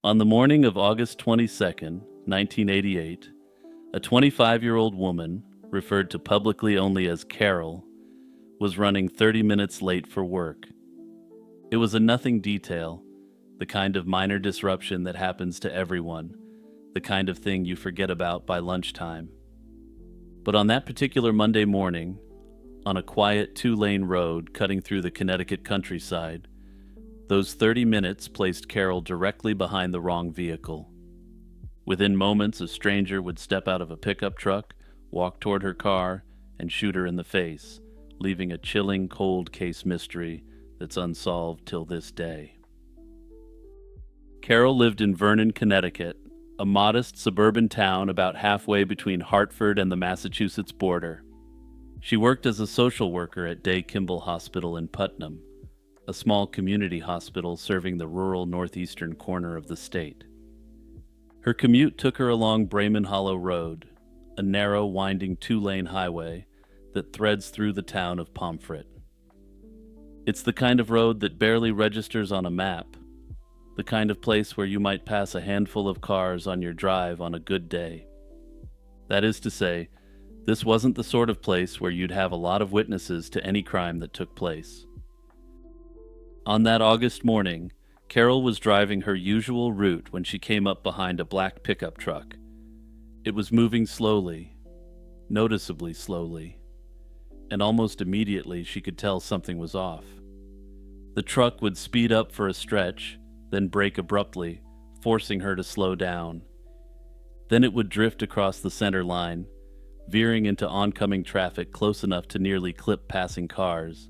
On the morning of August 22nd, 1988, a 25-year-old woman, referred to publicly only as Carol, was running 30 minutes late for work. It was a nothing detail, the kind of minor disruption that happens to everyone, the kind of thing you forget about by lunchtime. But on that particular Monday morning, on a quiet two-lane road cutting through the Connecticut countryside, those 30 minutes placed Carol directly behind the wrong vehicle. Within moments, a stranger would step out of a pickup truck, walk toward her car, and shoot her in the face, leaving a chilling cold case mystery that's unsolved till this day. Carol lived in Vernon, Connecticut, a modest suburban town about halfway between Hartford and the Massachusetts border. She worked as a social worker at Day Kimball Hospital in Putnam, a small community hospital serving the rural northeastern corner of the state. Her commute took her along Bremen Hollow Road, a narrow, winding two-lane highway that threads through the town of Pomfret. It's the kind of road that barely registers on a map, the kind of place where you might pass a handful of cars on your drive on a good day. That is to say, this wasn't the sort of place where you'd have a lot of witnesses to any crime that took place. On that August morning, Carol was driving her usual route when she came up behind a black pickup truck. It was moving slowly, noticeably slowly, and almost immediately she could tell something was off. The truck would speed up for a stretch, then brake abruptly, forcing her to slow down. Then it would drift across the center line, veering into oncoming traffic close enough to nearly clip passing cars,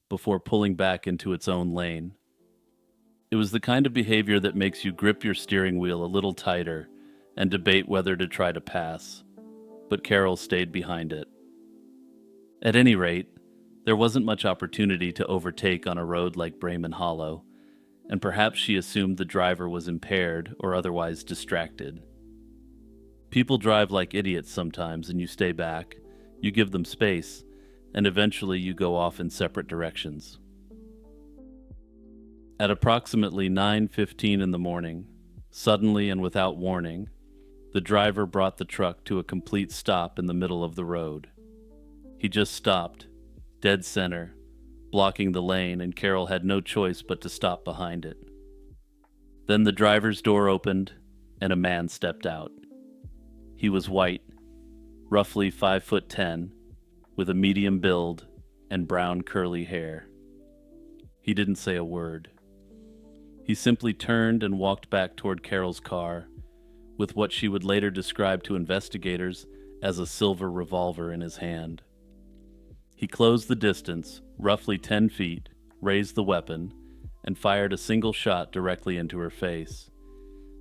before pulling back into its own lane. It was the kind of behavior that makes you grip your steering wheel a little tighter and debate whether to try to pass, but Carol stayed behind it. At any rate, there wasn't much opportunity to overtake on a road like Bremen Hollow, and perhaps she assumed the driver was impaired or otherwise distracted. People drive like idiots sometimes, and you stay back, you give them space, and eventually you go off in separate directions. At approximately 9:15 in the morning, suddenly and without warning, the driver brought the truck to a complete stop in the middle of the road. He just stopped, dead center, blocking the lane, and Carol had no choice but to stop behind it. Then the driver's door opened, and a man stepped out. He was white, roughly 5'10", with a medium build and brown curly hair. He didn't say a word. He simply turned and walked back toward Carol's car, with what she would later describe to investigators as a silver revolver in his hand. He closed the distance, roughly 10 feet, raised the weapon, and fired a single shot directly into her face.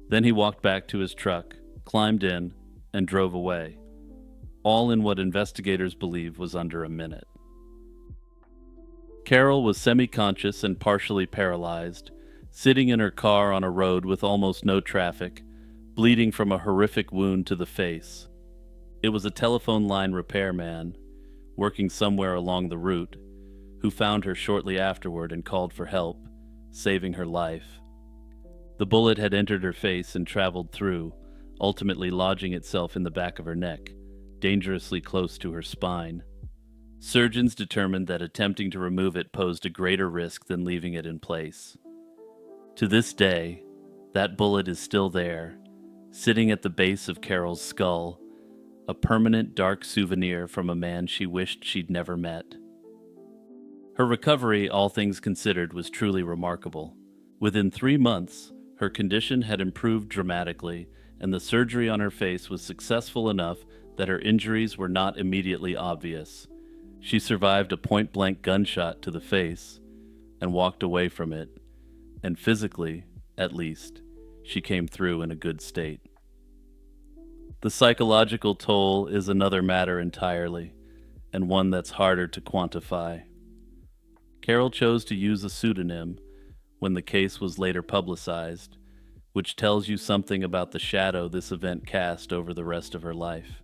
Then he walked back to his truck, climbed in, and drove away, all in what investigators believe was under a minute. Carol was semi-conscious and partially paralyzed, sitting in her car on a road with almost no traffic, bleeding from a horrific wound to the face. It was a telephone line repairman, working somewhere along the route, who found her shortly afterward and called for help, saving her life. The bullet had entered her face and traveled through, ultimately lodging itself in the back of her neck, dangerously close to her spine. Surgeons determined that attempting to remove it posed a greater risk than leaving it in place. To this day, that bullet is still there, sitting at the base of Carol's skull, a permanent dark souvenir from a man she wished she'd never met. Her recovery, all things considered, was truly remarkable. Within 3 months, her condition had improved dramatically, and the surgery on her face was successful enough that her injuries were not immediately obvious. She survived a point-blank gunshot to the face and walked away from it, and physically, at least, she came through in a good state. The psychological toll is another matter entirely, and one that's harder to quantify. Carol chose to use a pseudonym when the case was later publicized, which tells you something about the shadow this event cast over the rest of her life.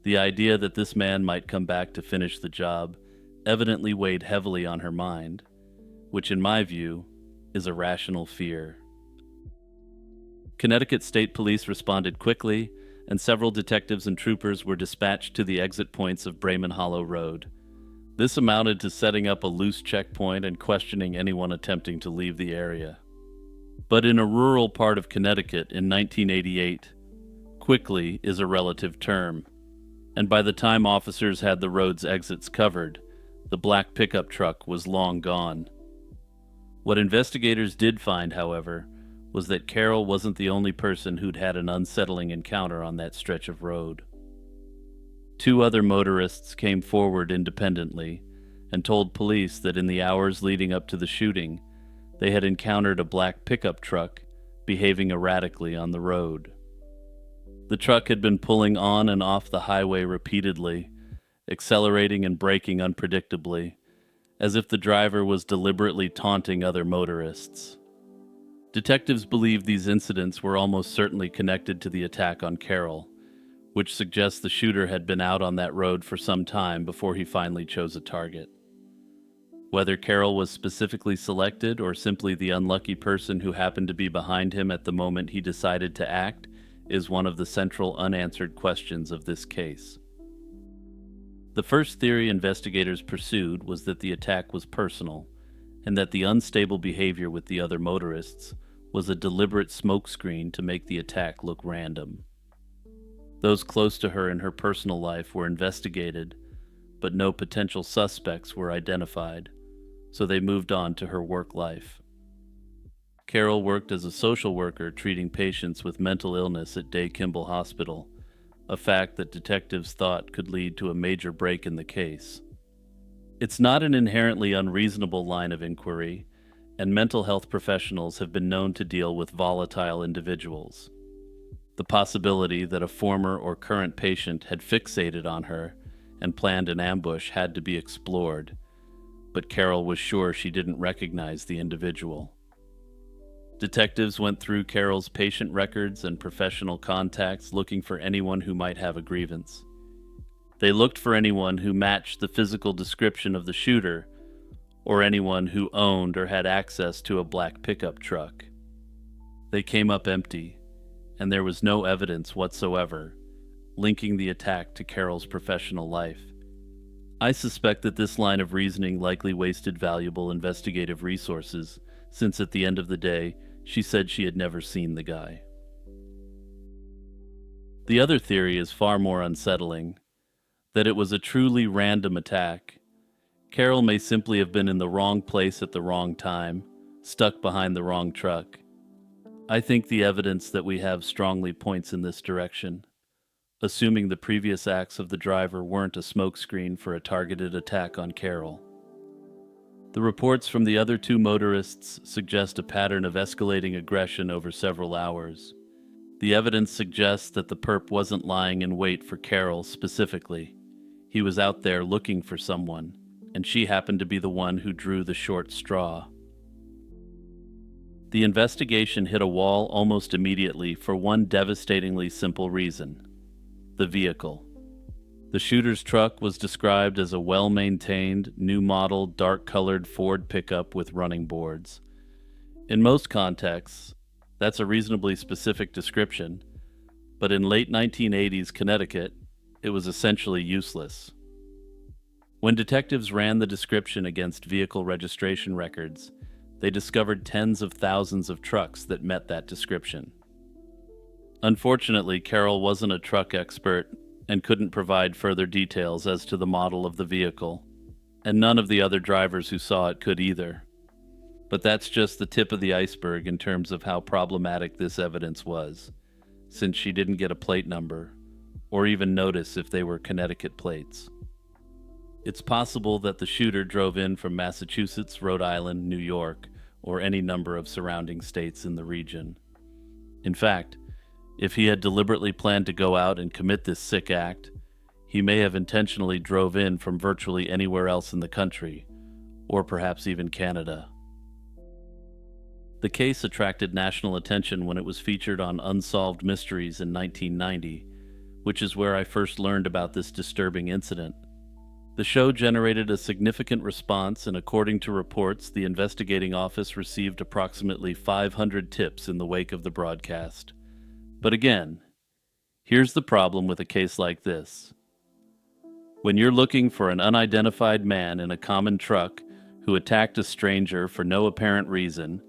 The idea that this man might come back to finish the job evidently weighed heavily on her mind, which in my view is a rational fear. Connecticut State Police responded quickly, and several detectives and troopers were dispatched to the exit points of Bremen Hollow Road. This amounted to setting up a loose checkpoint and questioning anyone attempting to leave the area. But in a rural part of Connecticut in 1988, quickly is a relative term, and by the time officers had the road's exits covered, the black pickup truck was long gone. What investigators did find, however, was that Carol wasn't the only person who'd had an unsettling encounter on that stretch of road. Two other motorists came forward independently and told police that in the hours leading up to the shooting, they had encountered a black pickup truck behaving erratically on the road. The truck had been pulling on and off the highway repeatedly, accelerating and braking unpredictably, as if the driver was deliberately taunting other motorists. Detectives believe these incidents were almost certainly connected to the attack on Carol, which suggests the shooter had been out on that road for some time before he finally chose a target. Whether Carol was specifically selected or simply the unlucky person who happened to be behind him at the moment he decided to act is one of the central unanswered questions of this case. The first theory investigators pursued was that the attack was personal, and that the unstable behavior with the other motorists was a deliberate smokescreen to make the attack look random. Those close to her in her personal life were investigated, but no potential suspects were identified, so they moved on to her work life. Carol worked as a social worker treating patients with mental illness at Day Kimball Hospital, a fact that detectives thought could lead to a major break in the case. It's not an inherently unreasonable line of inquiry, and mental health professionals have been known to deal with volatile individuals. The possibility that a former or current patient had fixated on her and planned an ambush had to be explored, but Carol was sure she didn't recognize the individual. Detectives went through Carol's patient records and professional contacts looking for anyone who might have a grievance. They looked for anyone who matched the physical description of the shooter, or anyone who owned or had access to a black pickup truck. They came up empty, and there was no evidence whatsoever linking the attack to Carol's professional life. I suspect that this line of reasoning likely wasted valuable investigative resources, since at the end of the day, she said she had never seen the guy. The other theory is far more unsettling, that it was a truly random attack. Carol may simply have been in the wrong place at the wrong time, stuck behind the wrong truck. I think the evidence that we have strongly points in this direction, assuming the previous acts of the driver weren't a smokescreen for a targeted attack on Carol. The reports from the other two motorists suggest a pattern of escalating aggression over several hours. The evidence suggests that the perp wasn't lying in wait for Carol specifically. He was out there looking for someone, and she happened to be the one who drew the short straw. The investigation hit a wall almost immediately for one devastatingly simple reason: the vehicle. The shooter's truck was described as a well-maintained, new-model, dark-colored Ford pickup with running boards. In most contexts, that's a reasonably specific description, but in late 1980s Connecticut, it was essentially useless. When detectives ran the description against vehicle registration records, they discovered tens of thousands of trucks that met that description. Unfortunately, Carol wasn't a truck expert and couldn't provide further details as to the model of the vehicle, and none of the other drivers who saw it could either. But that's just the tip of the iceberg in terms of how problematic this evidence was, since she didn't get a plate number, or even notice if they were Connecticut plates. It's possible that the shooter drove in from Massachusetts, Rhode Island, New York, or any number of surrounding states in the region. In fact, if he had deliberately planned to go out and commit this sick act, he may have intentionally drove in from virtually anywhere else in the country, or perhaps even Canada. The case attracted national attention when it was featured on Unsolved Mysteries in 1990, which is where I first learned about this disturbing incident. The show generated a significant response, and according to reports, the investigating office received approximately 500 tips in the wake of the broadcast. But again, here's the problem with a case like this. When you're looking for an unidentified man in a common truck who attacked a stranger for no apparent reason,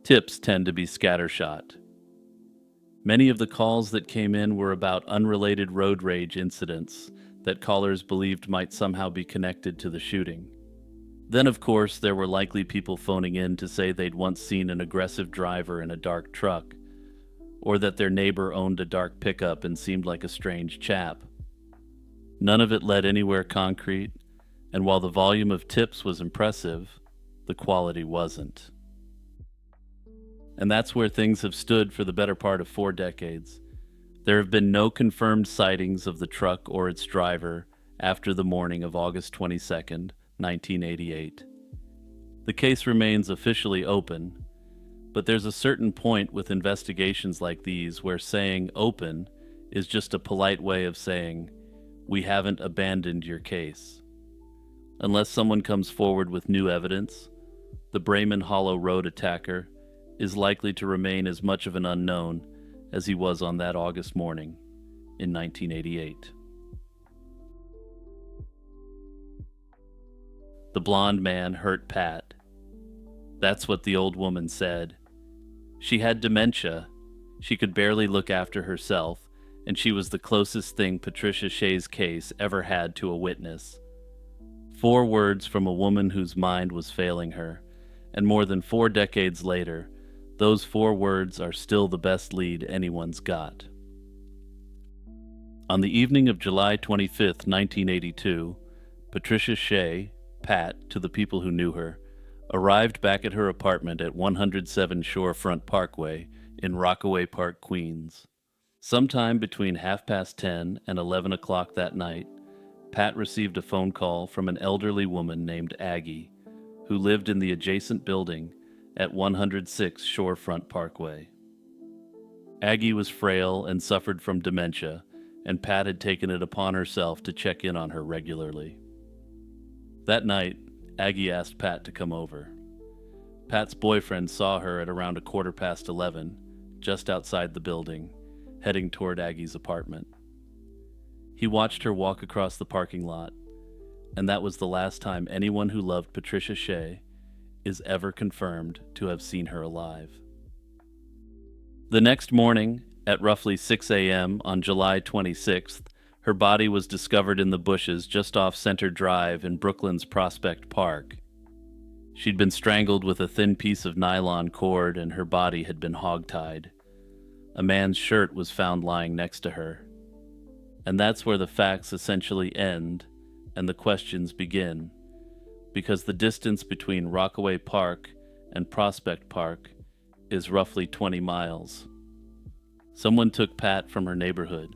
tips tend to be scattershot. Many of the calls that came in were about unrelated road rage incidents that callers believed might somehow be connected to the shooting. Then, of course, there were likely people phoning in to say they'd once seen an aggressive driver in a dark truck, or that their neighbor owned a dark pickup and seemed like a strange chap. None of it led anywhere concrete, and while the volume of tips was impressive, the quality wasn't. And that's where things have stood for the better part of 4 decades. There have been no confirmed sightings of the truck or its driver after the morning of August 22nd, 1988. The case remains officially open, but there's a certain point with investigations like these where saying open is just a polite way of saying, we haven't abandoned your case. Unless someone comes forward with new evidence, the Bremen Hollow Road attacker is likely to remain as much of an unknown as he was on that August morning in 1988. The blonde man hurt Pat. That's what the old woman said. She had dementia, she could barely look after herself, and she was the closest thing Patricia Shea's case ever had to a witness. 4 words from a woman whose mind was failing her, and more than 4 decades later, those 4 words are still the best lead anyone's got. On the evening of July 25th, 1982, Patricia Shea, Pat to the people who knew her, arrived back at her apartment at 107 Shorefront Parkway in Rockaway Park, Queens. Sometime between 10:30 and 11 o'clock that night, Pat received a phone call from an elderly woman named Aggie, who lived in the adjacent building at 106 Shorefront Parkway. Aggie was frail and suffered from dementia, and Pat had taken it upon herself to check in on her regularly. That night, Aggie asked Pat to come over. Pat's boyfriend saw her at around 11:15, just outside the building, heading toward Aggie's apartment. He watched her walk across the parking lot, and that was the last time anyone who loved Patricia Shea is ever confirmed to have seen her alive. The next morning, at roughly 6 a.m. on July 26th, her body was discovered in the bushes just off Center Drive in Brooklyn's Prospect Park. She'd been strangled with a thin piece of nylon cord, and her body had been hogtied. A man's shirt was found lying next to her. And that's where the facts essentially end and the questions begin, because the distance between Rockaway Park and Prospect Park is roughly 20 miles. Someone took Pat from her neighborhood,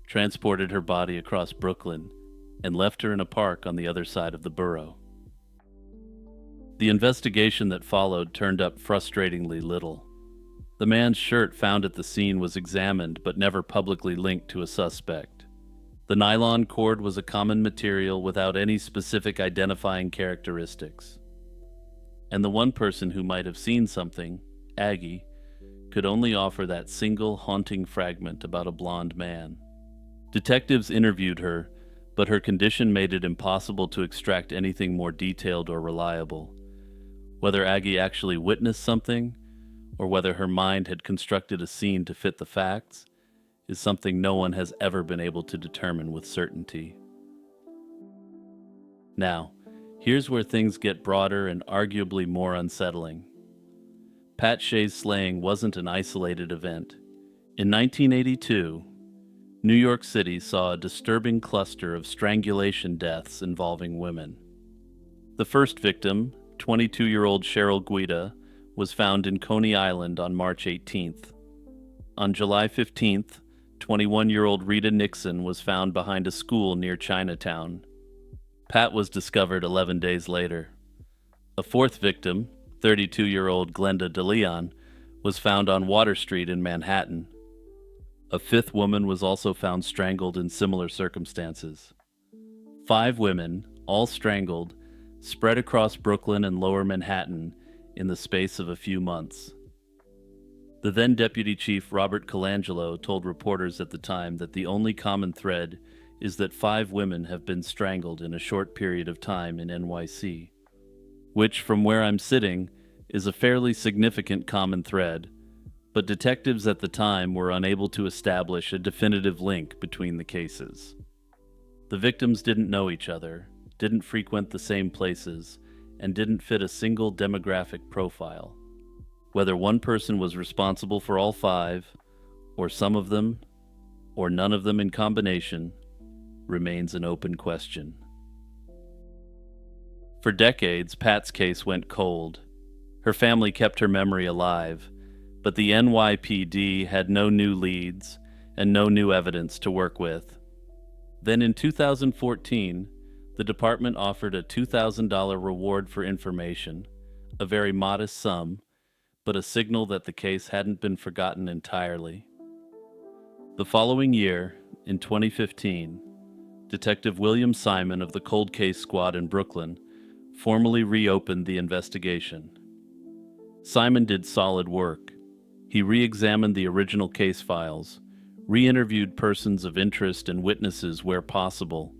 transported her body across Brooklyn, and left her in a park on the other side of the borough. The investigation that followed turned up frustratingly little. The man's shirt found at the scene was examined but never publicly linked to a suspect. The nylon cord was a common material without any specific identifying characteristics. And the one person who might have seen something, Aggie, could only offer that single haunting fragment about a blonde man. Detectives interviewed her, but her condition made it impossible to extract anything more detailed or reliable. Whether Aggie actually witnessed something, or whether her mind had constructed a scene to fit the facts, is something no one has ever been able to determine with certainty. Now, here's where things get broader and arguably more unsettling. Pat Shea's slaying wasn't an isolated event. In 1982, New York City saw a disturbing cluster of strangulation deaths involving women. The first victim, 22-year-old Cheryl Guida, was found in Coney Island on March 18th. On July 15th, 21-year-old Rita Nixon was found behind a school near Chinatown. Pat was discovered 11 days later. A fourth victim, 32-year-old Glenda DeLeon, was found on Water Street in Manhattan. A fifth woman was also found strangled in similar circumstances. 5 women, all strangled, spread across Brooklyn and Lower Manhattan in the space of a few months. The then Deputy Chief Robert Colangelo told reporters at the time that the only common thread is that 5 women have been strangled in a short period of time in NYC, which, from where I'm sitting, is a fairly significant common thread, but detectives at the time were unable to establish a definitive link between the cases. The victims didn't know each other, didn't frequent the same places, and didn't fit a single demographic profile. Whether one person was responsible for all 5, or some of them, or none of them in combination, remains an open question. For decades, Pat's case went cold. Her family kept her memory alive, but the NYPD had no new leads and no new evidence to work with. Then in 2014, the department offered a $2,000 reward for information, a very modest sum, but a signal that the case hadn't been forgotten entirely. The following year, in 2015, Detective William Simon of the Cold Case Squad in Brooklyn formally reopened the investigation. Simon did solid work. He re-examined the original case files, re-interviewed persons of interest and witnesses where possible,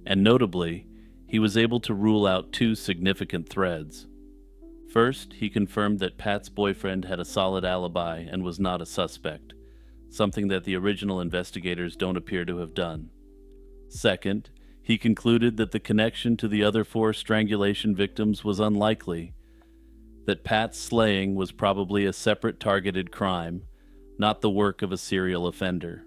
and notably, he was able to rule out 2 significant threads. First, he confirmed that Pat's boyfriend had a solid alibi and was not a suspect, something that the original investigators don't appear to have done. Second, he concluded that the connection to the other 4 strangulation victims was unlikely, that Pat's slaying was probably a separate targeted crime, not the work of a serial offender.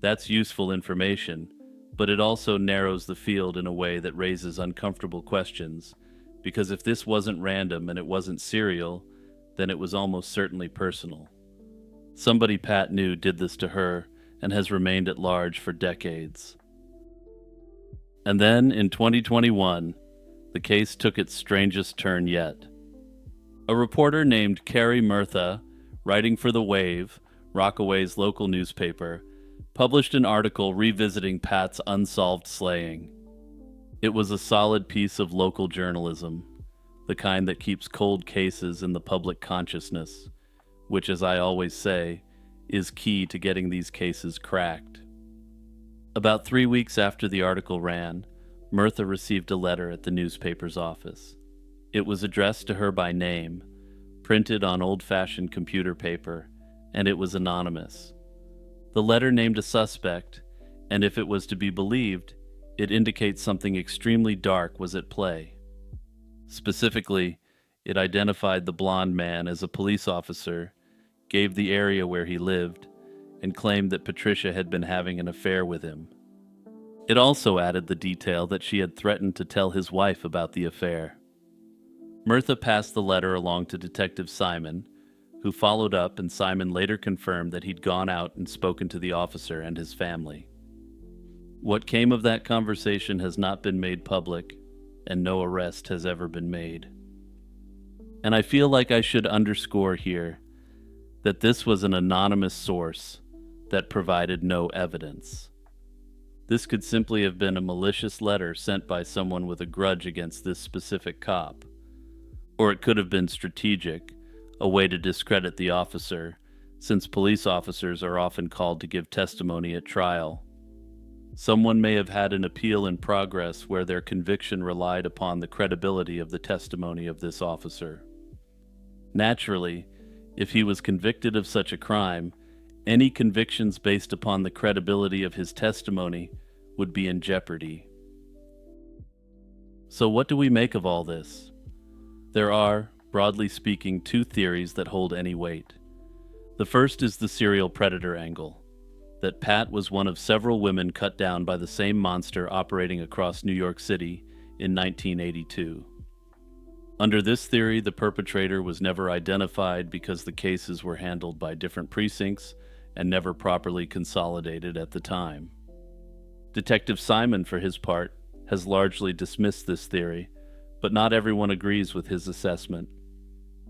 That's useful information, but it also narrows the field in a way that raises uncomfortable questions, because if this wasn't random and it wasn't serial, then it was almost certainly personal. Somebody Pat knew did this to her and has remained at large for decades. And then, in 2021, the case took its strangest turn yet. A reporter named Carrie Murtha, writing for The Wave, Rockaway's local newspaper, published an article revisiting Pat's unsolved slaying. It was a solid piece of local journalism, the kind that keeps cold cases in the public consciousness, which, as I always say, is key to getting these cases cracked. About 3 weeks after the article ran, Murtha received a letter at the newspaper's office. It was addressed to her by name, printed on old-fashioned computer paper, and it was anonymous. The letter named a suspect, and if it was to be believed, it indicates something extremely dark was at play. Specifically, it identified the blonde man as a police officer, gave the area where he lived, and claimed that Patricia had been having an affair with him. It also added the detail that she had threatened to tell his wife about the affair. Murtha passed the letter along to Detective Simon, who followed up, and Simon later confirmed that he'd gone out and spoken to the officer and his family. What came of that conversation has not been made public, and no arrest has ever been made. And I feel like I should underscore here that this was an anonymous source that provided no evidence. This could simply have been a malicious letter sent by someone with a grudge against this specific cop. Or it could have been strategic, a way to discredit the officer, since police officers are often called to give testimony at trial. Someone may have had an appeal in progress where their conviction relied upon the credibility of the testimony of this officer. Naturally, if he was convicted of such a crime, any convictions based upon the credibility of his testimony would be in jeopardy. So what do we make of all this? There are, broadly speaking, 2 theories that hold any weight. The first is the serial predator angle, that Pat was one of several women cut down by the same monster operating across New York City in 1982. Under this theory, the perpetrator was never identified because the cases were handled by different precincts and never properly consolidated at the time. Detective Simon, for his part, has largely dismissed this theory, but not everyone agrees with his assessment.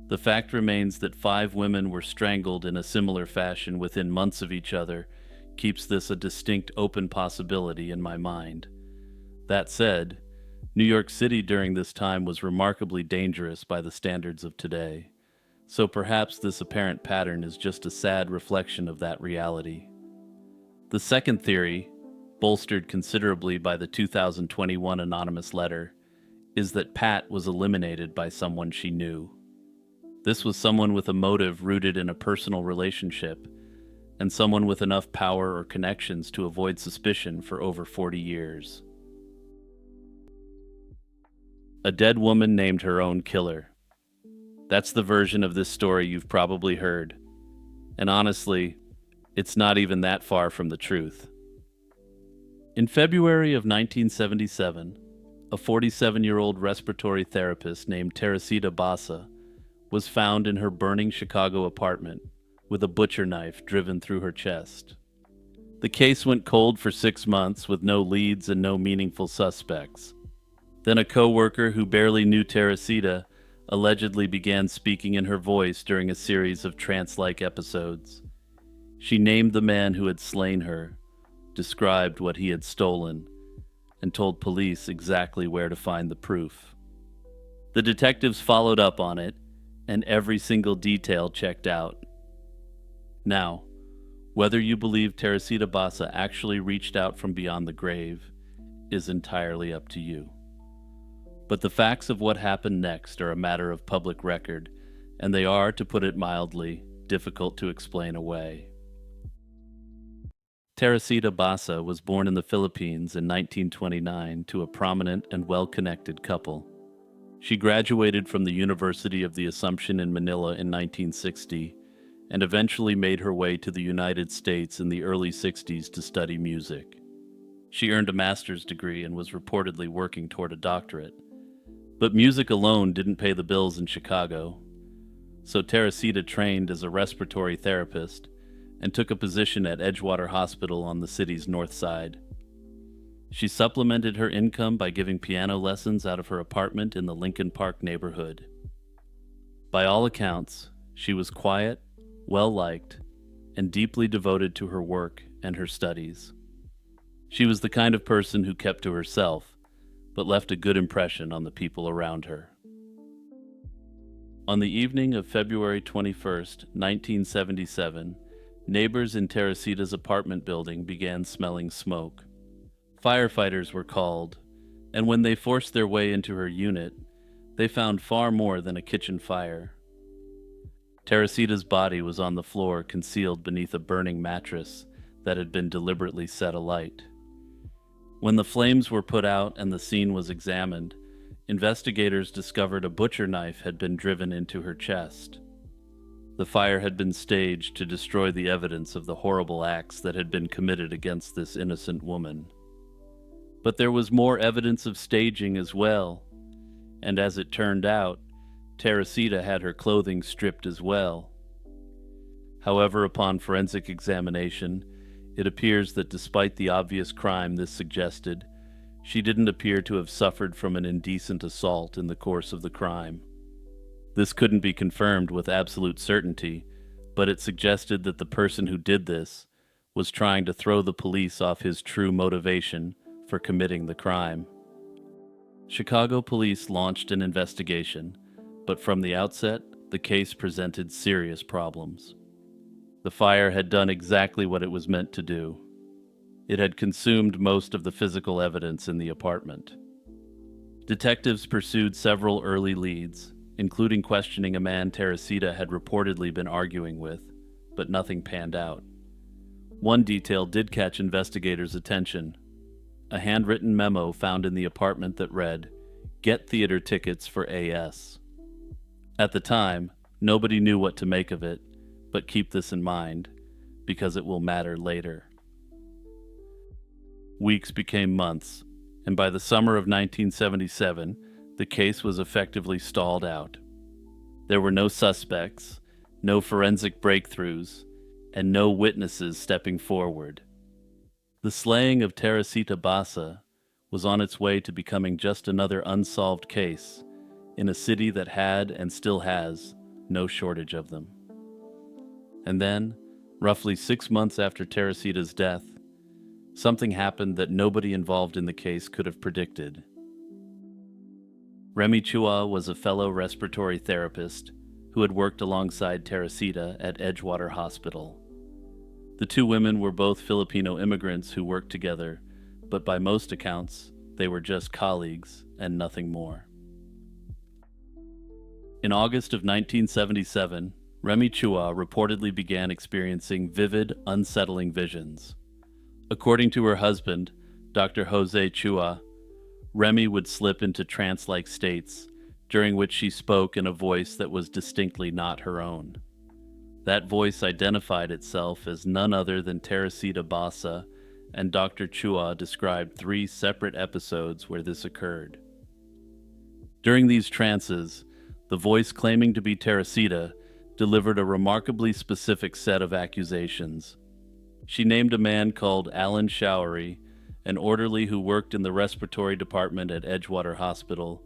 The fact remains that 5 women were strangled in a similar fashion within months of each other keeps this a distinct open possibility in my mind. That said, New York City during this time was remarkably dangerous by the standards of today, so perhaps this apparent pattern is just a sad reflection of that reality. The second theory, bolstered considerably by the 2021 anonymous letter, is that Pat was eliminated by someone she knew. This was someone with a motive rooted in a personal relationship, and someone with enough power or connections to avoid suspicion for over 40 years. A dead woman named her own killer. That's the version of this story you've probably heard. And honestly, it's not even that far from the truth. In February of 1977, a 47-year-old respiratory therapist named Teresita Bassa was found in her burning Chicago apartment with a butcher knife driven through her chest. The case went cold for 6 months with no leads and no meaningful suspects. Then a co-worker who barely knew Teresita allegedly began speaking in her voice during a series of trance-like episodes. She named the man who had slain her, described what he had stolen, and told police exactly where to find the proof. The detectives followed up on it, and every single detail checked out. Now, whether you believe Teresita Bassa actually reached out from beyond the grave is entirely up to you. But the facts of what happened next are a matter of public record, and they are, to put it mildly, difficult to explain away. Teresita Bassa was born in the Philippines in 1929 to a prominent and well-connected couple. She graduated from the University of the Assumption in Manila in 1960 and eventually made her way to the United States in the early 60s to study music. She earned a master's degree and was reportedly working toward a doctorate. But music alone didn't pay the bills in Chicago, so Teresita trained as a respiratory therapist and took a position at Edgewater Hospital on the city's north side. She supplemented her income by giving piano lessons out of her apartment in the Lincoln Park neighborhood. By all accounts, she was quiet, well-liked, and deeply devoted to her work and her studies. She was the kind of person who kept to herself, but left a good impression on the people around her. On the evening of February 21st, 1977, neighbors in Teresita's apartment building began smelling smoke. Firefighters were called, and when they forced their way into her unit, they found far more than a kitchen fire. Teresita's body was on the floor, concealed beneath a burning mattress that had been deliberately set alight. When the flames were put out and the scene was examined, investigators discovered a butcher knife had been driven into her chest. The fire had been staged to destroy the evidence of the horrible acts that had been committed against this innocent woman. But there was more evidence of staging as well, and as it turned out, Teresita had her clothing stripped as well. However, upon forensic examination, it appears that despite the obvious crime this suggested, she didn't appear to have suffered from an indecent assault in the course of the crime. This couldn't be confirmed with absolute certainty, but it suggested that the person who did this was trying to throw the police off his true motivation for committing the crime. Chicago police launched an investigation, but from the outset, the case presented serious problems. The fire had done exactly what it was meant to do. It had consumed most of the physical evidence in the apartment. Detectives pursued several early leads, including questioning a man Teresita had reportedly been arguing with, but nothing panned out. One detail did catch investigators' attention: a handwritten memo found in the apartment that read, "Get theater tickets for AS." At the time, nobody knew what to make of it, but keep this in mind, because it will matter later. Weeks became months, and by the summer of 1977, the case was effectively stalled out. There were no suspects, no forensic breakthroughs, and no witnesses stepping forward. The slaying of Teresita Bassa was on its way to becoming just another unsolved case in a city that had and still has no shortage of them. And then, roughly 6 months after Teresita's death, something happened that nobody involved in the case could have predicted. Remy Chua was a fellow respiratory therapist who had worked alongside Teresita at Edgewater Hospital. The two women were both Filipino immigrants who worked together, but by most accounts, they were just colleagues and nothing more. In August of 1977, Remy Chua reportedly began experiencing vivid, unsettling visions. According to her husband, Dr. Jose Chua, Remy would slip into trance-like states, during which she spoke in a voice that was distinctly not her own. That voice identified itself as none other than Teresita Basa, and Dr. Chua described 3 separate episodes where this occurred. During these trances, the voice claiming to be Teresita delivered a remarkably specific set of accusations. She named a man called Alan Showery, an orderly who worked in the respiratory department at Edgewater Hospital,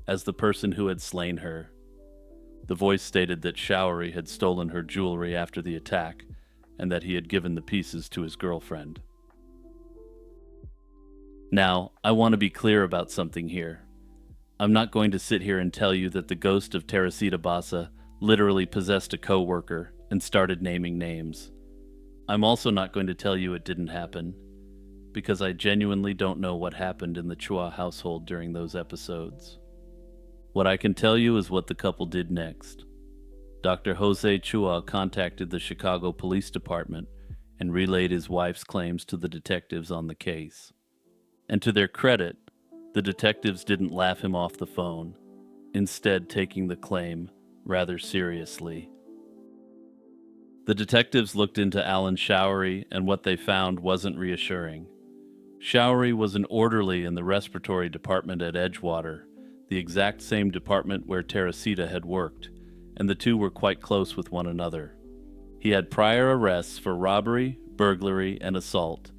as the person who had slain her. The voice stated that Showery had stolen her jewelry after the attack, and that he had given the pieces to his girlfriend. Now, I want to be clear about something here. I'm not going to sit here and tell you that the ghost of Teresita Basa literally possessed a co-worker and started naming names. I'm also not going to tell you it didn't happen, because I genuinely don't know what happened in the Chua household during those episodes. What I can tell you is what the couple did next. Dr. Jose Chua contacted the Chicago Police Department and relayed his wife's claims to the detectives on the case. And to their credit, the detectives didn't laugh him off the phone, instead taking the claim rather seriously. The detectives looked into Alan Showery, and what they found wasn't reassuring. Showery was an orderly in the respiratory department at Edgewater, the exact same department where Teresita had worked, and the two were quite close with one another. He had prior arrests for robbery, burglary, and assault,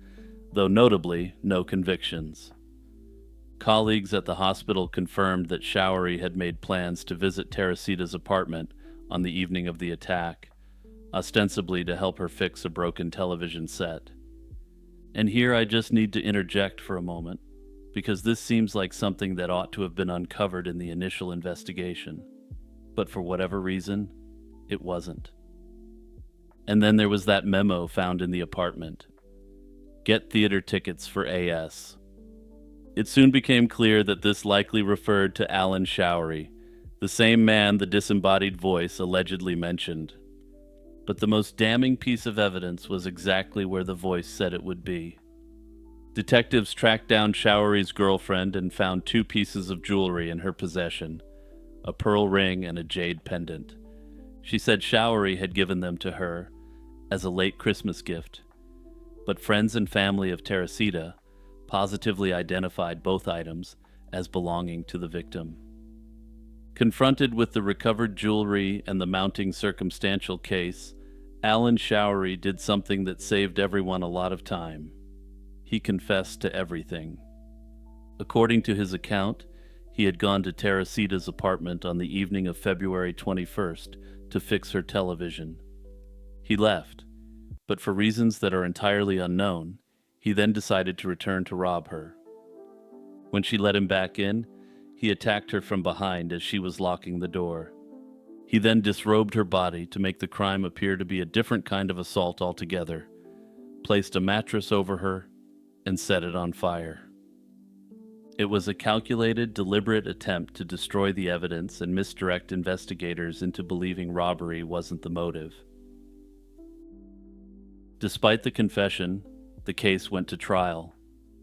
though notably no convictions. Colleagues at the hospital confirmed that Showery had made plans to visit Teresita's apartment on the evening of the attack, ostensibly to help her fix a broken television set. And here I just need to interject for a moment, because this seems like something that ought to have been uncovered in the initial investigation. But for whatever reason, it wasn't. And then there was that memo found in the apartment. Get theater tickets for AS. It soon became clear that this likely referred to Alan Showery, the same man the disembodied voice allegedly mentioned. But the most damning piece of evidence was exactly where the voice said it would be. Detectives tracked down Showery's girlfriend and found 2 pieces of jewelry in her possession, a pearl ring and a jade pendant. She said Showery had given them to her as a late Christmas gift, but friends and family of Teresita positively identified both items as belonging to the victim. Confronted with the recovered jewelry and the mounting circumstantial case, Alan Showery did something that saved everyone a lot of time. He confessed to everything. According to his account, he had gone to Teresita's apartment on the evening of February 21st to fix her television. He left, but for reasons that are entirely unknown, he then decided to return to rob her. When she let him back in, he attacked her from behind as she was locking the door. He then disrobed her body to make the crime appear to be a different kind of assault altogether, placed a mattress over her, and set it on fire. It was a calculated, deliberate attempt to destroy the evidence and misdirect investigators into believing robbery wasn't the motive. Despite the confession, the case went to trial,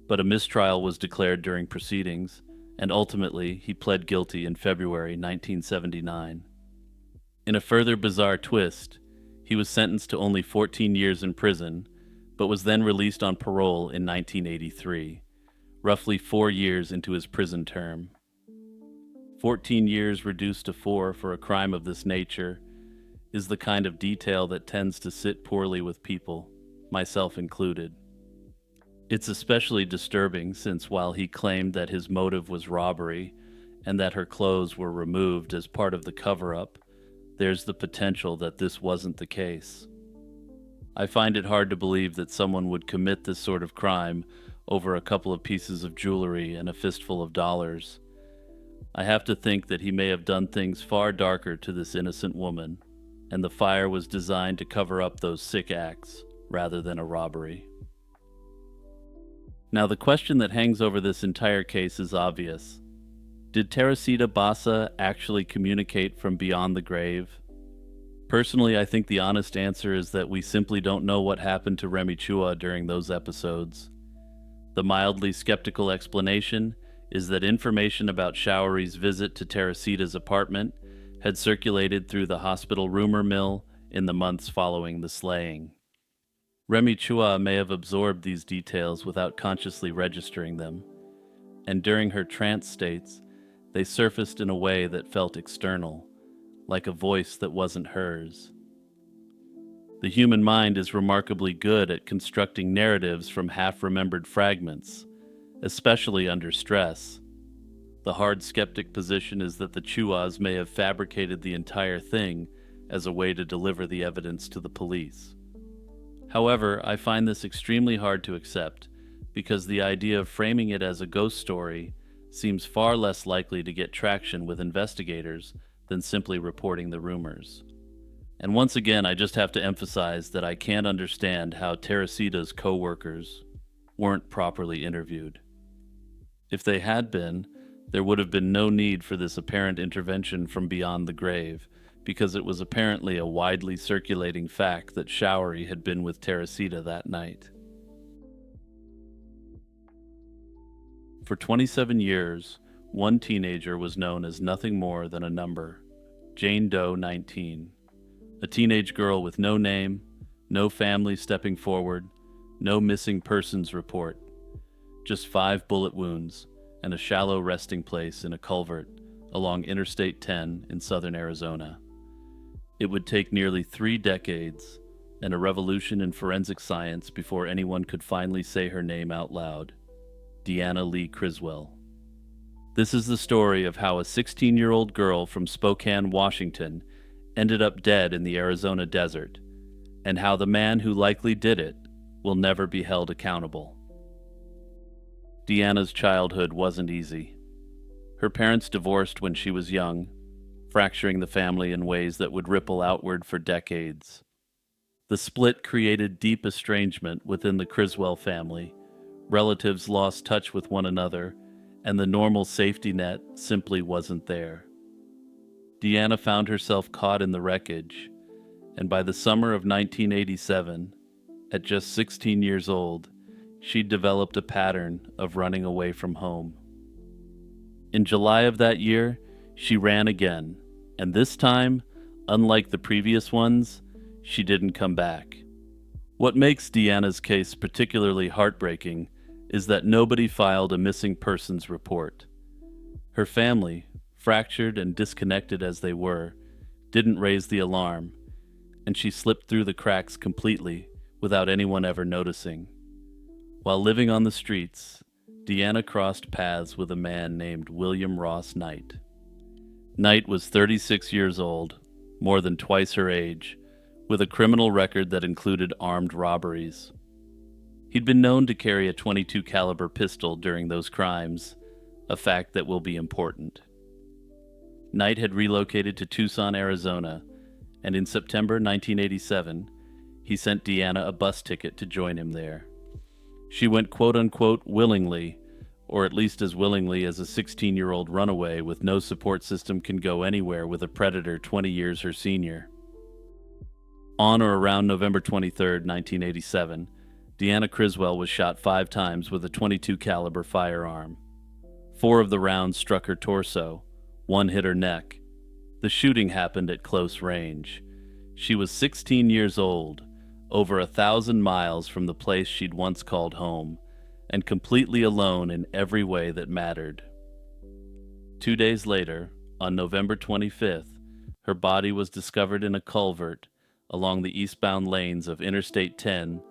but a mistrial was declared during proceedings, and ultimately he pled guilty in February 1979. In a further bizarre twist, he was sentenced to only 14 years in prison, but was then released on parole in 1983, roughly 4 years into his prison term. 14 years reduced to 4 for a crime of this nature is the kind of detail that tends to sit poorly with people, myself included. It's especially disturbing since while he claimed that his motive was robbery and that her clothes were removed as part of the cover-up, there's the potential that this wasn't the case. I find it hard to believe that someone would commit this sort of crime over a couple of pieces of jewelry and a fistful of dollars. I have to think that he may have done things far darker to this innocent woman, and the fire was designed to cover up those sick acts rather than a robbery. Now, the question that hangs over this entire case is obvious. Did Teresita Basa actually communicate from beyond the grave? Personally, I think the honest answer is that we simply don't know what happened to Remy Chua during those episodes. The mildly skeptical explanation is that information about Showery's visit to Teresita's apartment had circulated through the hospital rumor mill in the months following the slaying. Remy Chua may have absorbed these details without consciously registering them, and during her trance states, they surfaced in a way that felt external, like a voice that wasn't hers. The human mind is remarkably good at constructing narratives from half-remembered fragments, especially under stress. The hard skeptic position is that the Chuas may have fabricated the entire thing as a way to deliver the evidence to the police. However, I find this extremely hard to accept because the idea of framing it as a ghost story seems far less likely to get traction with investigators than simply reporting the rumors. And once again, I just have to emphasize that I can't understand how Teresita's co-workers weren't properly interviewed. If they had been, there would have been no need for this apparent intervention from beyond the grave, because it was apparently a widely circulating fact that Showery had been with Teresita that night. For 27 years, one teenager was known as nothing more than a number, Jane Doe 19. A teenage girl with no name, no family stepping forward, no missing persons report. Just 5 bullet wounds and a shallow resting place in a culvert along Interstate 10 in southern Arizona. It would take nearly 3 decades and a revolution in forensic science before anyone could finally say her name out loud. Deanna Lee Criswell. This is the story of how a 16-year-old girl from Spokane, Washington, ended up dead in the Arizona desert, and how the man who likely did it will never be held accountable. Deanna's childhood wasn't easy. Her parents divorced when she was young, fracturing the family in ways that would ripple outward for decades. The split created deep estrangement within the Criswell family. Relatives lost touch with one another, and the normal safety net simply wasn't there. Deanna found herself caught in the wreckage, and by the summer of 1987, at just 16 years old, she'd developed a pattern of running away from home. In July of that year, she ran again, and this time, unlike the previous ones, she didn't come back. What makes Deanna's case particularly heartbreaking is that nobody filed a missing persons report. Her family, fractured and disconnected as they were, didn't raise the alarm, and she slipped through the cracks completely without anyone ever noticing. While living on the streets, Deanna crossed paths with a man named William Ross Knight. Knight was 36 years old, more than twice her age, with a criminal record that included armed robberies. He'd been known to carry a .22 caliber pistol during those crimes, a fact that will be important. Knight had relocated to Tucson, Arizona, and in September 1987, he sent Deanna a bus ticket to join him there. She went quote-unquote willingly, or at least as willingly as a 16-year-old runaway with no support system can go anywhere with a predator 20 years her senior. On or around November 23, 1987, Deanna Criswell was shot 5 times with a .22 caliber firearm. 4 of the rounds struck her torso, 1 hit her neck. The shooting happened at close range. She was 16 years old, over 1,000 miles from the place she'd once called home, and completely alone in every way that mattered. 2 days later, on November 25th, her body was discovered in a culvert along the eastbound lanes of Interstate 10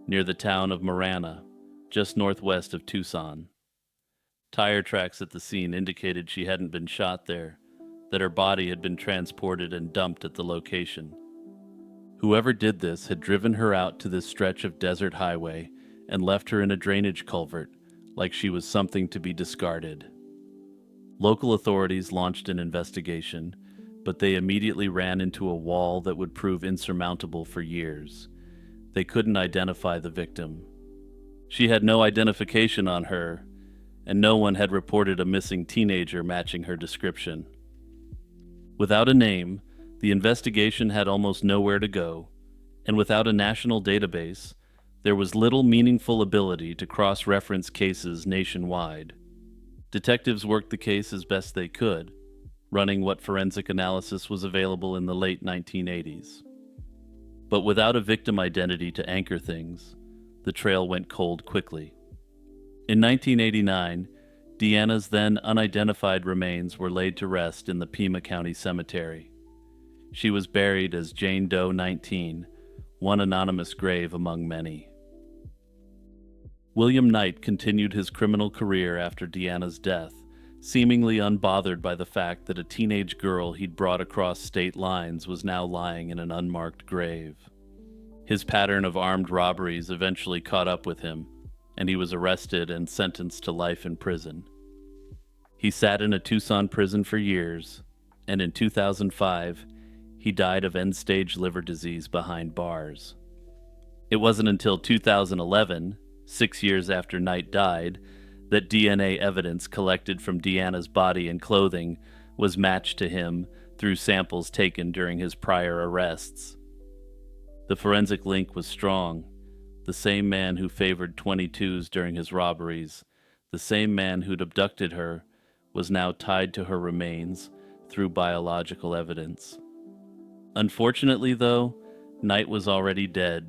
near the town of Marana, just northwest of Tucson. Tire tracks at the scene indicated she hadn't been shot there, that her body had been transported and dumped at the location. Whoever did this had driven her out to this stretch of desert highway and left her in a drainage culvert like she was something to be discarded. Local authorities launched an investigation, but they immediately ran into a wall that would prove insurmountable for years. They couldn't identify the victim. She had no identification on her, and no one had reported a missing teenager matching her description. Without a name, the investigation had almost nowhere to go, and without a national database, there was little meaningful ability to cross-reference cases nationwide. Detectives worked the case as best they could, running what forensic analysis was available in the late 1980s. But without a victim identity to anchor things, the trail went cold quickly. In 1989, Deanna's then unidentified remains were laid to rest in the Pima County Cemetery. She was buried as Jane Doe 19, one anonymous grave among many. William Knight continued his criminal career after Deanna's death, seemingly unbothered by the fact that a teenage girl he'd brought across state lines was now lying in an unmarked grave. His pattern of armed robberies eventually caught up with him, and he was arrested and sentenced to life in prison. He sat in a Tucson prison for years, and in 2005, he died of end-stage liver disease behind bars. It wasn't until 2011, 6 years after Knight died, that DNA evidence collected from Deanna's body and clothing was matched to him through samples taken during his prior arrests. The forensic link was strong. The same man who favored 22s during his robberies, the same man who'd abducted her, was now tied to her remains through biological evidence. Unfortunately, though, Knight was already dead,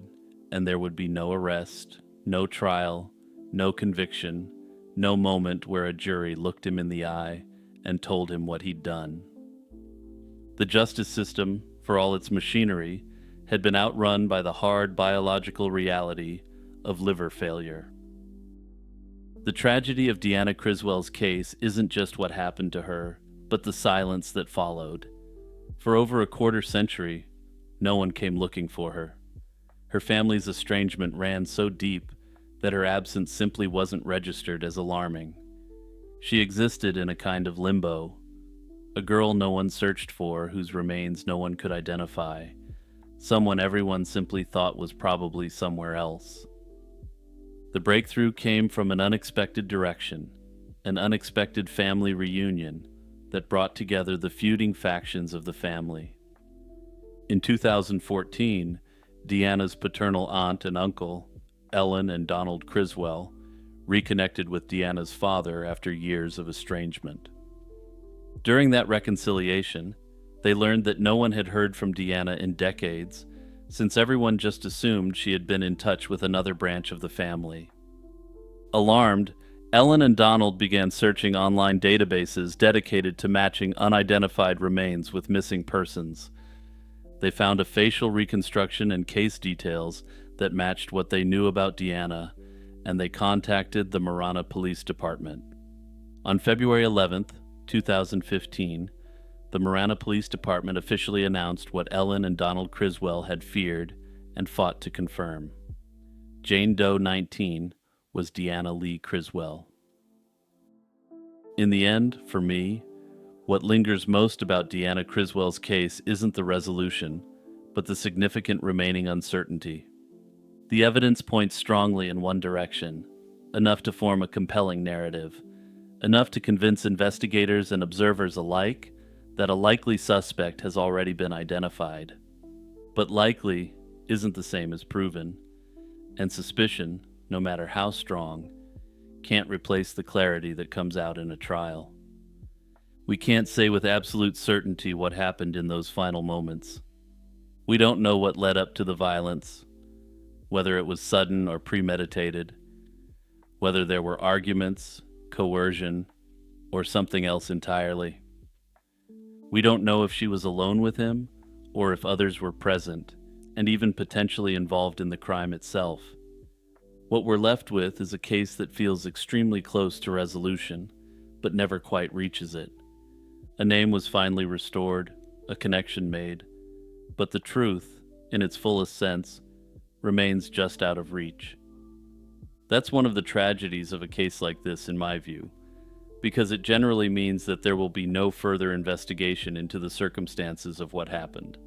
and there would be no arrest, no trial, no conviction, no moment where a jury looked him in the eye and told him what he'd done. The justice system, for all its machinery, had been outrun by the hard biological reality of liver failure. The tragedy of Deanna Criswell's case isn't just what happened to her, but the silence that followed. For over a quarter century, no one came looking for her. Her family's estrangement ran so deep that her absence simply wasn't registered as alarming. She existed in a kind of limbo, a girl no one searched for, whose remains no one could identify, someone everyone simply thought was probably somewhere else. The breakthrough came from an unexpected direction, an unexpected family reunion that brought together the feuding factions of the family. In 2014, Deanna's paternal aunt and uncle, Ellen and Donald Criswell, reconnected with Deanna's father after years of estrangement. During that reconciliation, they learned that no one had heard from Deanna in decades, since everyone just assumed she had been in touch with another branch of the family. Alarmed, Ellen and Donald began searching online databases dedicated to matching unidentified remains with missing persons. They found a facial reconstruction and case details that matched what they knew about Deanna, and they contacted the Marana Police Department. On February 11th, 2015, the Marana Police Department officially announced what Ellen and Donald Criswell had feared and fought to confirm. Jane Doe 19 was Deanna Lee Criswell. In the end, for me, what lingers most about Deanna Criswell's case isn't the resolution, but the significant remaining uncertainty. The evidence points strongly in one direction, enough to form a compelling narrative, enough to convince investigators and observers alike that a likely suspect has already been identified. But likely isn't the same as proven, and suspicion, no matter how strong, can't replace the clarity that comes out in a trial. We can't say with absolute certainty what happened in those final moments. We don't know what led up to the violence, whether it was sudden or premeditated, whether there were arguments, coercion, or something else entirely. We don't know if she was alone with him, or if others were present, and even potentially involved in the crime itself. What we're left with is a case that feels extremely close to resolution, but never quite reaches it. A name was finally restored, a connection made, but the truth, in its fullest sense, remains just out of reach. That's one of the tragedies of a case like this, in my view. because it generally means that there will be no further investigation into the circumstances of what happened.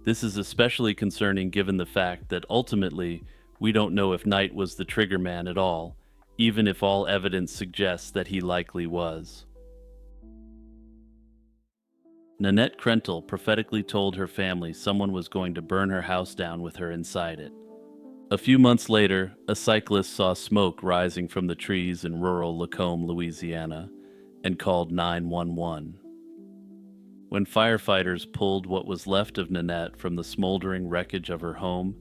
This is especially concerning given the fact that ultimately we don't know if Knight was the triggerman at all, even if all evidence suggests that he likely was. Nanette Krentel prophetically told her family someone was going to burn her house down with her inside it. A few months later, a cyclist saw smoke rising from the trees in rural Lacombe, Louisiana, and called 911. When firefighters pulled what was left of Nanette from the smoldering wreckage of her home,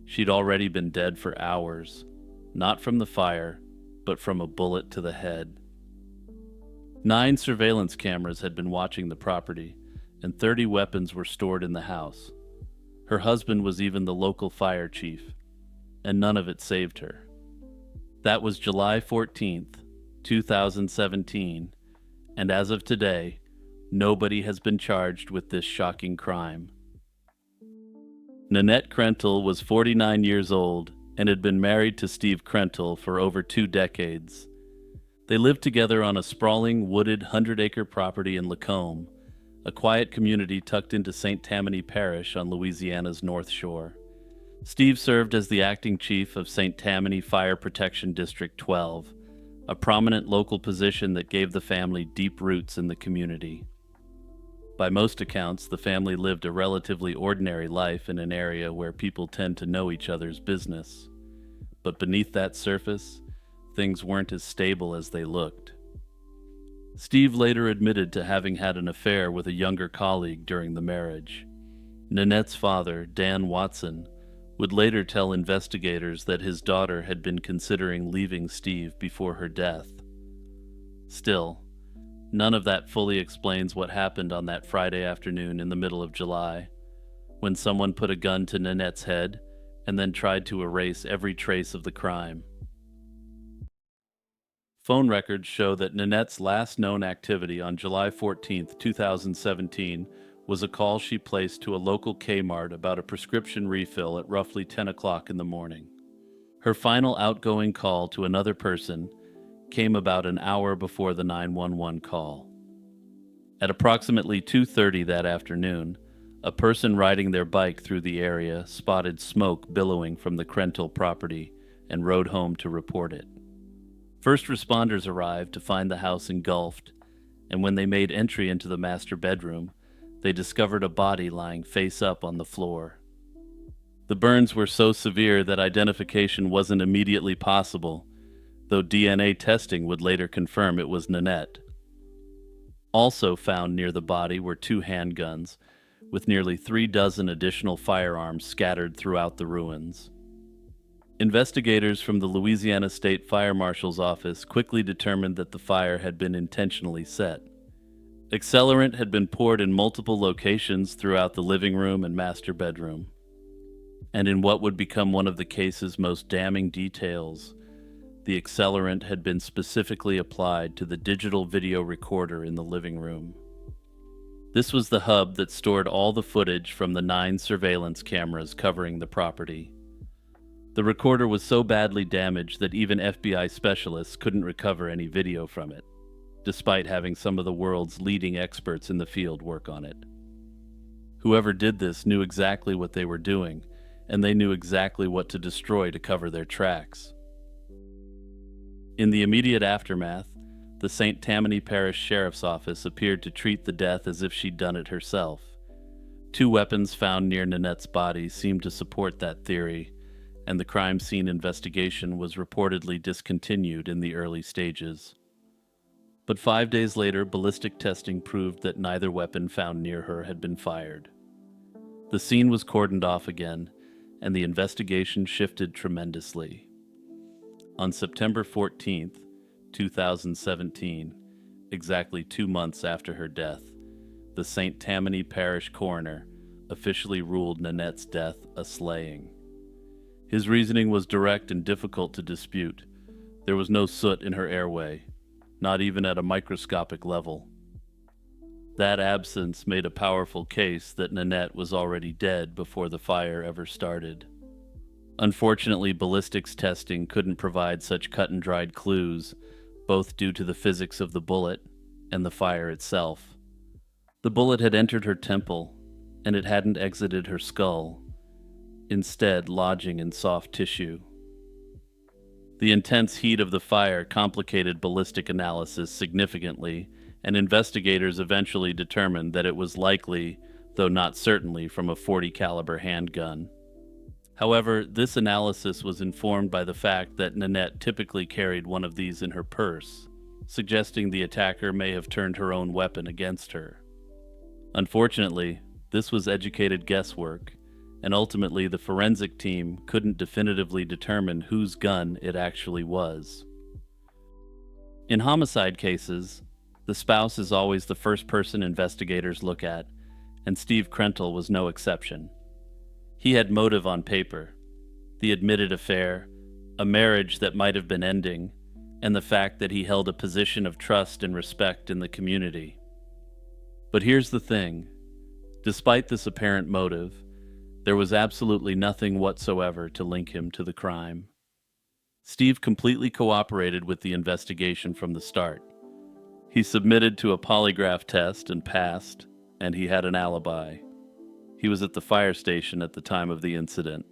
she'd already been dead for hours, not from the fire, but from a bullet to the head. 9 surveillance cameras had been watching the property, and 30 weapons were stored in the house. Her husband was even the local fire chief, and none of it saved her. That was July 14th, 2017, and as of today, nobody has been charged with this shocking crime. Nanette Krentel was 49 years old and had been married to Steve Krentel for over 2 decades. They lived together on a sprawling, wooded 100-acre property in Lacombe, a quiet community tucked into St. Tammany Parish on Louisiana's North Shore. Steve served as the acting chief of St. Tammany Fire Protection District 12, a prominent local position that gave the family deep roots in the community. By most accounts, the family lived a relatively ordinary life in an area where people tend to know each other's business. But beneath that surface, things weren't as stable as they looked. Steve later admitted to having had an affair with a younger colleague during the marriage. Nanette's father, Dan Watson, would later tell investigators that his daughter had been considering leaving Steve before her death. Still, none of that fully explains what happened on that Friday afternoon in the middle of July, when someone put a gun to Nanette's head and then tried to erase every trace of the crime. Phone records show that Nanette's last known activity on July 14, 2017, was a call she placed to a local Kmart about a prescription refill at roughly 10 o'clock in the morning. Her final outgoing call to another person came about an hour before the 911 call. At approximately 2:30 that afternoon, a person riding their bike through the area spotted smoke billowing from the Krentel property and rode home to report it. First responders arrived to find the house engulfed, and when they made entry into the master bedroom, they discovered a body lying face up on the floor. The burns were so severe that identification wasn't immediately possible, though DNA testing would later confirm it was Nanette. Also found near the body were 2 handguns, with nearly 3 dozen additional firearms scattered throughout the ruins. Investigators from the Louisiana State Fire Marshal's office quickly determined that the fire had been intentionally set. Accelerant had been poured in multiple locations throughout the living room and master bedroom. And in what would become one of the case's most damning details, the accelerant had been specifically applied to the digital video recorder in the living room. This was the hub that stored all the footage from the 9 surveillance cameras covering the property. The recorder was so badly damaged that even FBI specialists couldn't recover any video from it, despite having some of the world's leading experts in the field work on it. Whoever did this knew exactly what they were doing, and they knew exactly what to destroy to cover their tracks. In the immediate aftermath, the St. Tammany Parish Sheriff's Office appeared to treat the death as if she'd done it herself. 2 weapons found near Nanette's body seemed to support that theory, and the crime scene investigation was reportedly discontinued in the early stages. But 5 days later, ballistic testing proved that neither weapon found near her had been fired. The scene was cordoned off again, and the investigation shifted tremendously. On September 14th, 2017, exactly 2 months after her death, the St. Tammany Parish coroner officially ruled Nanette's death a slaying. His reasoning was direct and difficult to dispute. There was no soot in her airway, not even at a microscopic level. That absence made a powerful case that Nanette was already dead before the fire ever started. Unfortunately, ballistics testing couldn't provide such cut-and-dried clues, both due to the physics of the bullet and the fire itself. The bullet had entered her temple, and it hadn't exited her skull, instead lodging in soft tissue. The intense heat of the fire complicated ballistic analysis significantly, and investigators eventually determined that it was likely, though not certainly, from a .40 caliber handgun. However, this analysis was informed by the fact that Nanette typically carried one of these in her purse, suggesting the attacker may have turned her own weapon against her. Unfortunately, this was educated guesswork, and ultimately the forensic team couldn't definitively determine whose gun it actually was. In homicide cases, the spouse is always the first person investigators look at, and Steve Krentel was no exception. He had motive on paper: the admitted affair, a marriage that might have been ending, and the fact that he held a position of trust and respect in the community. But here's the thing: despite this apparent motive, there was absolutely nothing whatsoever to link him to the crime. Steve completely cooperated with the investigation from the start. He submitted to a polygraph test and passed, and he had an alibi. He was at the fire station at the time of the incident.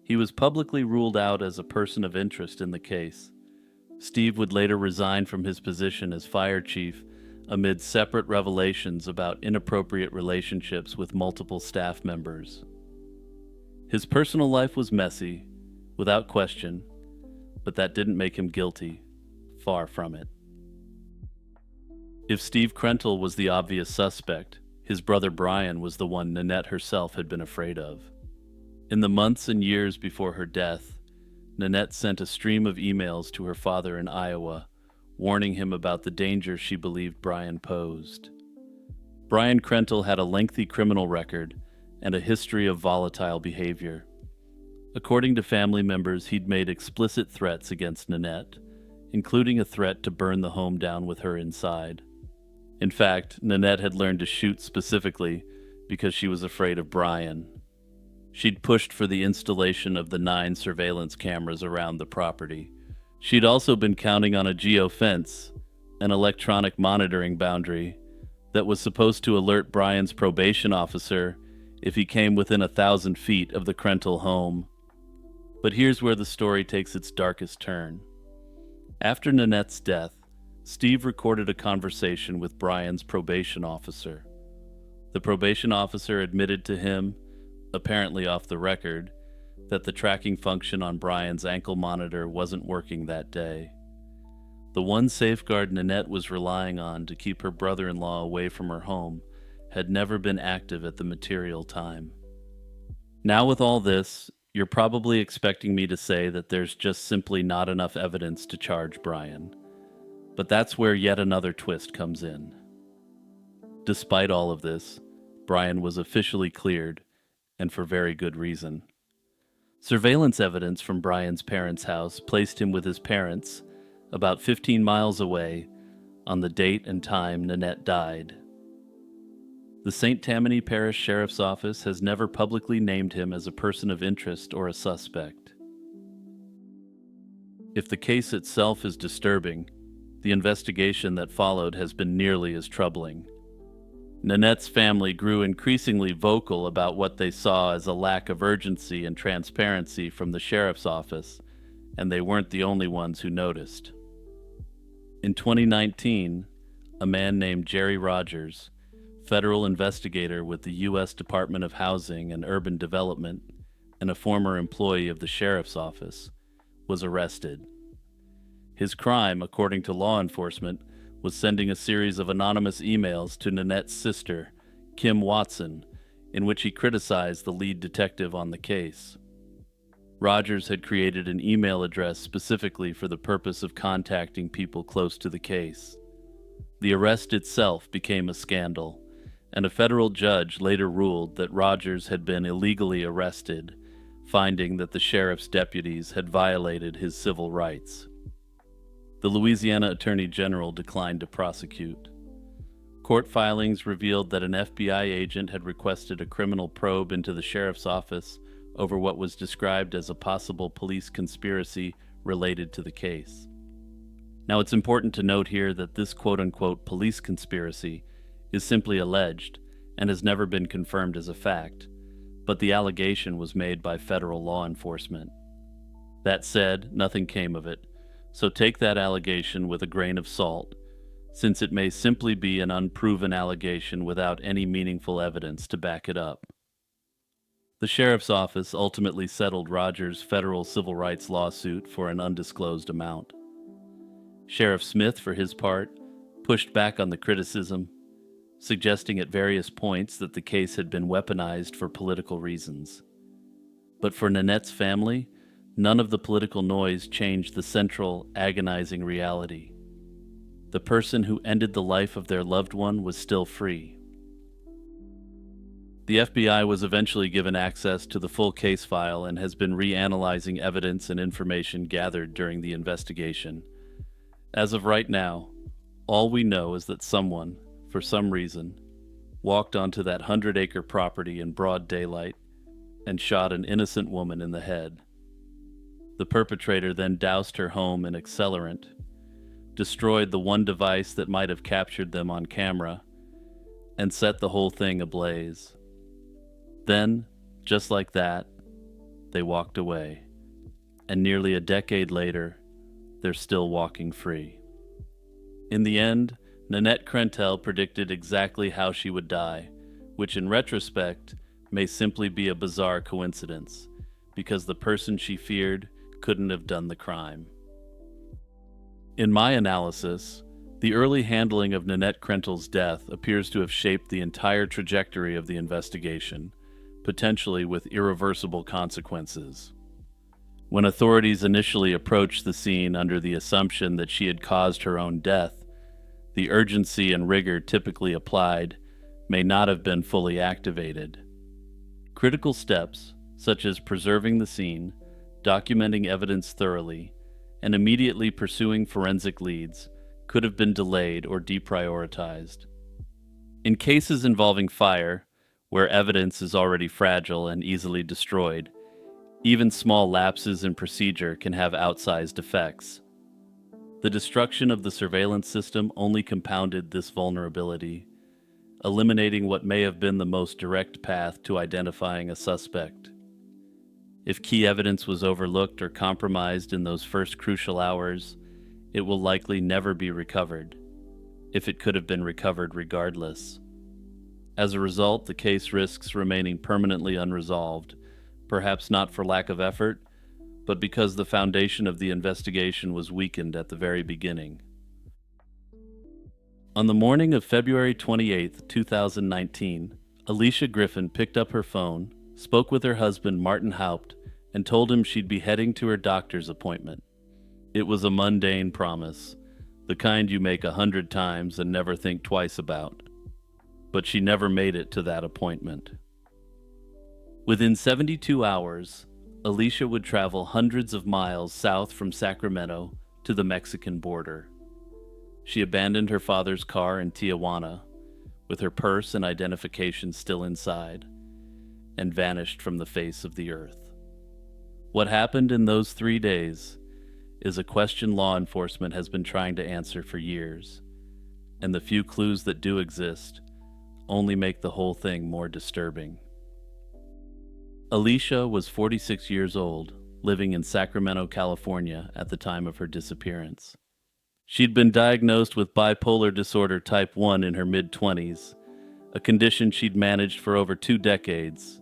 He was publicly ruled out as a person of interest in the case. Steve would later resign from his position as fire chief amid separate revelations about inappropriate relationships with multiple staff members. His personal life was messy, without question, but that didn't make him guilty. Far from it. If Steve Krentel was the obvious suspect, his brother Brian was the one Nanette herself had been afraid of. In the months and years before her death, Nanette sent a stream of emails to her father in Iowa, warning him about the danger she believed Brian posed. Brian Krentel had a lengthy criminal record and a history of volatile behavior. According to family members, he'd made explicit threats against Nanette, including a threat to burn the home down with her inside. In fact, Nanette had learned to shoot specifically because she was afraid of Brian. She'd pushed for the installation of the 9 surveillance cameras around the property. She'd also been counting on a geofence, an electronic monitoring boundary, that was supposed to alert Brian's probation officer if he came within 1,000 feet of the Krentel home. But here's where the story takes its darkest turn. After Nanette's death, Steve recorded a conversation with Brian's probation officer. The probation officer admitted to him, apparently off the record, that the tracking function on Brian's ankle monitor wasn't working that day. The one safeguard Nanette was relying on to keep her brother-in-law away from her home had never been active at the material time. Now with all this, you're probably expecting me to say that there's just simply not enough evidence to charge Brian. But that's where yet another twist comes in. Despite all of this, Brian was officially cleared, and for very good reason. Surveillance evidence from Brian's parents' house placed him with his parents, about 15 miles away, on the date and time Nanette died. The St. Tammany Parish Sheriff's Office has never publicly named him as a person of interest or a suspect. If the case itself is disturbing, the investigation that followed has been nearly as troubling. Nanette's family grew increasingly vocal about what they saw as a lack of urgency and transparency from the sheriff's office, and they weren't the only ones who noticed. In 2019, a man named Jerry Rogers, federal investigator with the U.S. Department of Housing and Urban Development and a former employee of the sheriff's office, was arrested. His crime, according to law enforcement, was sending a series of anonymous emails to Nanette's sister, Kim Watson, in which he criticized the lead detective on the case. Rogers had created an email address specifically for the purpose of contacting people close to the case. The arrest itself became a scandal, and a federal judge later ruled that Rogers had been illegally arrested, finding that the sheriff's deputies had violated his civil rights. The Louisiana Attorney General declined to prosecute. Court filings revealed that an FBI agent had requested a criminal probe into the sheriff's office over what was described as a possible police conspiracy related to the case. Now, it's important to note here that this quote-unquote police conspiracy is simply alleged and has never been confirmed as a fact, but the allegation was made by federal law enforcement. That said, nothing came of it, so take that allegation with a grain of salt, since it may simply be an unproven allegation without any meaningful evidence to back it up. The sheriff's office ultimately settled Rogers' federal civil rights lawsuit for an undisclosed amount. Sheriff Smith, for his part, pushed back on the criticism, suggesting at various points that the case had been weaponized for political reasons. But for Nanette's family, none of the political noise changed the central, agonizing reality. The person who ended the life of their loved one was still free. The FBI was eventually given access to the full case file and has been reanalyzing evidence and information gathered during the investigation. As of right now, all we know is that someone, for some reason, walked onto that 100-acre property in broad daylight and shot an innocent woman in the head. The perpetrator then doused her home in accelerant, destroyed the one device that might have captured them on camera, and set the whole thing ablaze. Then, just like that, they walked away, and nearly a decade later, they're still walking free. In the end, Nanette Krentel predicted exactly how she would die, which in retrospect may simply be a bizarre coincidence, because the person she feared couldn't have done the crime. In my analysis, the early handling of Nanette Krentel's death appears to have shaped the entire trajectory of the investigation, potentially with irreversible consequences. When authorities initially approached the scene under the assumption that she had caused her own death, the urgency and rigor typically applied may not have been fully activated. Critical steps, such as preserving the scene, documenting evidence thoroughly, and immediately pursuing forensic leads, could have been delayed or deprioritized. In cases involving fire, where evidence is already fragile and easily destroyed, even small lapses in procedure can have outsized effects. The destruction of the surveillance system only compounded this vulnerability, eliminating what may have been the most direct path to identifying a suspect. If key evidence was overlooked or compromised in those first crucial hours, it will likely never be recovered, if it could have been recovered regardless. As a result, the case risks remaining permanently unresolved, perhaps not for lack of effort, but because the foundation of the investigation was weakened at the very beginning. On the morning of February 28, 2019, Alicia Griffin picked up her phone, spoke with her husband Martin Haupt, and told him she'd be heading to her doctor's appointment. It was a mundane promise, the kind you make 100 times and never think twice about. But she never made it to that appointment. Within 72 hours, Alicia would travel hundreds of miles south from Sacramento to the Mexican border. She abandoned her father's car in Tijuana, with her purse and identification still inside, and vanished from the face of the earth. What happened in those 3 days is a question law enforcement has been trying to answer for years, and the few clues that do exist only make the whole thing more disturbing. Alicia was 46 years old, living in Sacramento, California at the time of her disappearance. She'd been diagnosed with bipolar disorder type 1 in her mid-20s, a condition she'd managed for over 2 decades,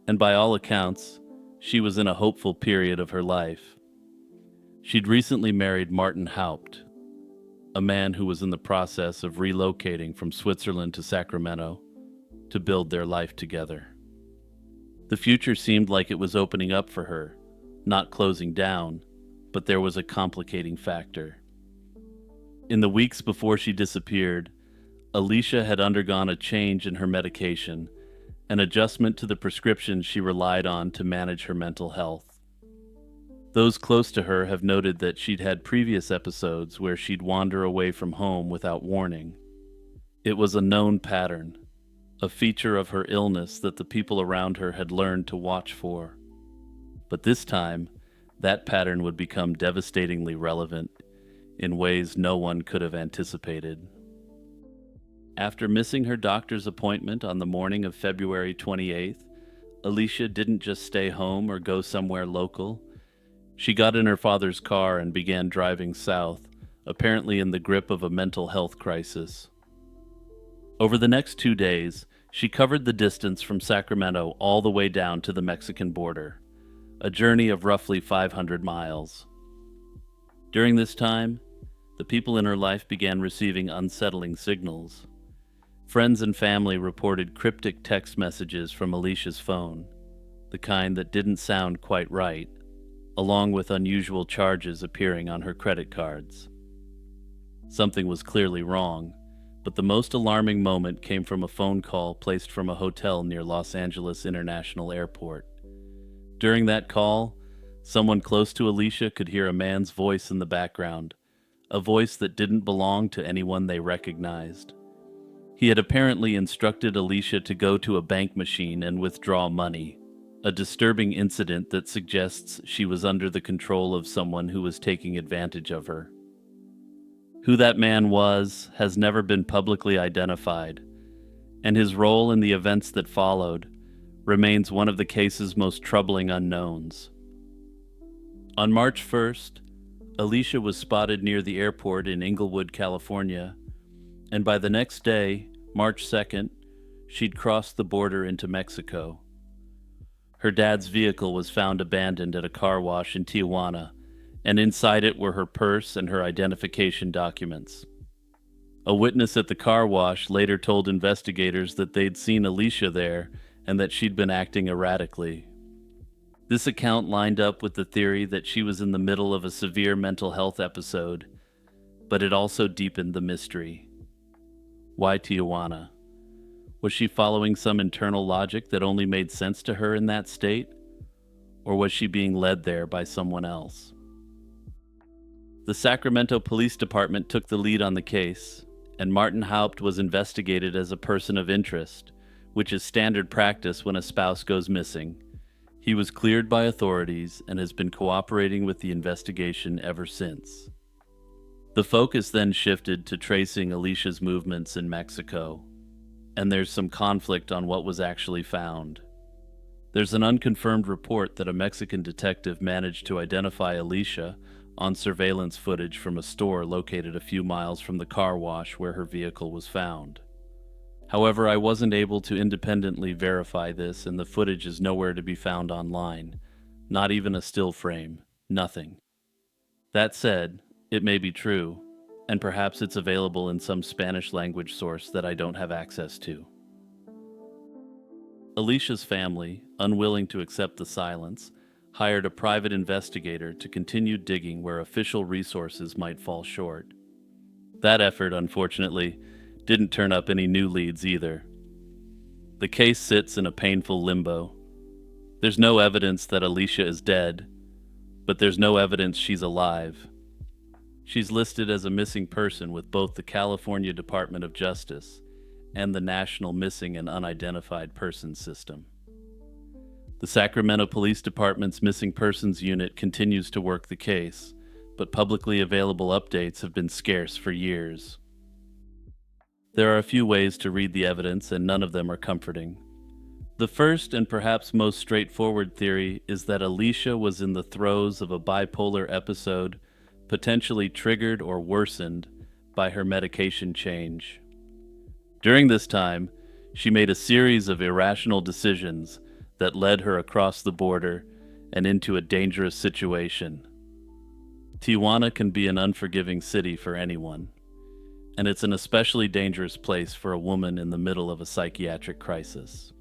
and by all accounts, she was in a hopeful period of her life. She'd recently married Martin Haupt, a man who was in the process of relocating from Switzerland to Sacramento to build their life together. The future seemed like it was opening up for her, not closing down, but there was a complicating factor. In the weeks before she disappeared, Alicia had undergone a change in her medication, an adjustment to the prescriptions she relied on to manage her mental health. Those close to her have noted that she'd had previous episodes where she'd wander away from home without warning. It was a known pattern, a feature of her illness that the people around her had learned to watch for. But this time, that pattern would become devastatingly relevant in ways no one could have anticipated. After missing her doctor's appointment on the morning of February 28th, Alicia didn't just stay home or go somewhere local. She got in her father's car and began driving south, apparently in the grip of a mental health crisis. Over the next 2 days, she covered the distance from Sacramento all the way down to the Mexican border, a journey of roughly 500 miles. During this time, the people in her life began receiving unsettling signals. Friends and family reported cryptic text messages from Alicia's phone, the kind that didn't sound quite right, along with unusual charges appearing on her credit cards. Something was clearly wrong, but the most alarming moment came from a phone call placed from a hotel near Los Angeles International Airport. During that call, someone close to Alicia could hear a man's voice in the background, a voice that didn't belong to anyone they recognized. He had apparently instructed Alicia to go to a bank machine and withdraw money, a disturbing incident that suggests she was under the control of someone who was taking advantage of her. Who that man was has never been publicly identified, and his role in the events that followed remains one of the case's most troubling unknowns. On March 1st, Alicia was spotted near the airport in Inglewood, California, and by the next day, March 2nd, she'd crossed the border into Mexico. Her dad's vehicle was found abandoned at a car wash in Tijuana, and inside it were her purse and her identification documents. A witness at the car wash later told investigators that they'd seen Alicia there and that she'd been acting erratically. This account lined up with the theory that she was in the middle of a severe mental health episode, but it also deepened the mystery. Why Tijuana? Was she following some internal logic that only made sense to her in that state? Or was she being led there by someone else? The Sacramento Police Department took the lead on the case, and Martin Haupt was investigated as a person of interest, which is standard practice when a spouse goes missing. He was cleared by authorities and has been cooperating with the investigation ever since. The focus then shifted to tracing Alicia's movements in Mexico, and there's some conflict on what was actually found. There's an unconfirmed report that a Mexican detective managed to identify Alicia on surveillance footage from a store located a few miles from the car wash where her vehicle was found. However, I wasn't able to independently verify this, and the footage is nowhere to be found online. Not even a still frame. Nothing. That said, it may be true, and perhaps it's available in some Spanish language source that I don't have access to. Alicia's family, unwilling to accept the silence, hired a private investigator to continue digging where official resources might fall short. That effort, unfortunately, didn't turn up any new leads either. The case sits in a painful limbo. There's no evidence that Alicia is dead, but there's no evidence she's alive. She's listed as a missing person with both the California Department of Justice and the National Missing and Unidentified Persons System. The Sacramento Police Department's Missing Persons Unit continues to work the case, but publicly available updates have been scarce for years. There are a few ways to read the evidence, and none of them are comforting. The first and perhaps most straightforward theory is that Alicia was in the throes of a bipolar episode, potentially triggered or worsened by her medication change. During this time, she made a series of irrational decisions that led her across the border and into a dangerous situation. Tijuana can be an unforgiving city for anyone, and it's an especially dangerous place for a woman in the middle of a psychiatric crisis.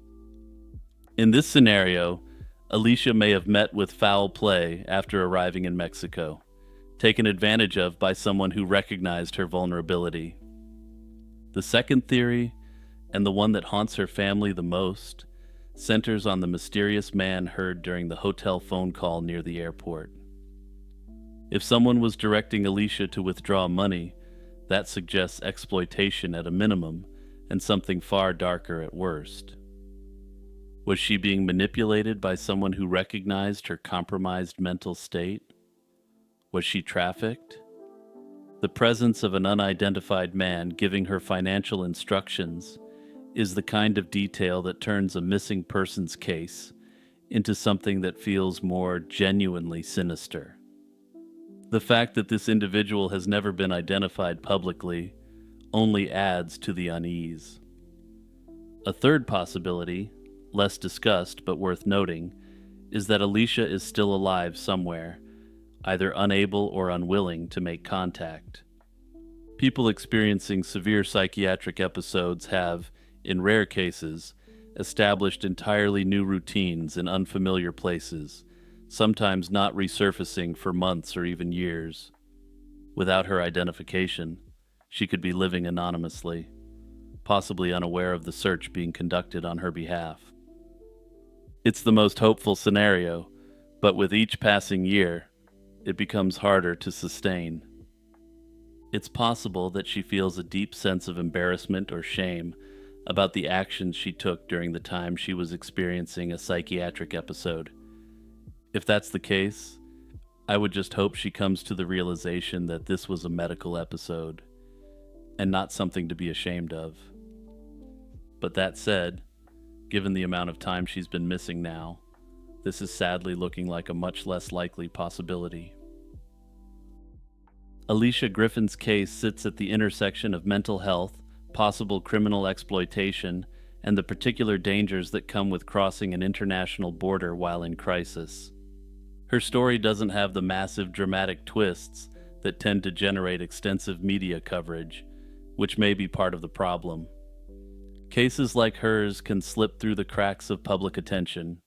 In this scenario, Alicia may have met with foul play after arriving in Mexico, taken advantage of by someone who recognized her vulnerability. The second theory, and the one that haunts her family the most, centers on the mysterious man heard during the hotel phone call near the airport. If someone was directing Alicia to withdraw money, that suggests exploitation at a minimum and something far darker at worst. Was she being manipulated by someone who recognized her compromised mental state? Was she trafficked? The presence of an unidentified man giving her financial instructions is the kind of detail that turns a missing persons case into something that feels more genuinely sinister. The fact that this individual has never been identified publicly only adds to the unease. A third possibility, less discussed but worth noting, is that Alicia is still alive somewhere, either unable or unwilling to make contact. People experiencing severe psychiatric episodes have, in rare cases, established entirely new routines in unfamiliar places, sometimes not resurfacing for months or even years. Without her identification, she could be living anonymously, possibly unaware of the search being conducted on her behalf. It's the most hopeful scenario, but with each passing year, it becomes harder to sustain. It's possible that she feels a deep sense of embarrassment or shame about the actions she took during the time she was experiencing a psychiatric episode. If that's the case, I would just hope she comes to the realization that this was a medical episode and not something to be ashamed of. But that said, given the amount of time she's been missing now, this is sadly looking like a much less likely possibility. Alicia Griffin's case sits at the intersection of mental health, possible criminal exploitation, and the particular dangers that come with crossing an international border while in crisis. Her story doesn't have the massive dramatic twists that tend to generate extensive media coverage, which may be part of the problem. Cases like hers can slip through the cracks of public attention,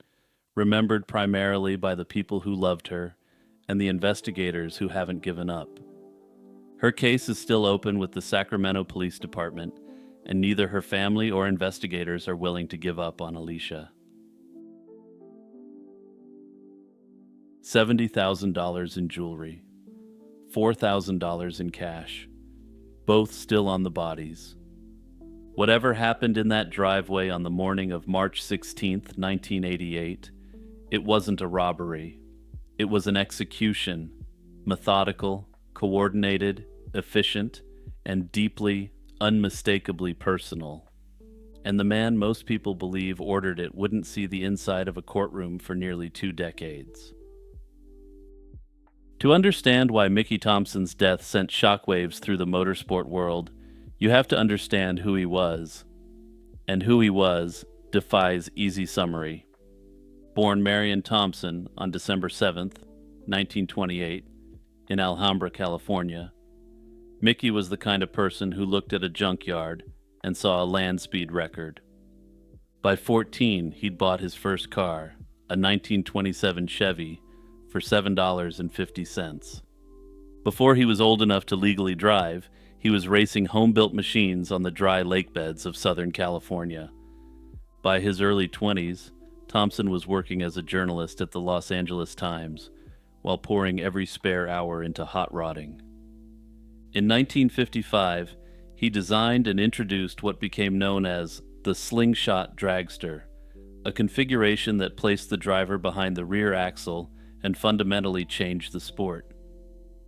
remembered primarily by the people who loved her and the investigators who haven't given up. Her case is still open with the Sacramento Police Department, and neither her family or investigators are willing to give up on Alicia. $70,000 in jewelry, $4,000 in cash, both still on the bodies. Whatever happened in that driveway on the morning of March 16, 1988, it wasn't a robbery. It was an execution, methodical, coordinated, efficient, and deeply, unmistakably personal. And the man most people believe ordered it wouldn't see the inside of a courtroom for nearly 2 decades. To understand why Mickey Thompson's death sent shockwaves through the motorsport world, you have to understand who he was. And who he was defies easy summary. Born Marion Thompson on December 7th, 1928, in Alhambra, California, Mickey was the kind of person who looked at a junkyard and saw a land speed record. By 14, he'd bought his first car, a 1927 Chevy, for $7.50. Before he was old enough to legally drive, he was racing home-built machines on the dry lake beds of Southern California. By his early 20s, Thompson was working as a journalist at the Los Angeles Times, while pouring every spare hour into hot rodding. In 1955, he designed and introduced what became known as the slingshot dragster, a configuration that placed the driver behind the rear axle and fundamentally changed the sport.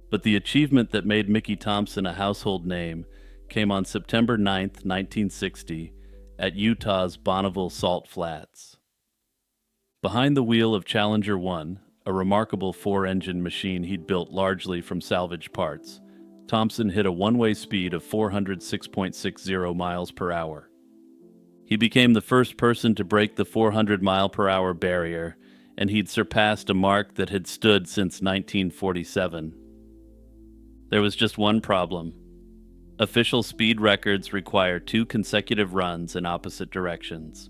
But the achievement that made Mickey Thompson a household name came on September 9, 1960, at Utah's Bonneville Salt Flats. Behind the wheel of Challenger 1, a remarkable 4-engine machine he'd built largely from salvaged parts, Thompson hit a one-way speed of 406.60 miles per hour. He became the first person to break the 400-mile-per-hour barrier, and he'd surpassed a mark that had stood since 1947. There was just one problem. Official speed records require 2 consecutive runs in opposite directions.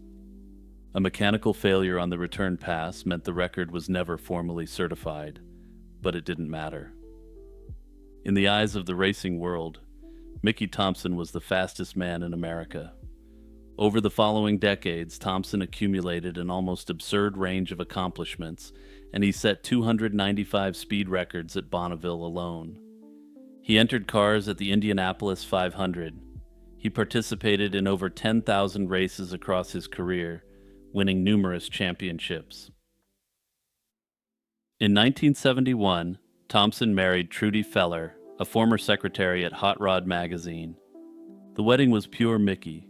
A mechanical failure on the return pass meant the record was never formally certified, but it didn't matter. In the eyes of the racing world, Mickey Thompson was the fastest man in America. Over the following decades, Thompson accumulated an almost absurd range of accomplishments, and he set 295 speed records at Bonneville alone. He entered cars at the Indianapolis 500. He participated in over 10,000 races across his career, winning numerous championships. In 1971, Thompson married Trudy Feller, a former secretary at Hot Rod magazine. The wedding was pure Mickey.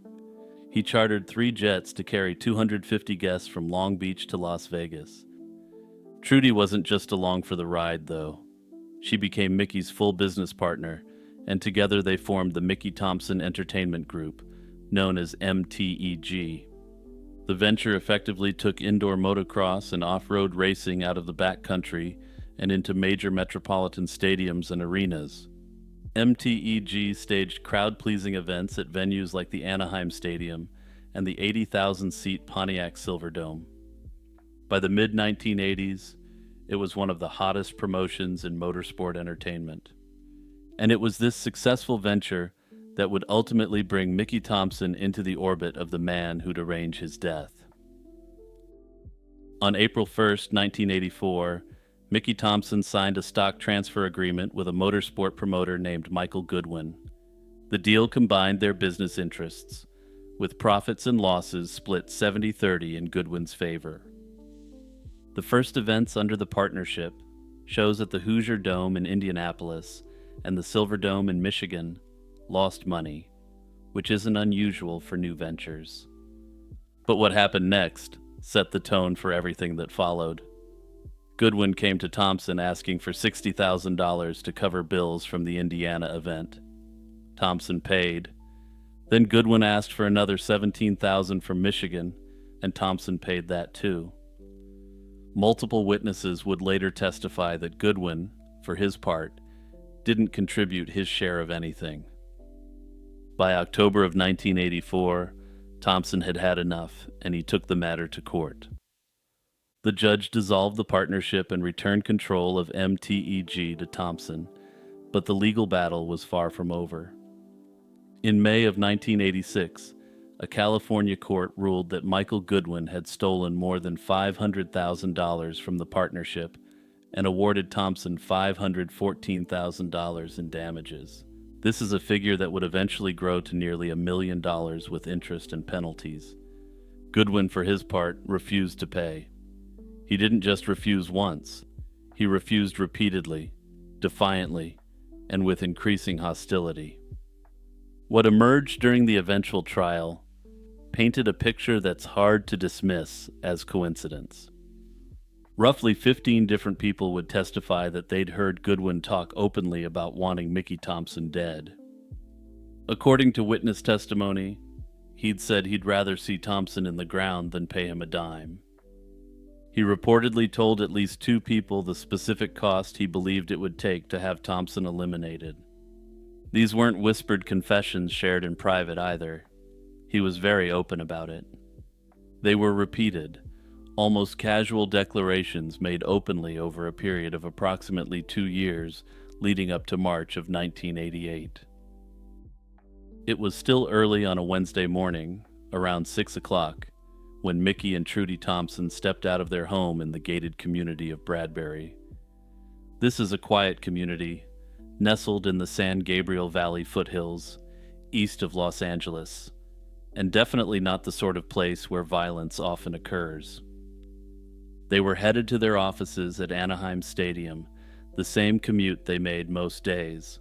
He chartered 3 jets to carry 250 guests from Long Beach to Las Vegas. Trudy wasn't just along for the ride, though. She became Mickey's full business partner, and together they formed the Mickey Thompson Entertainment Group, known as MTEG. The venture effectively took indoor motocross and off-road racing out of the backcountry and into major metropolitan stadiums and arenas. MTEG staged crowd-pleasing events at venues like the Anaheim Stadium and the 80,000-seat Pontiac Silverdome. By the mid-1980s, it was one of the hottest promotions in motorsport entertainment. And it was this successful venture that would ultimately bring Mickey Thompson into the orbit of the man who'd arrange his death. On April 1st, 1984, Mickey Thompson signed a stock transfer agreement with a motorsport promoter named Michael Goodwin. The deal combined their business interests, with profits and losses split 70-30 in Goodwin's favor. The first events under the partnership, shows at the Hoosier Dome in Indianapolis and the Silverdome in Michigan, lost money, which isn't unusual for new ventures. But what happened next set the tone for everything that followed. Goodwin came to Thompson asking for $60,000 to cover bills from the Indiana event. Thompson paid. Then Goodwin asked for another $17,000 from Michigan, and Thompson paid that too. Multiple witnesses would later testify that Goodwin, for his part, didn't contribute his share of anything. By October of 1984, Thompson had had enough, and he took the matter to court. The judge dissolved the partnership and returned control of MTEG to Thompson, but the legal battle was far from over. In May of 1986, a California court ruled that Michael Goodwin had stolen more than $500,000 from the partnership and awarded Thompson $514,000 in damages. This is a figure that would eventually grow to nearly $1 million with interest and penalties. Goodwin, for his part, refused to pay. He didn't just refuse once. He refused repeatedly, defiantly, and with increasing hostility. What emerged during the eventual trial painted a picture that's hard to dismiss as coincidence. Roughly 15 different people would testify that they'd heard Goodwin talk openly about wanting Mickey Thompson dead. According to witness testimony, he'd said he'd rather see Thompson in the ground than pay him a dime. He reportedly told at least 2 people the specific cost he believed it would take to have Thompson eliminated. These weren't whispered confessions shared in private either. He was very open about it. They were repeated, almost casual declarations made openly over a period of approximately 2 years leading up to March of 1988. It was still early on a Wednesday morning, around 6 o'clock, when Mickey and Trudy Thompson stepped out of their home in the gated community of Bradbury. This is a quiet community, nestled in the San Gabriel Valley foothills, east of Los Angeles, and definitely not the sort of place where violence often occurs. They were headed to their offices at Anaheim Stadium, the same commute they made most days.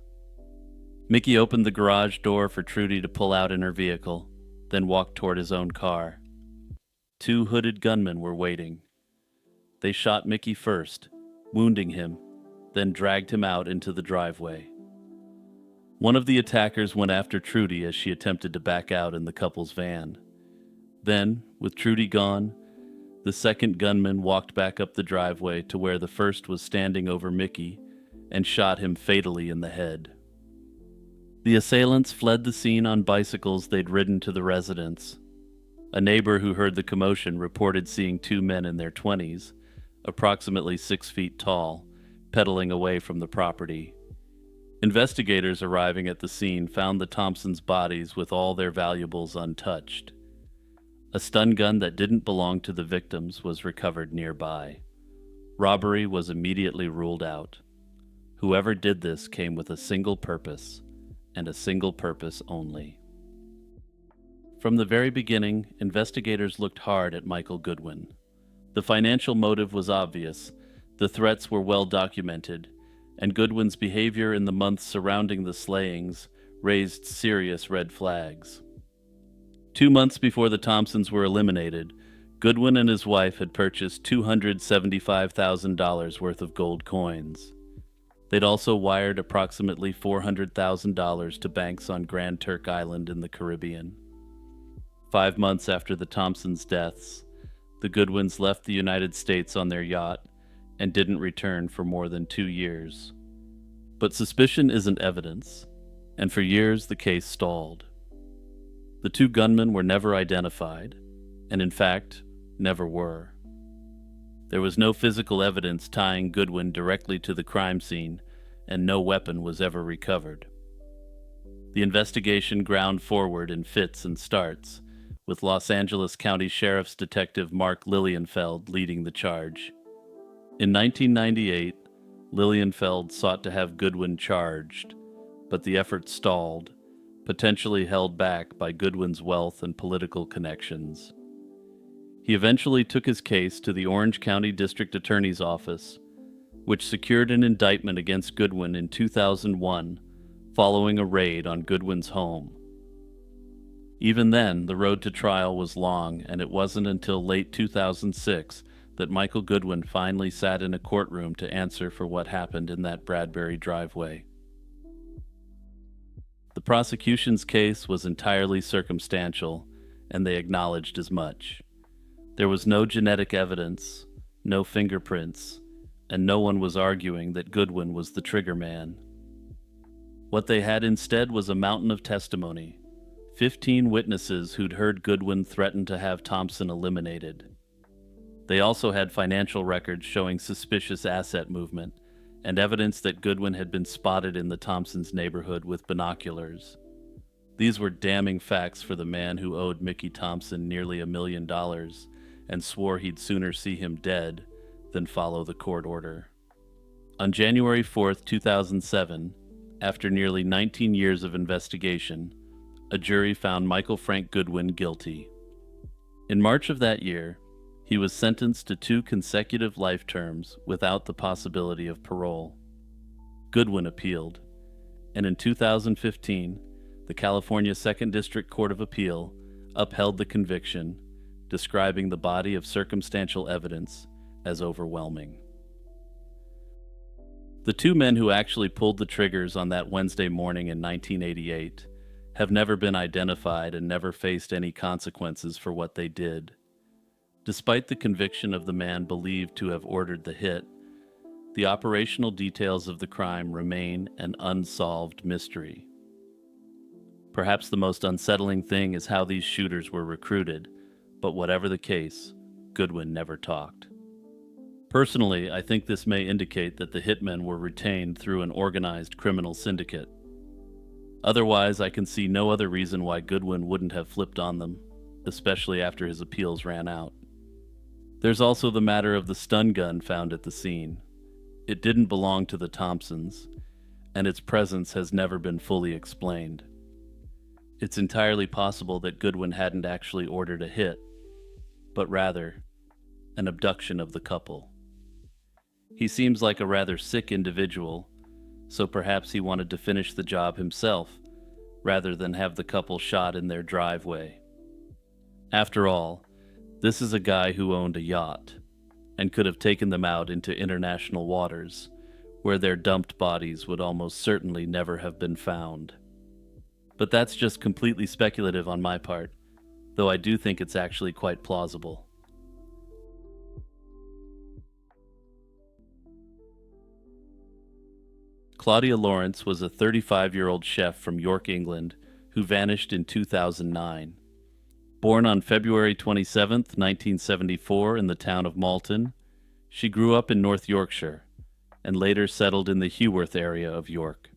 Mickey opened the garage door for Trudy to pull out in her vehicle, then walked toward his own car. 2 hooded gunmen were waiting. They shot Mickey first, wounding him, then dragged him out into the driveway. One of the attackers went after Trudy as she attempted to back out in the couple's van. Then, with Trudy gone, the second gunman walked back up the driveway to where the first was standing over Mickey and shot him fatally in the head. The assailants fled the scene on bicycles they'd ridden to the residence. A neighbor who heard the commotion reported seeing 2 men in their 20s, approximately 6 feet tall, pedaling away from the property. Investigators arriving at the scene found the Thompsons' bodies with all their valuables untouched. A stun gun that didn't belong to the victims was recovered nearby. Robbery was immediately ruled out. Whoever did this came with a single purpose, and a single purpose only. From the very beginning, investigators looked hard at Michael Goodwin. The financial motive was obvious, the threats were well documented, and Goodwin's behavior in the months surrounding the slayings raised serious red flags. 2 months before the Thompsons were eliminated, Goodwin and his wife had purchased $275,000 worth of gold coins. They'd also wired approximately $400,000 to banks on Grand Turk Island in the Caribbean. 5 months after the Thompsons' deaths, the Goodwins left the United States on their yacht and didn't return for more than 2 years. But suspicion isn't evidence, and for years the case stalled. The two gunmen were never identified, and in fact, never were. There was no physical evidence tying Goodwin directly to the crime scene, and no weapon was ever recovered. The investigation ground forward in fits and starts, with Los Angeles County Sheriff's Detective Mark Lilienfeld leading the charge. In 1998, Lilienfeld sought to have Goodwin charged, but the effort stalled, potentially held back by Goodwin's wealth and political connections. He eventually took his case to the Orange County District Attorney's Office, which secured an indictment against Goodwin in 2001 following a raid on Goodwin's home. Even then, the road to trial was long, and it wasn't until late 2006 that Michael Goodwin finally sat in a courtroom to answer for what happened in that Bradbury driveway. The prosecution's case was entirely circumstantial, and they acknowledged as much. There was no genetic evidence, no fingerprints, and no one was arguing that Goodwin was the trigger man. What they had instead was a mountain of testimony, 15 witnesses who'd heard Goodwin threaten to have Thompson eliminated. They also had financial records showing suspicious asset movement, and evidence that Goodwin had been spotted in the Thompsons' neighborhood with binoculars. These were damning facts for the man who owed Mickey Thompson nearly $1 million and swore he'd sooner see him dead than follow the court order. On January 4, 2007, after nearly 19 years of investigation, a jury found Michael Frank Goodwin guilty. In March of that year, he was sentenced to 2 consecutive life terms without the possibility of parole. Goodwin appealed, and in 2015, the California 2nd District Court of Appeal upheld the conviction, describing the body of circumstantial evidence as overwhelming. The 2 men who actually pulled the triggers on that Wednesday morning in 1988 have never been identified and never faced any consequences for what they did. Despite the conviction of the man believed to have ordered the hit, the operational details of the crime remain an unsolved mystery. Perhaps the most unsettling thing is how these shooters were recruited, but whatever the case, Goodwin never talked. Personally, I think this may indicate that the hitmen were retained through an organized criminal syndicate. Otherwise, I can see no other reason why Goodwin wouldn't have flipped on them, especially after his appeals ran out. There's also the matter of the stun gun found at the scene. It didn't belong to the Thompsons, and its presence has never been fully explained. It's entirely possible that Goodwin hadn't actually ordered a hit, but rather an abduction of the couple. He seems like a rather sick individual, so perhaps he wanted to finish the job himself rather than have the couple shot in their driveway. After all, this is a guy who owned a yacht and could have taken them out into international waters, where their dumped bodies would almost certainly never have been found. But that's just completely speculative on my part, though I do think it's actually quite plausible. Claudia Lawrence was a 35-year-old chef from York, England, who vanished in 2009. Born on February 27, 1974, in the town of Malton, she grew up in North Yorkshire and later settled in the Heworth area of York.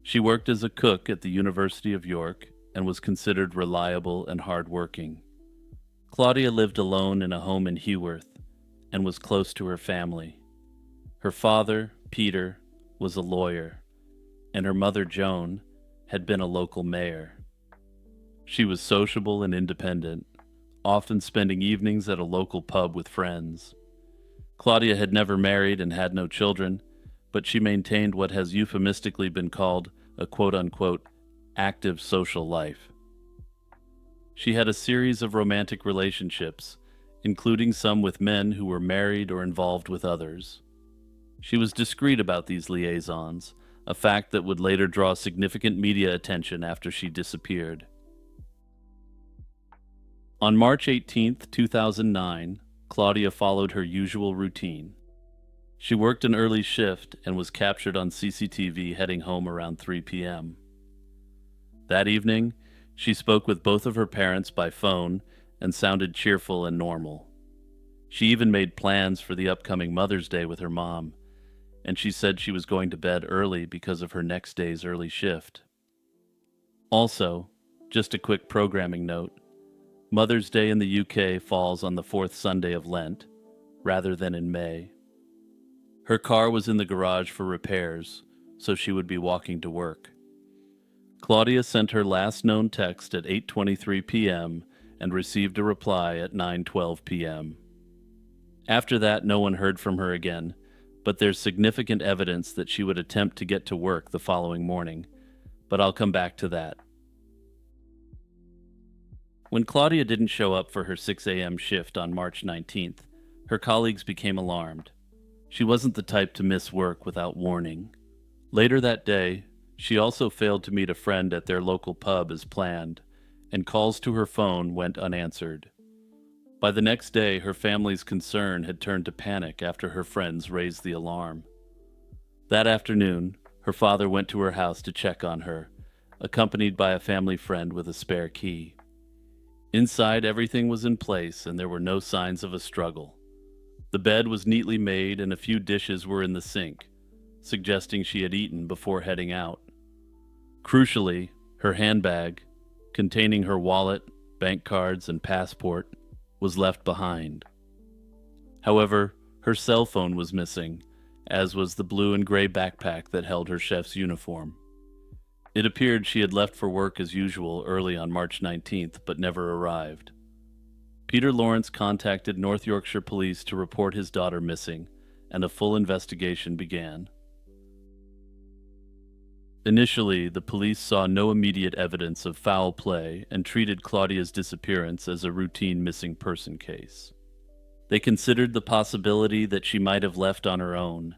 She worked as a cook at the University of York and was considered reliable and hardworking. Claudia lived alone in a home in Heworth and was close to her family. Her father, Peter, was a lawyer, and her mother, Joan, had been a local mayor. She was sociable and independent, often spending evenings at a local pub with friends. Claudia had never married and had no children, but she maintained what has euphemistically been called a quote-unquote active social life. She had a series of romantic relationships, including some with men who were married or involved with others. She was discreet about these liaisons, a fact that would later draw significant media attention after she disappeared. On March 18, 2009, Claudia followed her usual routine. She worked an early shift and was captured on CCTV heading home around 3 p.m. That evening, she spoke with both of her parents by phone and sounded cheerful and normal. She even made plans for the upcoming Mother's Day with her mom, and she said she was going to bed early because of her next day's early shift. Also, just a quick programming note, Mother's Day in the UK falls on the fourth Sunday of Lent, rather than in May. Her car was in the garage for repairs, so she would be walking to work. Claudia sent her last known text at 8:23 p.m. and received a reply at 9:12 p.m. After that, no one heard from her again, but there's significant evidence that she would attempt to get to work the following morning, but I'll come back to that. When Claudia didn't show up for her 6 a.m. shift on March 19th, her colleagues became alarmed. She wasn't the type to miss work without warning. Later that day, she also failed to meet a friend at their local pub as planned, and calls to her phone went unanswered. By the next day, her family's concern had turned to panic after her friends raised the alarm. That afternoon, her father went to her house to check on her, accompanied by a family friend with a spare key. Inside, everything was in place and there were no signs of a struggle. The bed was neatly made and a few dishes were in the sink, suggesting she had eaten before heading out. Crucially, her handbag, containing her wallet, bank cards, and passport, was left behind. However, her cell phone was missing, as was the blue and gray backpack that held her chef's uniform. It appeared she had left for work as usual early on March 19th, but never arrived. Peter Lawrence contacted North Yorkshire Police to report his daughter missing, and a full investigation began. Initially, the police saw no immediate evidence of foul play and treated Claudia's disappearance as a routine missing person case. They considered the possibility that she might have left on her own,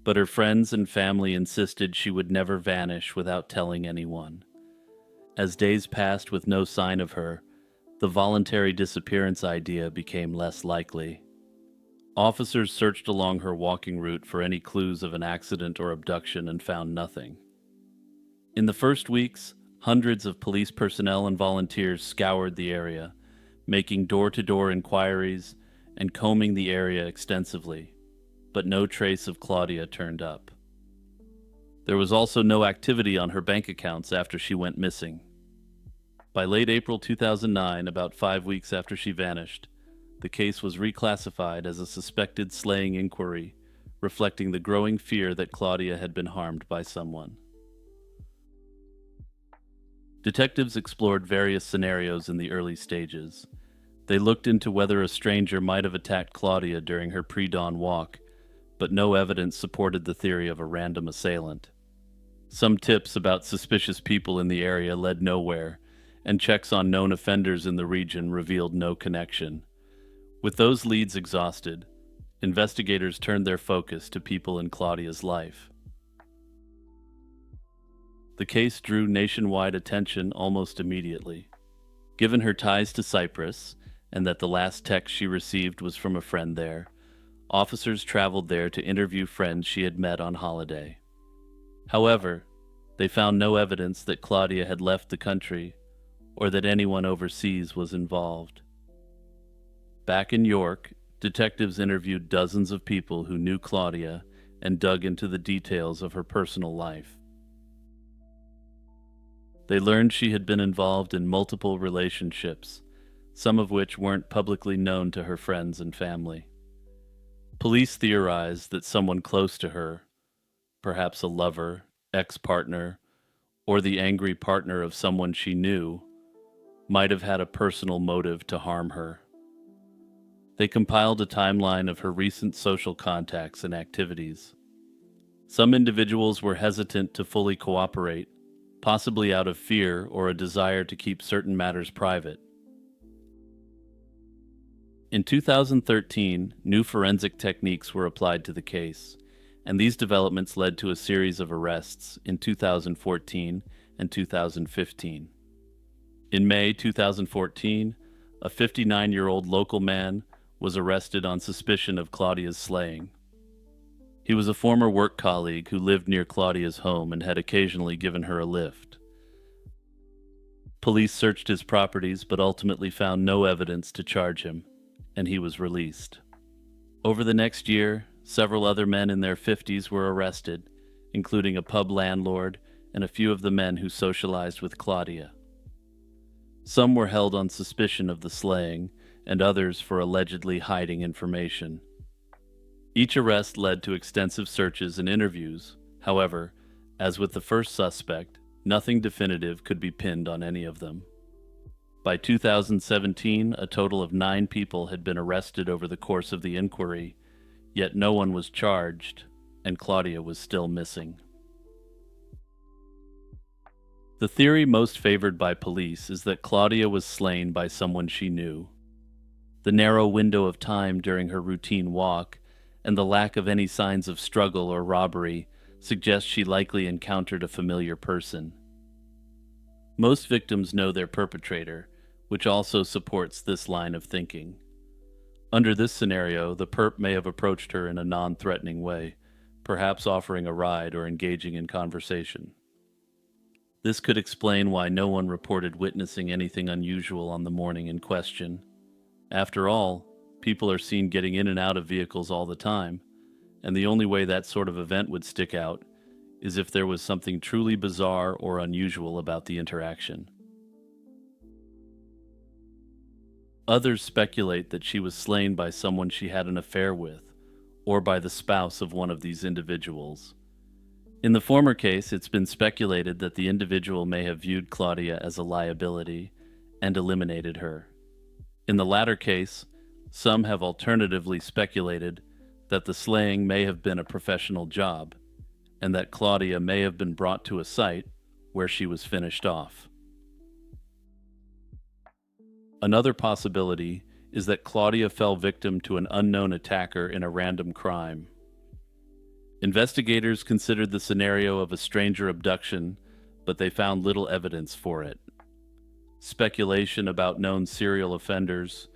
but her friends and family insisted she would never vanish without telling anyone. As days passed with no sign of her, the voluntary disappearance idea became less likely. Officers searched along her walking route for any clues of an accident or abduction and found nothing. In the first weeks, hundreds of police personnel and volunteers scoured the area, making door-to-door inquiries and combing the area extensively, but no trace of Claudia turned up. There was also no activity on her bank accounts after she went missing. By late April 2009, about 5 weeks after she vanished, the case was reclassified as a suspected slaying inquiry, reflecting the growing fear that Claudia had been harmed by someone. Detectives explored various scenarios in the early stages. They looked into whether a stranger might have attacked Claudia during her pre-dawn walk, but no evidence supported the theory of a random assailant. Some tips about suspicious people in the area led nowhere, and checks on known offenders in the region revealed no connection. With those leads exhausted, investigators turned their focus to people in Claudia's life. The case drew nationwide attention almost immediately. Given her ties to Cyprus, and that the last text she received was from a friend there, officers traveled there to interview friends she had met on holiday. However, they found no evidence that Claudia had left the country or that anyone overseas was involved. Back in York, detectives interviewed dozens of people who knew Claudia and dug into the details of her personal life. They learned she had been involved in multiple relationships, some of which weren't publicly known to her friends and family. Police theorized that someone close to her, perhaps a lover, ex-partner, or the angry partner of someone she knew, might have had a personal motive to harm her. They compiled a timeline of her recent social contacts and activities. Some individuals were hesitant to fully cooperate, possibly out of fear or a desire to keep certain matters private. In 2013, new forensic techniques were applied to the case, and these developments led to a series of arrests in 2014 and 2015. In May 2014, a 59-year-old local man was arrested on suspicion of Claudia's slaying. He was a former work colleague who lived near Claudia's home and had occasionally given her a lift. Police searched his properties but ultimately found no evidence to charge him, and he was released. Over the next year, several other men in their 50s were arrested, including a pub landlord and a few of the men who socialized with Claudia. Some were held on suspicion of the slaying, and others for allegedly hiding information. Each arrest led to extensive searches and interviews. However, as with the first suspect, nothing definitive could be pinned on any of them. By 2017, a total of 9 people had been arrested over the course of the inquiry, yet no one was charged, and Claudia was still missing. The theory most favored by police is that Claudia was slain by someone she knew. The narrow window of time during her routine walk and the lack of any signs of struggle or robbery suggest she likely encountered a familiar person. Most victims know their perpetrator, which also supports this line of thinking. Under this scenario, the perp may have approached her in a non-threatening way, perhaps offering a ride or engaging in conversation. This could explain why no one reported witnessing anything unusual on the morning in question. After all, people are seen getting in and out of vehicles all the time, and the only way that sort of event would stick out is if there was something truly bizarre or unusual about the interaction. Others speculate that she was slain by someone she had an affair with, or by the spouse of one of these individuals. In the former case, it's been speculated that the individual may have viewed Claudia as a liability and eliminated her. In the latter case, some have alternatively speculated that the slaying may have been a professional job, and that Claudia may have been brought to a site where she was finished off. Another possibility is that Claudia fell victim to an unknown attacker in a random crime. Investigators considered the scenario of a stranger abduction, but they found little evidence for it. Speculation about known serial offenders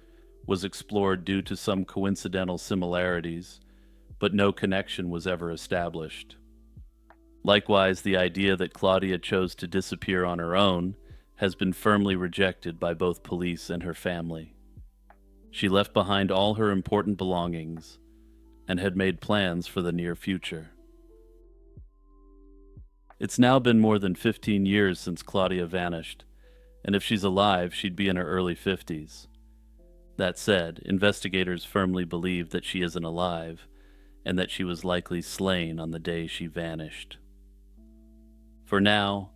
was explored due to some coincidental similarities, but no connection was ever established. Likewise, the idea that Claudia chose to disappear on her own has been firmly rejected by both police and her family. She left behind all her important belongings and had made plans for the near future. It's now been more than 15 years since Claudia vanished, and if she's alive, she'd be in her early 50s. That said, investigators firmly believe that she isn't alive, and that she was likely slain on the day she vanished. For now,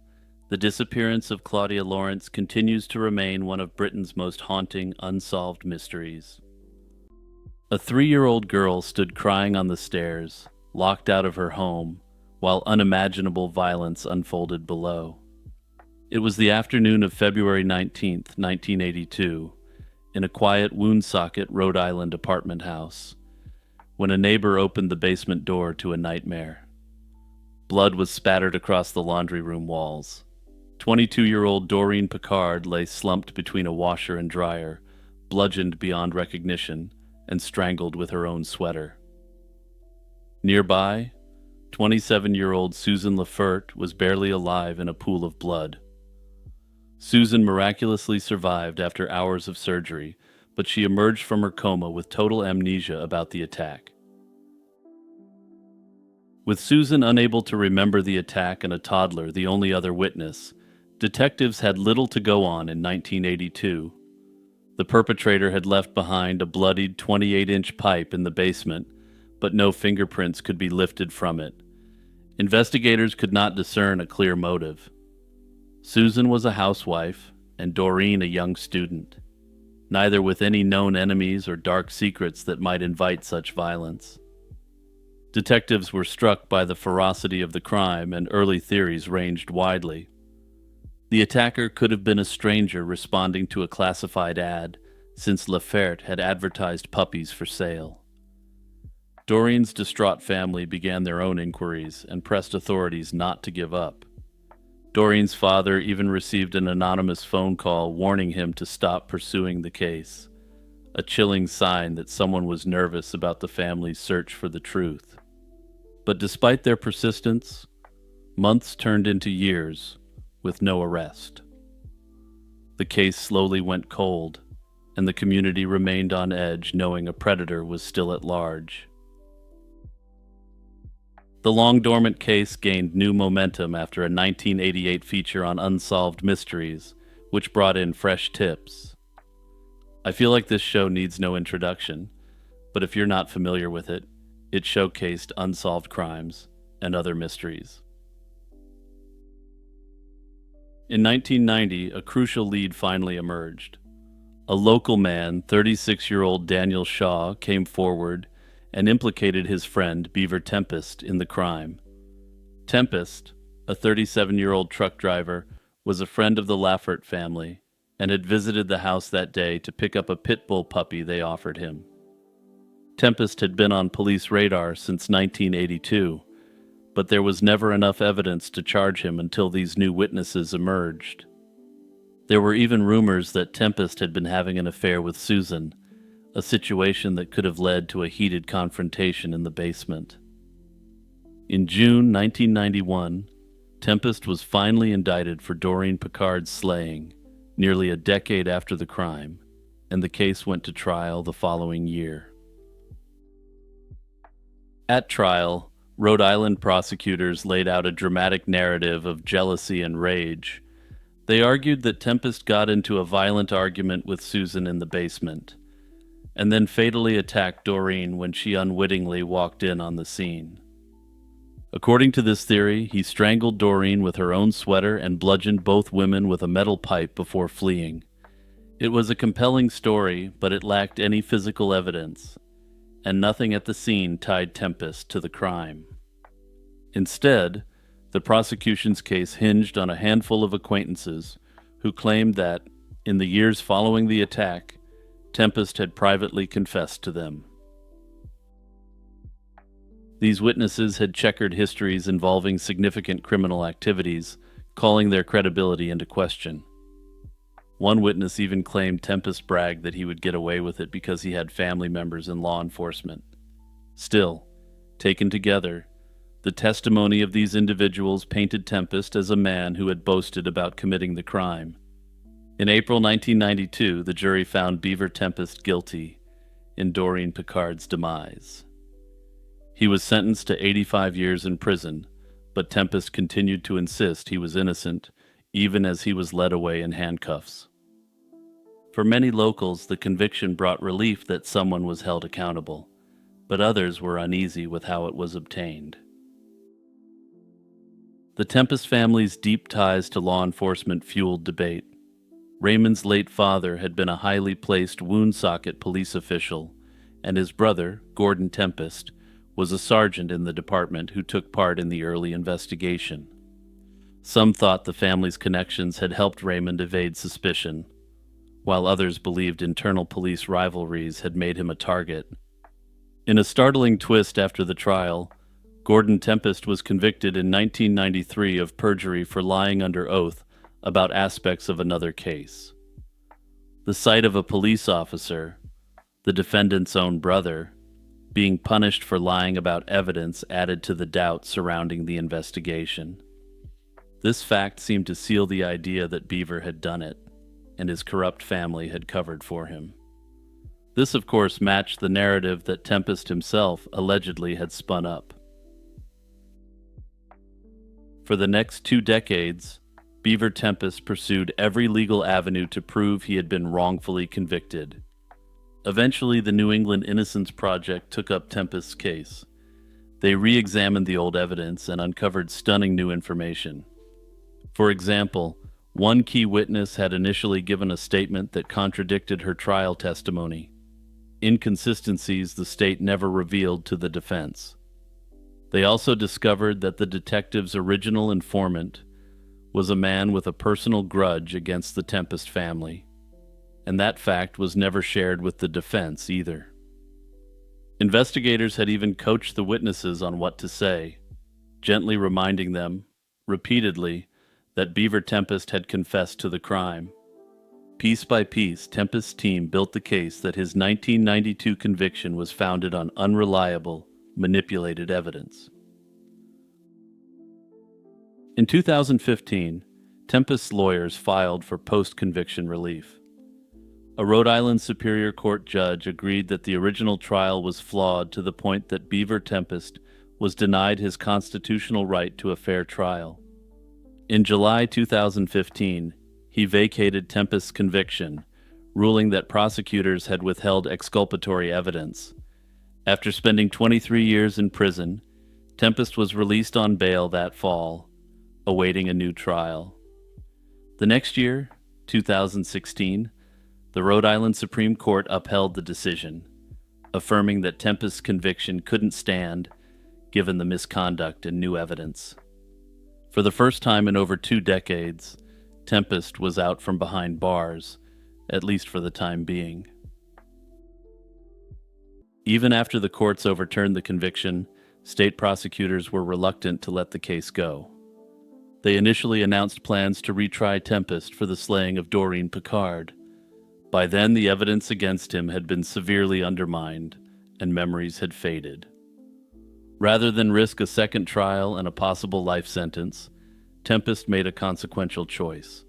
the disappearance of Claudia Lawrence continues to remain one of Britain's most haunting unsolved mysteries. A 3-year-old girl stood crying on the stairs, locked out of her home, while unimaginable violence unfolded below. It was the afternoon of February 19, 1982, in a quiet Woonsocket, Rhode Island apartment house, when a neighbor opened the basement door to a nightmare. Blood was spattered across the laundry room walls. 22-year-old Doreen Picard lay slumped between a washer and dryer, bludgeoned beyond recognition, and strangled with her own sweater. Nearby, 27-year-old Susan Lefert was barely alive in a pool of blood. Susan miraculously survived after hours of surgery, but she emerged from her coma with total amnesia about the attack. With Susan unable to remember the attack and a toddler the only other witness, detectives had little to go on in 1982. The perpetrator had left behind a bloodied 28-inch pipe in the basement, but no fingerprints could be lifted from it. Investigators could not discern a clear motive. Susan was a housewife, and Doreen a young student, neither with any known enemies or dark secrets that might invite such violence. Detectives were struck by the ferocity of the crime, and early theories ranged widely. The attacker could have been a stranger responding to a classified ad, since Laferte had advertised puppies for sale. Doreen's distraught family began their own inquiries and pressed authorities not to give up. Doreen's father even received an anonymous phone call warning him to stop pursuing the case, a chilling sign that someone was nervous about the family's search for the truth. But despite their persistence, months turned into years with no arrest. The case slowly went cold, and the community remained on edge knowing a predator was still at large. The long-dormant case gained new momentum after a 1988 feature on unsolved mysteries, which brought in fresh tips. I feel like this show needs no introduction, but if you're not familiar with it, it showcased unsolved crimes and other mysteries. In 1990, a crucial lead finally emerged. A local man, 36-year-old Daniel Shaw, came forward and implicated his friend Beaver Tempest in the crime. Tempest, a 37-year-old truck driver, was a friend of the Laferte family and had visited the house that day to pick up a pit bull puppy they offered him. Tempest had been on police radar since 1982, but there was never enough evidence to charge him until these new witnesses emerged. There were even rumors that Tempest had been having an affair with Susan, a situation that could have led to a heated confrontation in the basement. In June 1991, Tempest was finally indicted for Doreen Picard's slaying, nearly a decade after the crime, and the case went to trial the following year. At trial, Rhode Island prosecutors laid out a dramatic narrative of jealousy and rage. They argued that Tempest got into a violent argument with Susan in the basement, and then fatally attacked Doreen when she unwittingly walked in on the scene. According to this theory, he strangled Doreen with her own sweater and bludgeoned both women with a metal pipe before fleeing. It was a compelling story, but it lacked any physical evidence, and nothing at the scene tied Tempest to the crime. Instead, the prosecution's case hinged on a handful of acquaintances who claimed that, in the years following the attack, Tempest had privately confessed to them. These witnesses had checkered histories involving significant criminal activities, calling their credibility into question. One witness even claimed Tempest bragged that he would get away with it because he had family members in law enforcement. Still, taken together, the testimony of these individuals painted Tempest as a man who had boasted about committing the crime. In April 1992, the jury found Beaver Tempest guilty in Doreen Picard's demise. He was sentenced to 85 years in prison, but Tempest continued to insist he was innocent, even as he was led away in handcuffs. For many locals, the conviction brought relief that someone was held accountable, but others were uneasy with how it was obtained. The Tempest family's deep ties to law enforcement fueled debate. Raymond's late father had been a highly placed Woonsocket police official, and his brother, Gordon Tempest, was a sergeant in the department who took part in the early investigation. Some thought the family's connections had helped Raymond evade suspicion, while others believed internal police rivalries had made him a target. In a startling twist after the trial, Gordon Tempest was convicted in 1993 of perjury for lying under oath about aspects of another case. The sight of a police officer, the defendant's own brother, being punished for lying about evidence added to the doubt surrounding the investigation. This fact seemed to seal the idea that Beaver had done it, and his corrupt family had covered for him. This, of course, matched the narrative that Tempest himself allegedly had spun up. For the next 2 decades, Beaver Tempest pursued every legal avenue to prove he had been wrongfully convicted. Eventually, the New England Innocence Project took up Tempest's case. They re-examined the old evidence and uncovered stunning new information. For example, one key witness had initially given a statement that contradicted her trial testimony. Inconsistencies the state never revealed to the defense. They also discovered that the detective's original informant was a man with a personal grudge against the Tempest family, and that fact was never shared with the defense either. Investigators had even coached the witnesses on what to say, gently reminding them, repeatedly, that Beaver Tempest had confessed to the crime. Piece by piece, Tempest's team built the case that his 1992 conviction was founded on unreliable, manipulated evidence. In 2015, Tempest's lawyers filed for post-conviction relief. A Rhode Island Superior Court judge agreed that the original trial was flawed to the point that Beaver Tempest was denied his constitutional right to a fair trial. In July 2015, he vacated Tempest's conviction, ruling that prosecutors had withheld exculpatory evidence. After spending 23 years in prison, Tempest was released on bail that fall, awaiting a new trial. The next year, 2016, the Rhode Island Supreme Court upheld the decision, affirming that Tempest's conviction couldn't stand given the misconduct and new evidence. For the first time in over 2 decades, Tempest was out from behind bars, at least for the time being. Even after the courts overturned the conviction, state prosecutors were reluctant to let the case go. They initially announced plans to retry Tempest for the slaying of Doreen Pickard. By then, the evidence against him had been severely undermined, and memories had faded. Rather than risk a second trial and a possible life sentence, Tempest made a consequential choice.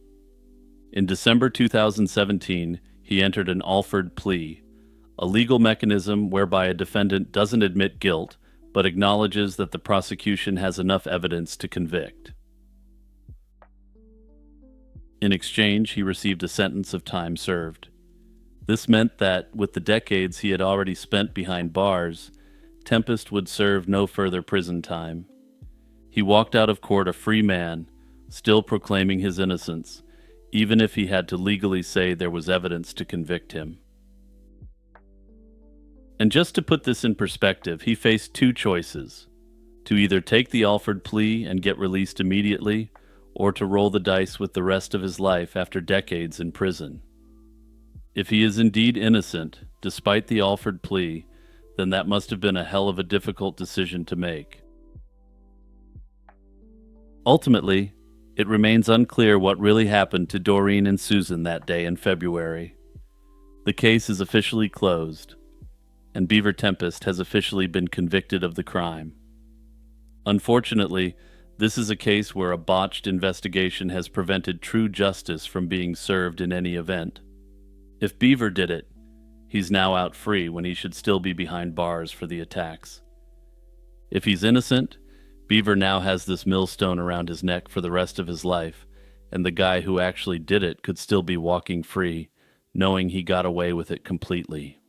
In December 2017, he entered an offered plea, a legal mechanism whereby a defendant doesn't admit guilt, but acknowledges that the prosecution has enough evidence to convict. In exchange, he received a sentence of time served. This meant that, with the decades he had already spent behind bars, Tempest would serve no further prison time. He walked out of court a free man, still proclaiming his innocence, even if he had to legally say there was evidence to convict him. And just to put this in perspective, he faced 2 choices: to either take the offered plea and get released immediately, or to roll the dice with the rest of his life after decades in prison. If he is indeed innocent, despite the offered plea, then that must have been a hell of a difficult decision to make. Ultimately, it remains unclear what really happened to Doreen and Susan that day in February. The case is officially closed, and Beaver Tempest has officially been convicted of the crime. Unfortunately, this is a case where a botched investigation has prevented true justice from being served in any event. If Beaver did it, he's now out free when he should still be behind bars for the attacks. If he's innocent, Beaver now has this millstone around his neck for the rest of his life, and the guy who actually did it could still be walking free, knowing he got away with it completely.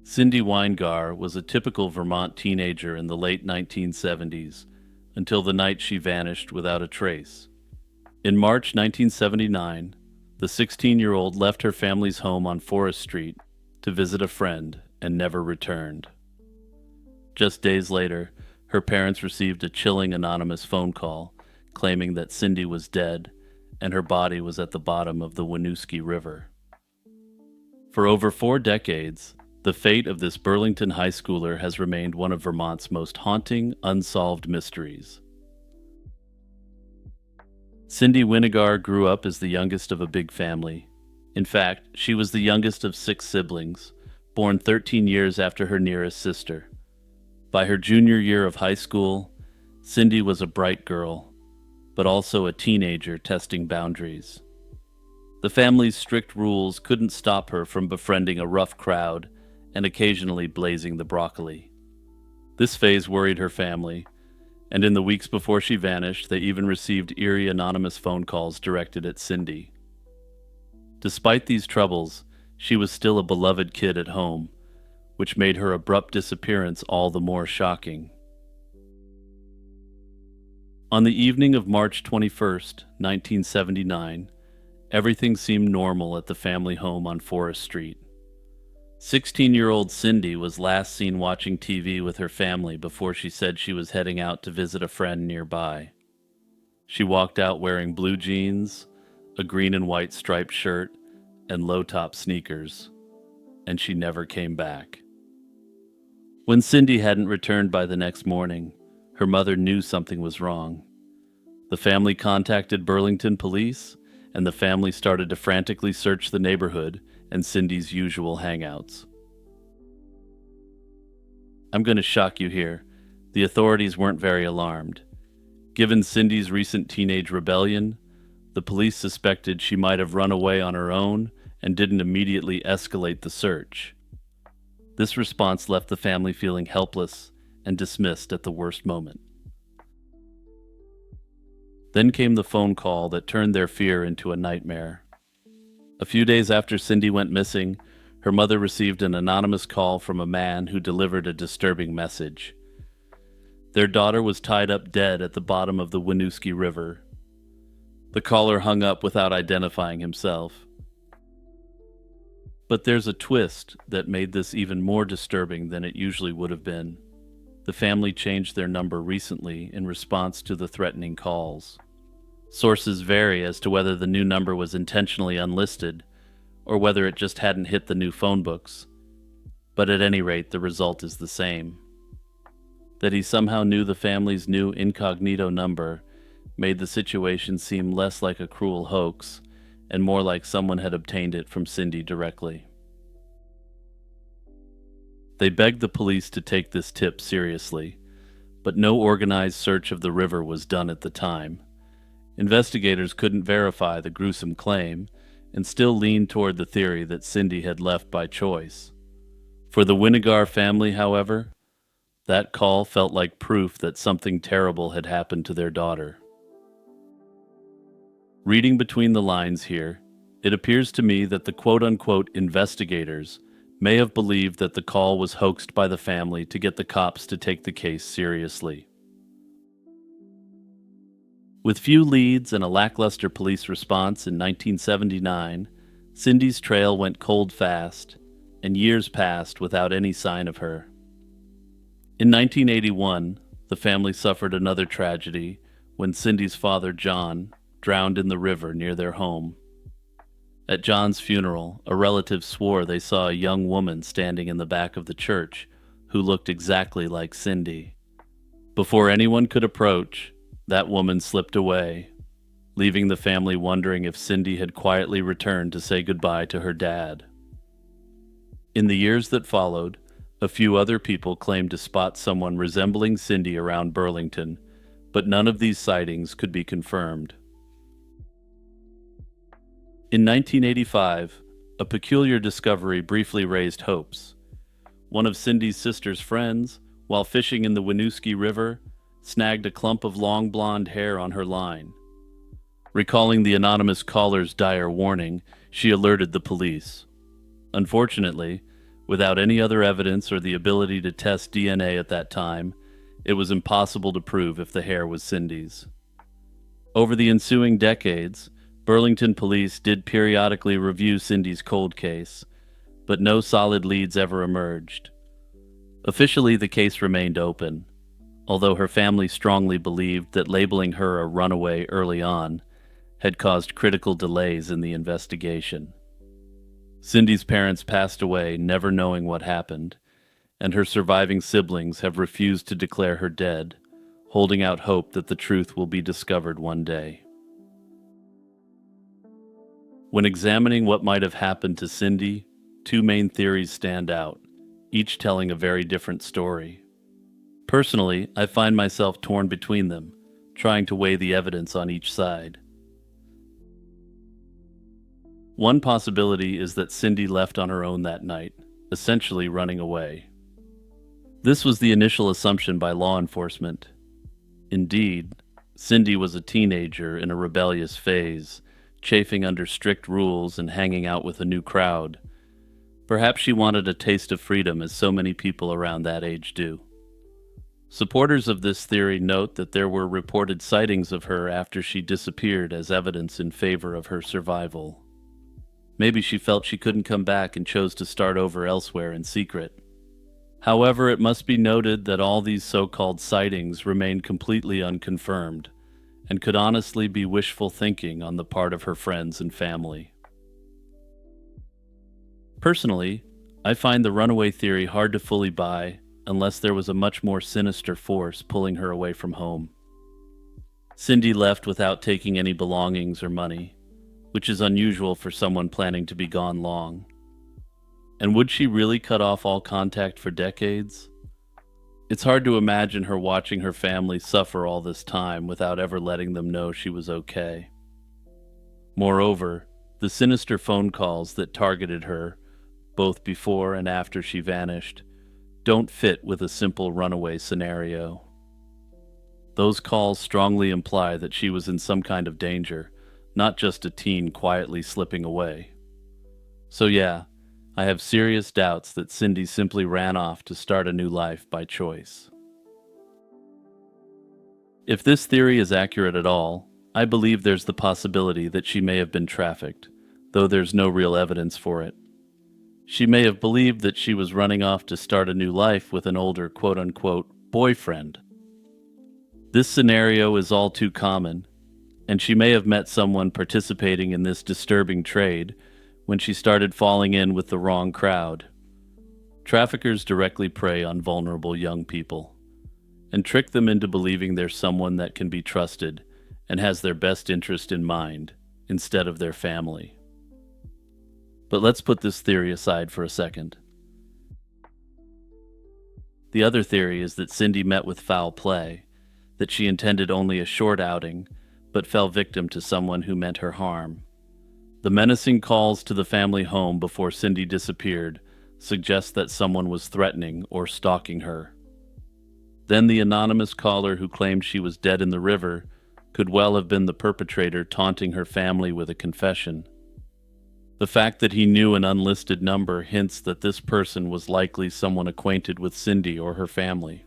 Cindy Weingar was a typical Vermont teenager in the late 1970s, until the night she vanished without a trace. In March 1979, the 16-year-old left her family's home on Forest Street to visit a friend and never returned. Just days later, her parents received a chilling anonymous phone call claiming that Cindy was dead and her body was at the bottom of the Winooski River. For over 4 decades, the fate of this Burlington high schooler has remained one of Vermont's most haunting, unsolved mysteries. Cindy Winigar grew up as the youngest of a big family. In fact, she was the youngest of 6 siblings, born 13 years after her nearest sister. By her junior year of high school, Cindy was a bright girl, but also a teenager testing boundaries. The family's strict rules couldn't stop her from befriending a rough crowd and occasionally blazing the broccoli. This phase worried her family, and in the weeks before she vanished, they even received eerie anonymous phone calls directed at Cindy. Despite these troubles, she was still a beloved kid at home, which made her abrupt disappearance all the more shocking. On the evening of March 21st, 1979, everything seemed normal at the family home on Forest Street. 16-year-old Cindy was last seen watching TV with her family before she said she was heading out to visit a friend nearby. She walked out wearing blue jeans, a green and white striped shirt, and low-top sneakers, and she never came back. When Cindy hadn't returned by the next morning, her mother knew something was wrong. The family contacted Burlington police, and the family started to frantically search the neighborhood and Cindy's usual hangouts. I'm going to shock you here. The authorities weren't very alarmed. Given Cindy's recent teenage rebellion, the police suspected she might have run away on her own and didn't immediately escalate the search. This response left the family feeling helpless and dismissed at the worst moment. Then came the phone call that turned their fear into a nightmare. A few days after Cindy went missing, her mother received an anonymous call from a man who delivered a disturbing message. Their daughter was tied up dead at the bottom of the Winooski River. The caller hung up without identifying himself. But there's a twist that made this even more disturbing than it usually would have been. The family changed their number recently in response to the threatening calls. Sources vary as to whether the new number was intentionally unlisted or whether it just hadn't hit the new phone books. But at any rate, the result is the same. That he somehow knew the family's new incognito number made the situation seem less like a cruel hoax and more like someone had obtained it from Cindy directly. They begged the police to take this tip seriously, but no organized search of the river was done at the time. Investigators couldn't verify the gruesome claim and still leaned toward the theory that Cindy had left by choice. For the Winigar family, however, that call felt like proof that something terrible had happened to their daughter. Reading between the lines here, it appears to me that the quote-unquote investigators may have believed that the call was hoaxed by the family to get the cops to take the case seriously. With few leads and a lackluster police response in 1979, Cindy's trail went cold fast, and years passed without any sign of her. In 1981, the family suffered another tragedy when Cindy's father, John, drowned in the river near their home. At John's funeral, a relative swore they saw a young woman standing in the back of the church who looked exactly like Cindy. Before anyone could approach, that woman slipped away, leaving the family wondering if Cindy had quietly returned to say goodbye to her dad. In the years that followed, a few other people claimed to spot someone resembling Cindy around Burlington, but none of these sightings could be confirmed. In 1985, a peculiar discovery briefly raised hopes. One of Cindy's sister's friends, while fishing in the Winooski River, snagged a clump of long blonde hair on her line. Recalling the anonymous caller's dire warning, she alerted the police. Unfortunately, without any other evidence or the ability to test DNA at that time, it was impossible to prove if the hair was Cindy's. Over the ensuing decades, Burlington police did periodically review Cindy's cold case, but no solid leads ever emerged. Officially, the case remained open, although her family strongly believed that labeling her a runaway early on had caused critical delays in the investigation. Cindy's parents passed away never knowing what happened, and her surviving siblings have refused to declare her dead, holding out hope that the truth will be discovered one day. When examining what might have happened to Cindy, two main theories stand out, each telling a very different story. Personally, I find myself torn between them, trying to weigh the evidence on each side. One possibility is that Cindy left on her own that night, essentially running away. This was the initial assumption by law enforcement. Indeed, Cindy was a teenager in a rebellious phase, chafing under strict rules and hanging out with a new crowd. Perhaps she wanted a taste of freedom, as so many people around that age do. Supporters of this theory note that there were reported sightings of her after she disappeared as evidence in favor of her survival. Maybe she felt she couldn't come back and chose to start over elsewhere in secret. However, it must be noted that all these so-called sightings remain completely unconfirmed and could honestly be wishful thinking on the part of her friends and family. Personally, I find the runaway theory hard to fully buy unless there was a much more sinister force pulling her away from home. Cindy left without taking any belongings or money, which is unusual for someone planning to be gone long. And would she really cut off all contact for decades? It's hard to imagine her watching her family suffer all this time without ever letting them know she was okay. Moreover, the sinister phone calls that targeted her, both before and after she vanished, don't fit with a simple runaway scenario. Those calls strongly imply that she was in some kind of danger, not just a teen quietly slipping away. So yeah, I have serious doubts that Cindy simply ran off to start a new life by choice. If this theory is accurate at all, I believe there's the possibility that she may have been trafficked, though there's no real evidence for it. She may have believed that she was running off to start a new life with an older quote-unquote boyfriend. This scenario is all too common, and she may have met someone participating in this disturbing trade when she started falling in with the wrong crowd. Traffickers directly prey on vulnerable young people and trick them into believing they're someone that can be trusted and has their best interest in mind instead of their family. But let's put this theory aside for a second. The other theory is that Cindy met with foul play, that she intended only a short outing, but fell victim to someone who meant her harm. The menacing calls to the family home before Cindy disappeared suggest that someone was threatening or stalking her. Then the anonymous caller who claimed she was dead in the river could well have been the perpetrator taunting her family with a confession. The fact that he knew an unlisted number hints that this person was likely someone acquainted with Cindy or her family.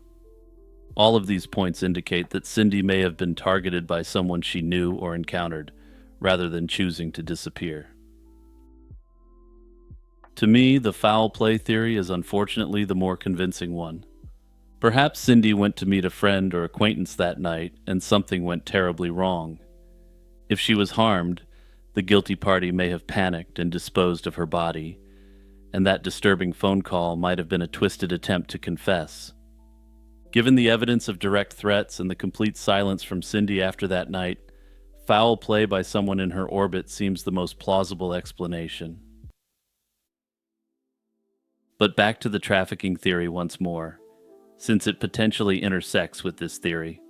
All of these points indicate that Cindy may have been targeted by someone she knew or encountered, rather than choosing to disappear. To me, the foul play theory is unfortunately the more convincing one. Perhaps Cindy went to meet a friend or acquaintance that night and something went terribly wrong. If she was harmed, the guilty party may have panicked and disposed of her body, and that disturbing phone call might have been a twisted attempt to confess. Given the evidence of direct threats and the complete silence from Cindy after that night, foul play by someone in her orbit seems the most plausible explanation. But back to the trafficking theory once more, since it potentially intersects with this theory.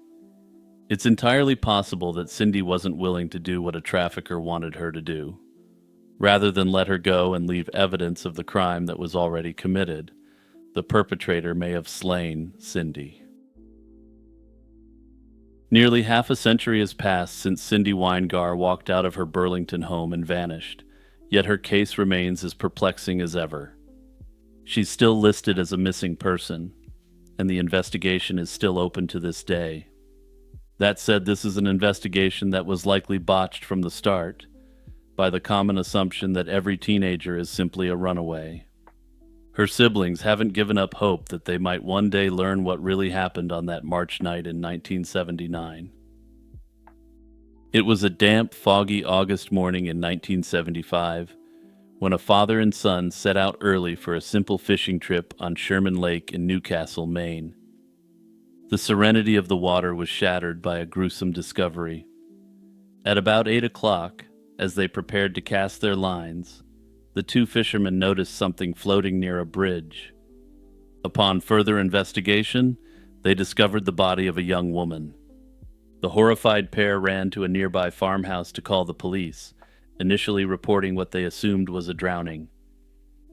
It's entirely possible that Cindy wasn't willing to do what a trafficker wanted her to do. Rather than let her go and leave evidence of the crime that was already committed, the perpetrator may have slain Cindy. Nearly half a century has passed since Cindy Weingar walked out of her Burlington home and vanished, yet her case remains as perplexing as ever. She's still listed as a missing person, and the investigation is still open to this day. That said, this is an investigation that was likely botched from the start, by the common assumption that every teenager is simply a runaway. Her siblings haven't given up hope that they might one day learn what really happened on that March night in 1979. It was a damp, foggy August morning in 1975 when a father and son set out early for a simple fishing trip on Sherman Lake in Newcastle, Maine. The serenity of the water was shattered by a gruesome discovery. At about 8 o'clock, as they prepared to cast their lines, the two fishermen noticed something floating near a bridge. Upon further investigation, they discovered the body of a young woman. The horrified pair ran to a nearby farmhouse to call the police, initially reporting what they assumed was a drowning.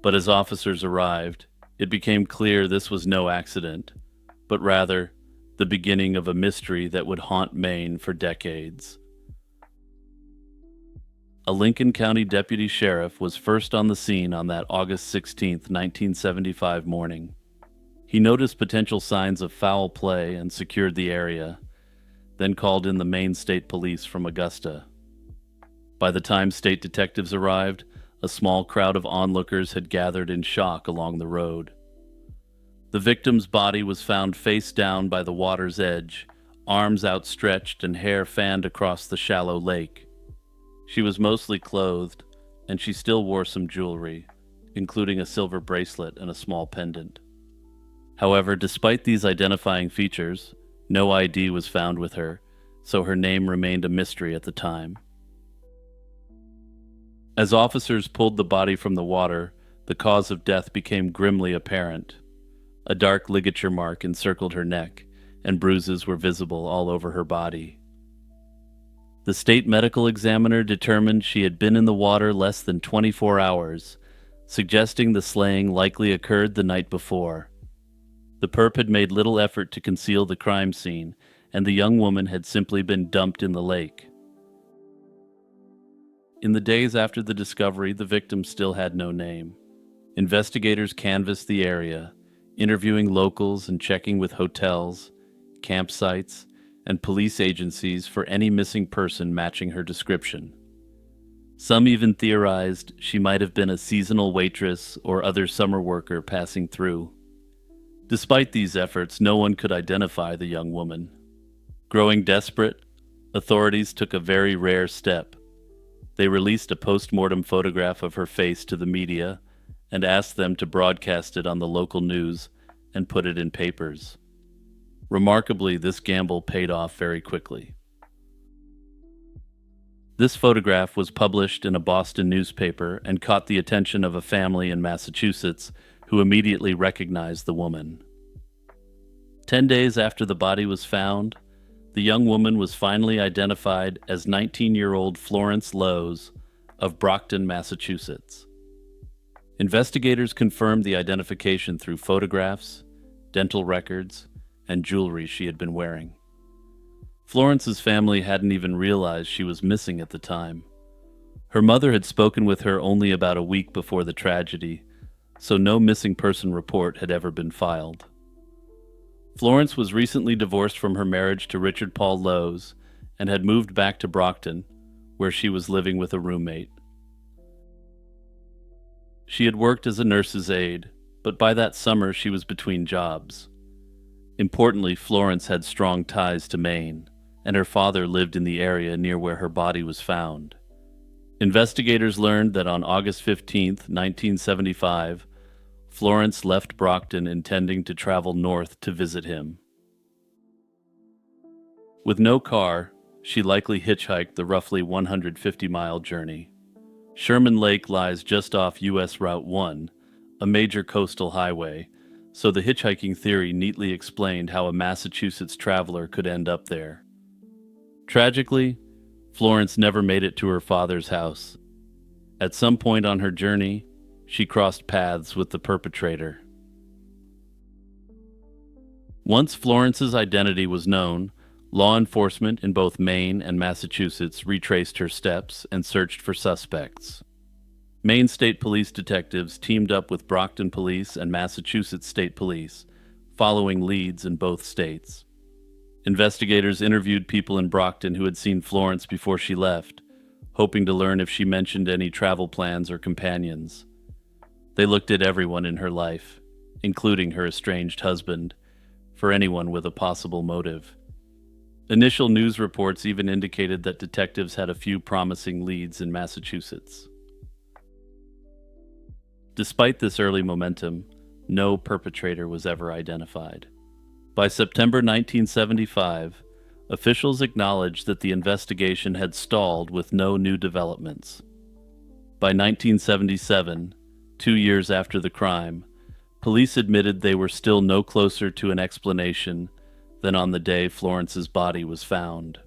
But as officers arrived, it became clear this was no accident, but rather the beginning of a mystery that would haunt Maine for decades. A Lincoln County deputy sheriff was first on the scene on that August 16, 1975 morning. He noticed potential signs of foul play and secured the area, then called in the Maine State Police from Augusta. By the time state detectives arrived, a small crowd of onlookers had gathered in shock along the road. The victim's body was found face down by the water's edge, arms outstretched and hair fanned across the shallow lake. She was mostly clothed, and she still wore some jewelry, including a silver bracelet and a small pendant. However, despite these identifying features, no ID was found with her, so her name remained a mystery at the time. As officers pulled the body from the water, the cause of death became grimly apparent. A dark ligature mark encircled her neck, and bruises were visible all over her body. The state medical examiner determined she had been in the water less than 24 hours, suggesting the slaying likely occurred the night before. The perp had made little effort to conceal the crime scene, and the young woman had simply been dumped in the lake. In the days after the discovery, the victim still had no name. Investigators canvassed the area, interviewing locals and checking with hotels, campsites, and police agencies for any missing person matching her description. Some even theorized she might have been a seasonal waitress or other summer worker passing through. Despite these efforts, no one could identify the young woman. Growing desperate, authorities took a very rare step. They released a post-mortem photograph of her face to the media and asked them to broadcast it on the local news and put it in papers. Remarkably, this gamble paid off very quickly. This photograph was published in a Boston newspaper and caught the attention of a family in Massachusetts who immediately recognized the woman. 10 days after the body was found, the young woman was finally identified as 19-year-old Florence Lowes of Brockton, Massachusetts. Investigators confirmed the identification through photographs, dental records, and jewelry she had been wearing. Florence's family hadn't even realized she was missing at the time. Her mother had spoken with her only about a week before the tragedy, so no missing person report had ever been filed. Florence was recently divorced from her marriage to Richard Paul Lowes and had moved back to Brockton, where she was living with a roommate. She had worked as a nurse's aide, but by that summer she was between jobs. Importantly, Florence had strong ties to Maine, and her father lived in the area near where her body was found. Investigators learned that on August 15, 1975, Florence left Brockton intending to travel north to visit him. With no car, she likely hitchhiked the roughly 150-mile journey. Sherman Lake lies just off U.S. Route 1, a major coastal highway, so the hitchhiking theory neatly explained how a Massachusetts traveler could end up there. Tragically, Florence never made it to her father's house. At some point on her journey, she crossed paths with the perpetrator. Once Florence's identity was known, law enforcement in both Maine and Massachusetts retraced her steps and searched for suspects. Maine State Police detectives teamed up with Brockton Police and Massachusetts State Police, following leads in both states. Investigators interviewed people in Brockton who had seen Florence before she left, hoping to learn if she mentioned any travel plans or companions. They looked at everyone in her life, including her estranged husband, for anyone with a possible motive. Initial news reports even indicated that detectives had a few promising leads in Massachusetts. Despite this early momentum, no perpetrator was ever identified. By September 1975, officials acknowledged that the investigation had stalled with no new developments. By 1977, 2 years after the crime, police admitted they were still no closer to an explanation than on the day Florence's body was found.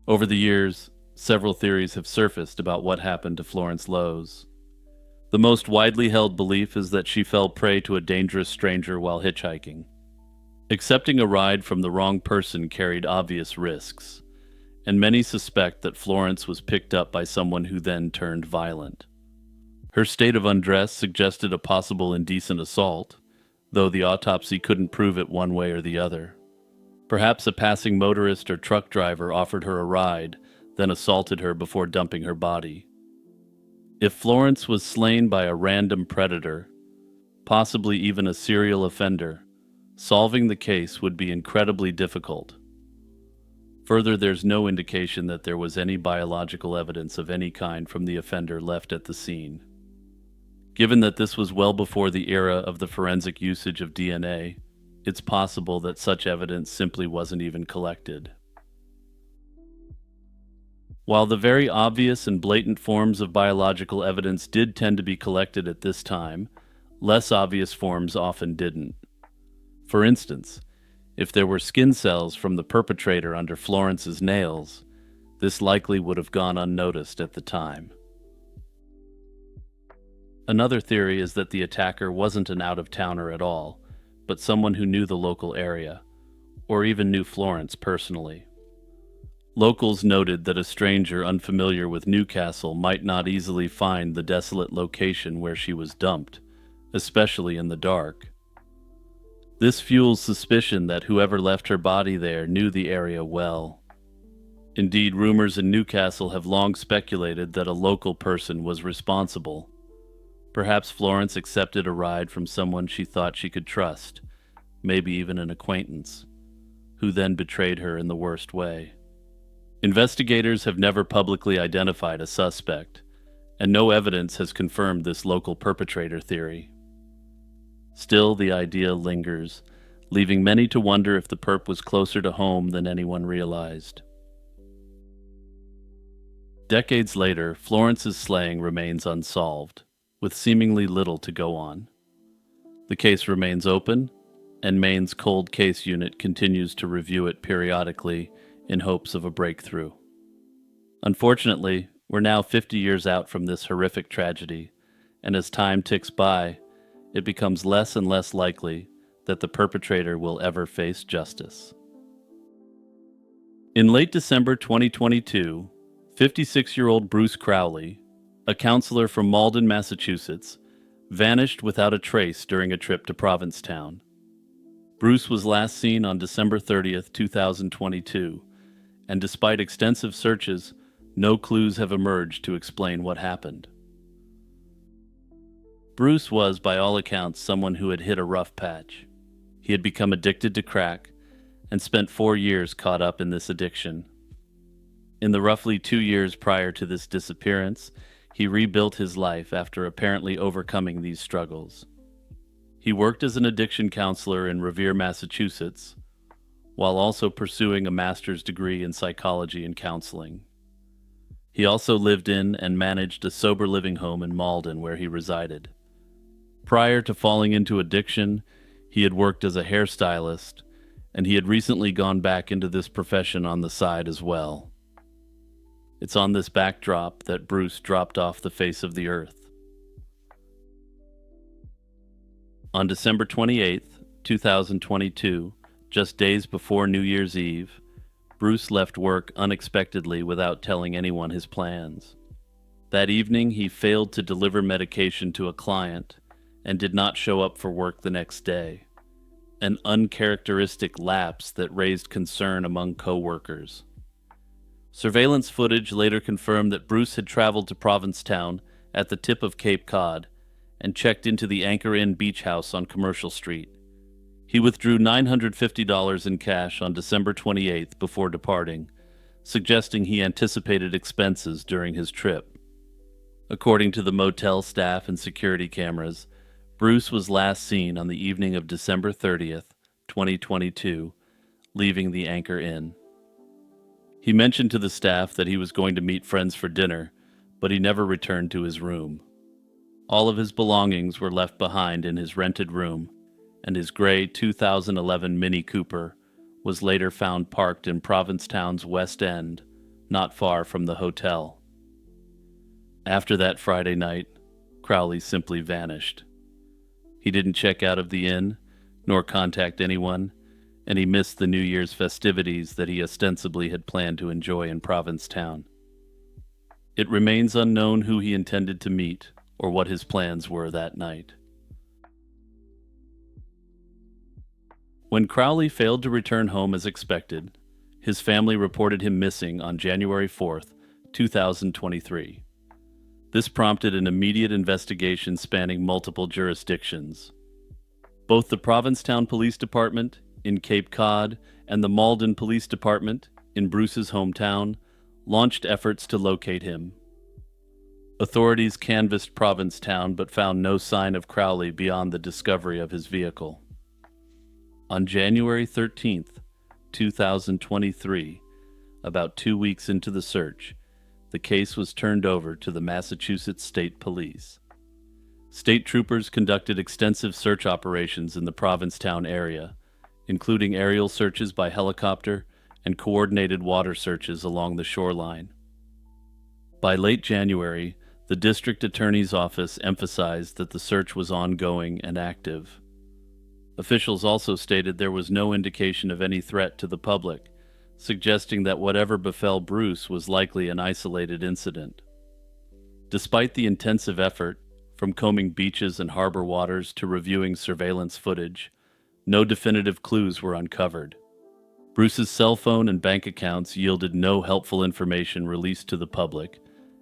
Over the years, several theories have surfaced about what happened to Florence Lowes. The most widely held belief is that she fell prey to a dangerous stranger while hitchhiking. Accepting a ride from the wrong person carried obvious risks, and many suspect that Florence was picked up by someone who then turned violent. Her state of undress suggested a possible indecent assault, though the autopsy couldn't prove it one way or the other. Perhaps a passing motorist or truck driver offered her a ride, then assaulted her before dumping her body. If Florence was slain by a random predator, possibly even a serial offender, solving the case would be incredibly difficult. Further, there's no indication that there was any biological evidence of any kind from the offender left at the scene. Given that this was well before the era of the forensic usage of DNA, it's possible that such evidence simply wasn't even collected. While the very obvious and blatant forms of biological evidence did tend to be collected at this time, less obvious forms often didn't. For instance, if there were skin cells from the perpetrator under Florence's nails, this likely would have gone unnoticed at the time. Another theory is that the attacker wasn't an out-of-towner at all, but someone who knew the local area, or even knew Florence personally. Locals noted that a stranger unfamiliar with Newcastle might not easily find the desolate location where she was dumped, especially in the dark. This fuels suspicion that whoever left her body there knew the area well. Indeed, rumors in Newcastle have long speculated that a local person was responsible. Perhaps Florence accepted a ride from someone she thought she could trust, maybe even an acquaintance, who then betrayed her in the worst way. Investigators have never publicly identified a suspect, and no evidence has confirmed this local perpetrator theory. Still, the idea lingers, leaving many to wonder if the perp was closer to home than anyone realized. Decades later, Florence's slaying remains unsolved, with seemingly little to go on. The case remains open, and Maine's Cold Case Unit continues to review it periodically in hopes of a breakthrough. Unfortunately, we're now 50 years out from this horrific tragedy, and as time ticks by, it becomes less and less likely that the perpetrator will ever face justice. In late December 2022, 56-year-old Bruce Crowley, a counselor from Malden, Massachusetts, vanished without a trace during a trip to Provincetown. Bruce was last seen on December 30th, 2022, and despite extensive searches, no clues have emerged to explain what happened. Bruce was, by all accounts, someone who had hit a rough patch. He had become addicted to crack and spent 4 years caught up in this addiction. In the roughly 2 years prior to this disappearance, he rebuilt his life after apparently overcoming these struggles. He worked as an addiction counselor in Revere, Massachusetts, while also pursuing a master's degree in psychology and counseling. He also lived in and managed a sober living home in Malden where he resided. Prior to falling into addiction, he had worked as a hairstylist, and he had recently gone back into this profession on the side as well. It's on this backdrop that Bruce dropped off the face of the earth. On December 28th, 2022, just days before New Year's Eve, Bruce left work unexpectedly without telling anyone his plans. That evening, he failed to deliver medication to a client and did not show up for work the next day, an uncharacteristic lapse that raised concern among co-workers. Surveillance footage later confirmed that Bruce had traveled to Provincetown at the tip of Cape Cod and checked into the Anchor Inn beach house on Commercial Street. He withdrew $950 in cash on December 28th before departing, suggesting he anticipated expenses during his trip. According to the motel staff and security cameras, Bruce was last seen on the evening of December 30th, 2022, leaving the Anchor Inn. He mentioned to the staff that he was going to meet friends for dinner, but he never returned to his room. All of his belongings were left behind in his rented room, and his gray 2011 Mini Cooper was later found parked in Provincetown's West End, not far from the hotel. After that Friday night, Crowley simply vanished. He didn't check out of the inn, nor contact anyone, and he missed the New Year's festivities that he ostensibly had planned to enjoy in Provincetown. It remains unknown who he intended to meet or what his plans were that night. When Crowley failed to return home as expected, His family reported him missing on January 4th, 2023. This prompted an immediate investigation spanning multiple jurisdictions. Both the Provincetown Police Department in Cape Cod and the Malden Police Department in Bruce's hometown launched efforts to locate him. Authorities canvassed Provincetown but found no sign of Crowley beyond the discovery of his vehicle. On January 13th, 2023, about 2 weeks into the search, the case was turned over to the Massachusetts State Police. State troopers conducted extensive search operations in the Provincetown area, including aerial searches by helicopter and coordinated water searches along the shoreline. By late January, the district attorney's office emphasized that the search was ongoing and active. Officials also stated there was no indication of any threat to the public, suggesting that whatever befell Bruce was likely an isolated incident. Despite the intensive effort, from combing beaches and harbor waters to reviewing surveillance footage, no definitive clues were uncovered. Bruce's cell phone and bank accounts yielded no helpful information released to the public,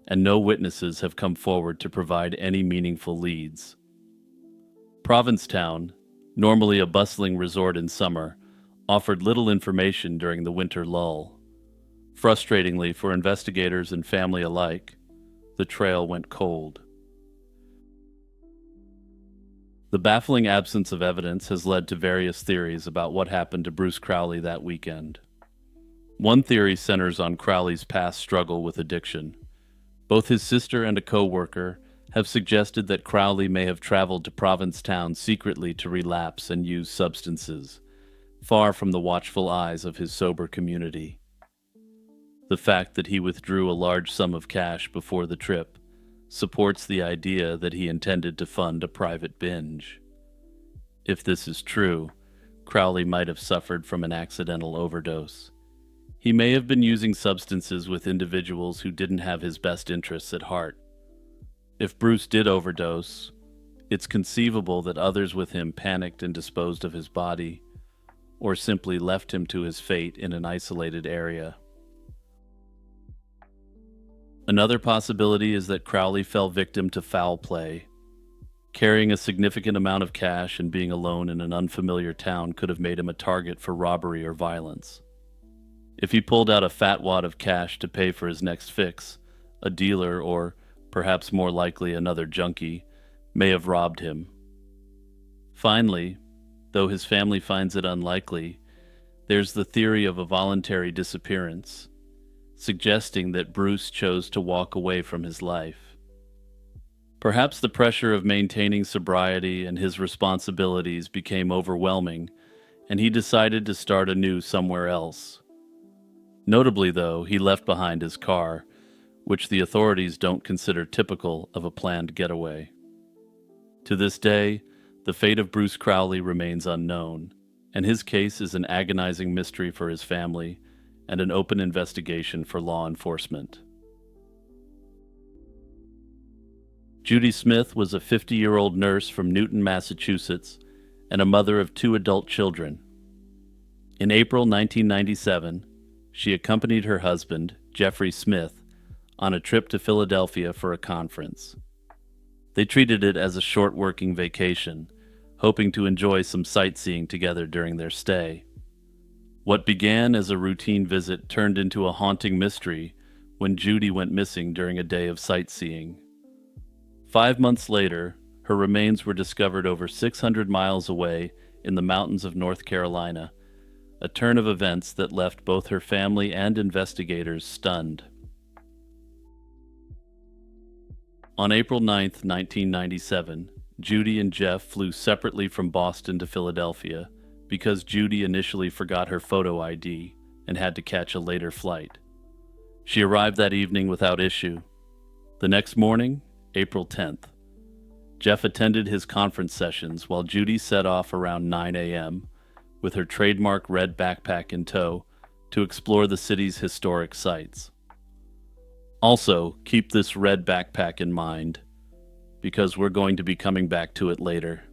and no witnesses have come forward to provide any meaningful leads. Provincetown, normally a bustling resort in summer, offered little information during the winter lull. Frustratingly for investigators and family alike, the trail went cold. The baffling absence of evidence has led to various theories about what happened to Bruce Crowley that weekend. One theory centers on Crowley's past struggle with addiction. Both his sister and a co-worker have suggested that Crowley may have traveled to Provincetown secretly to relapse and use substances, far from the watchful eyes of his sober community. The fact that he withdrew a large sum of cash before the trip supports the idea that he intended to fund a private binge. If this is true, Crowley might have suffered from an accidental overdose. He may have been using substances with individuals who didn't have his best interests at heart. If Bruce did overdose, it's conceivable that others with him panicked and disposed of his body, or simply left him to his fate in an isolated area. Another possibility is that Crowley fell victim to foul play. Carrying a significant amount of cash and being alone in an unfamiliar town could have made him a target for robbery or violence. If he pulled out a fat wad of cash to pay for his next fix, a dealer, or perhaps more likely another junkie, may have robbed him. Finally, though his family finds it unlikely, there's the theory of a voluntary disappearance, suggesting that Bruce chose to walk away from his life. Perhaps the pressure of maintaining sobriety and his responsibilities became overwhelming, and he decided to start anew somewhere else. Notably, though, he left behind his car, which the authorities don't consider typical of a planned getaway. To this day, the fate of Bruce Crowley remains unknown, and his case is an agonizing mystery for his family and an open investigation for law enforcement. Judy Smith was a 50-year-old nurse from Newton, Massachusetts, and a mother of 2 adult children. In April 1997, she accompanied her husband, Jeffrey Smith, on a trip to Philadelphia for a conference. They treated it as a short working vacation, hoping to enjoy some sightseeing together during their stay. What began as a routine visit turned into a haunting mystery when Judy went missing during a day of sightseeing. 5 months later, her remains were discovered over 600 miles away in the mountains of North Carolina, a turn of events that left both her family and investigators stunned. On April 9, 1997, Judy and Jeff flew separately from Boston to Philadelphia because Judy initially forgot her photo ID and had to catch a later flight. She arrived that evening without issue. The next morning, April 10th, Jeff attended his conference sessions while Judy set off around 9 a.m. with her trademark red backpack in tow to explore the city's historic sites. Also, keep this red backpack in mind, because we're going to be coming back to it later.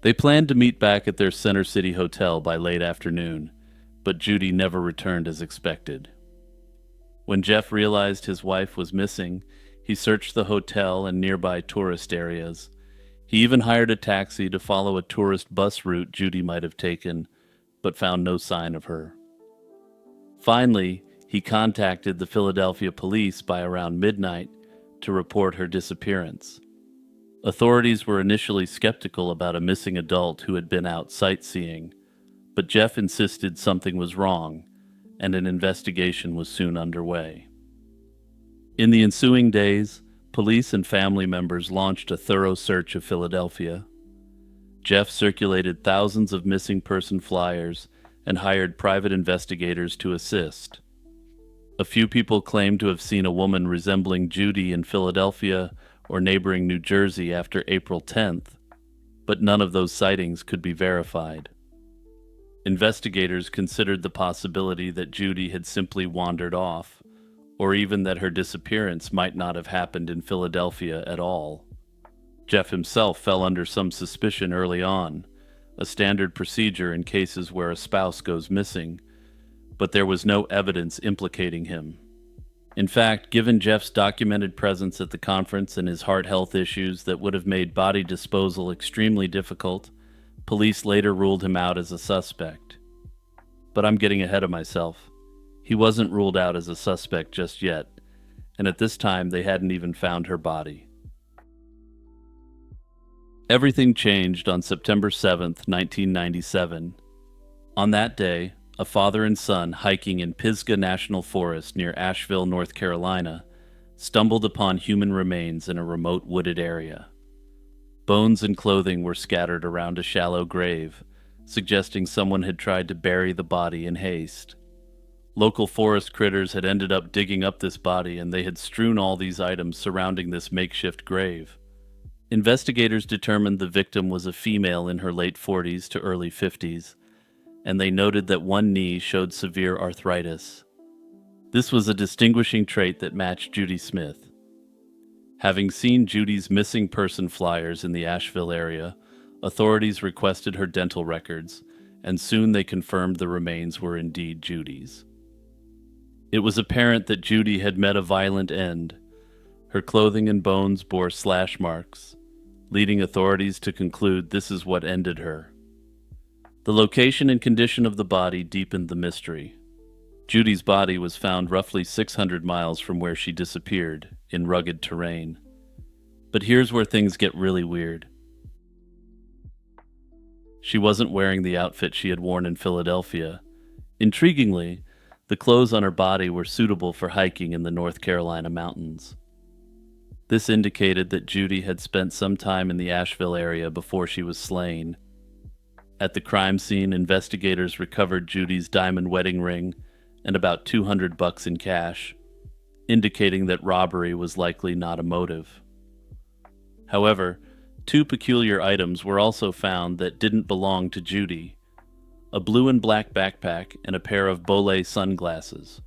They planned to meet back at their Center City hotel by late afternoon, but Judy never returned as expected. When Jeff realized his wife was missing, he searched the hotel and nearby tourist areas. He even hired a taxi to follow a tourist bus route Judy might have taken, but found no sign of her. Finally, he contacted the Philadelphia police by around midnight to report her disappearance. Authorities were initially skeptical about a missing adult who had been out sightseeing, but Jeff insisted something was wrong, and an investigation was soon underway. In the ensuing days, police and family members launched a thorough search of Philadelphia. Jeff circulated thousands of missing person flyers and hired private investigators to assist. A few people claimed to have seen a woman resembling Judy in Philadelphia or neighboring New Jersey after April 10th, but none of those sightings could be verified. Investigators considered the possibility that Judy had simply wandered off, or even that her disappearance might not have happened in Philadelphia at all. Jeff himself fell under some suspicion early on, a standard procedure in cases where a spouse goes missing, but there was no evidence implicating him. In fact, given Jeff's documented presence at the conference and his heart health issues that would have made body disposal extremely difficult, police later ruled him out as a suspect. But I'm getting ahead of myself. He wasn't ruled out as a suspect just yet, and at this time they hadn't even found her body. Everything changed on September 7th, 1997. On that day, a father and son hiking in Pisgah National Forest near Asheville, North Carolina, stumbled upon human remains in a remote wooded area. Bones and clothing were scattered around a shallow grave, suggesting someone had tried to bury the body in haste. Local forest critters had ended up digging up this body, and they had strewn all these items surrounding this makeshift grave. Investigators determined the victim was a female in her late 40s to early 50s, and they noted that one knee showed severe arthritis. This was a distinguishing trait that matched Judy Smith. Having seen Judy's missing person flyers in the Asheville area, authorities requested her dental records, and soon they confirmed the remains were indeed Judy's. It was apparent that Judy had met a violent end. Her clothing and bones bore slash marks, leading authorities to conclude this is what ended her. The location and condition of the body deepened the mystery. Judy's body was found roughly 600 miles from where she disappeared, in rugged terrain. But here's where things get really weird. She wasn't wearing the outfit she had worn in Philadelphia. Intriguingly, the clothes on her body were suitable for hiking in the North Carolina mountains. This indicated that Judy had spent some time in the Asheville area before she was slain. At the crime scene, investigators recovered Judy's diamond wedding ring and about $200 in cash, indicating that robbery was likely not a motive. However, two peculiar items were also found that didn't belong to Judy: a blue and black backpack and a pair of Bolet sunglasses,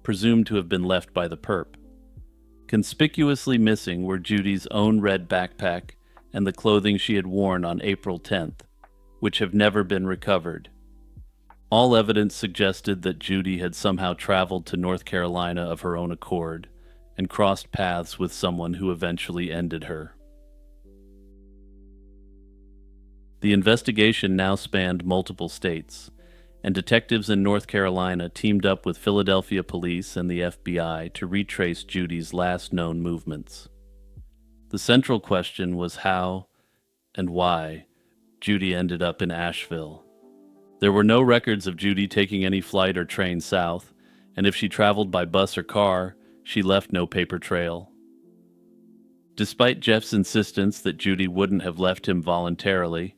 presumed to have been left by the perp. Conspicuously missing were Judy's own red backpack and the clothing she had worn on April 10th, which have never been recovered. All evidence suggested that Judy had somehow traveled to North Carolina of her own accord and crossed paths with someone who eventually ended her. The investigation now spanned multiple states, and detectives in North Carolina teamed up with Philadelphia police and the FBI to retrace Judy's last known movements. The central question was how and why Judy ended up in Asheville. There were no records of Judy taking any flight or train south, and if she traveled by bus or car, she left no paper trail. Despite Jeff's insistence that Judy wouldn't have left him voluntarily,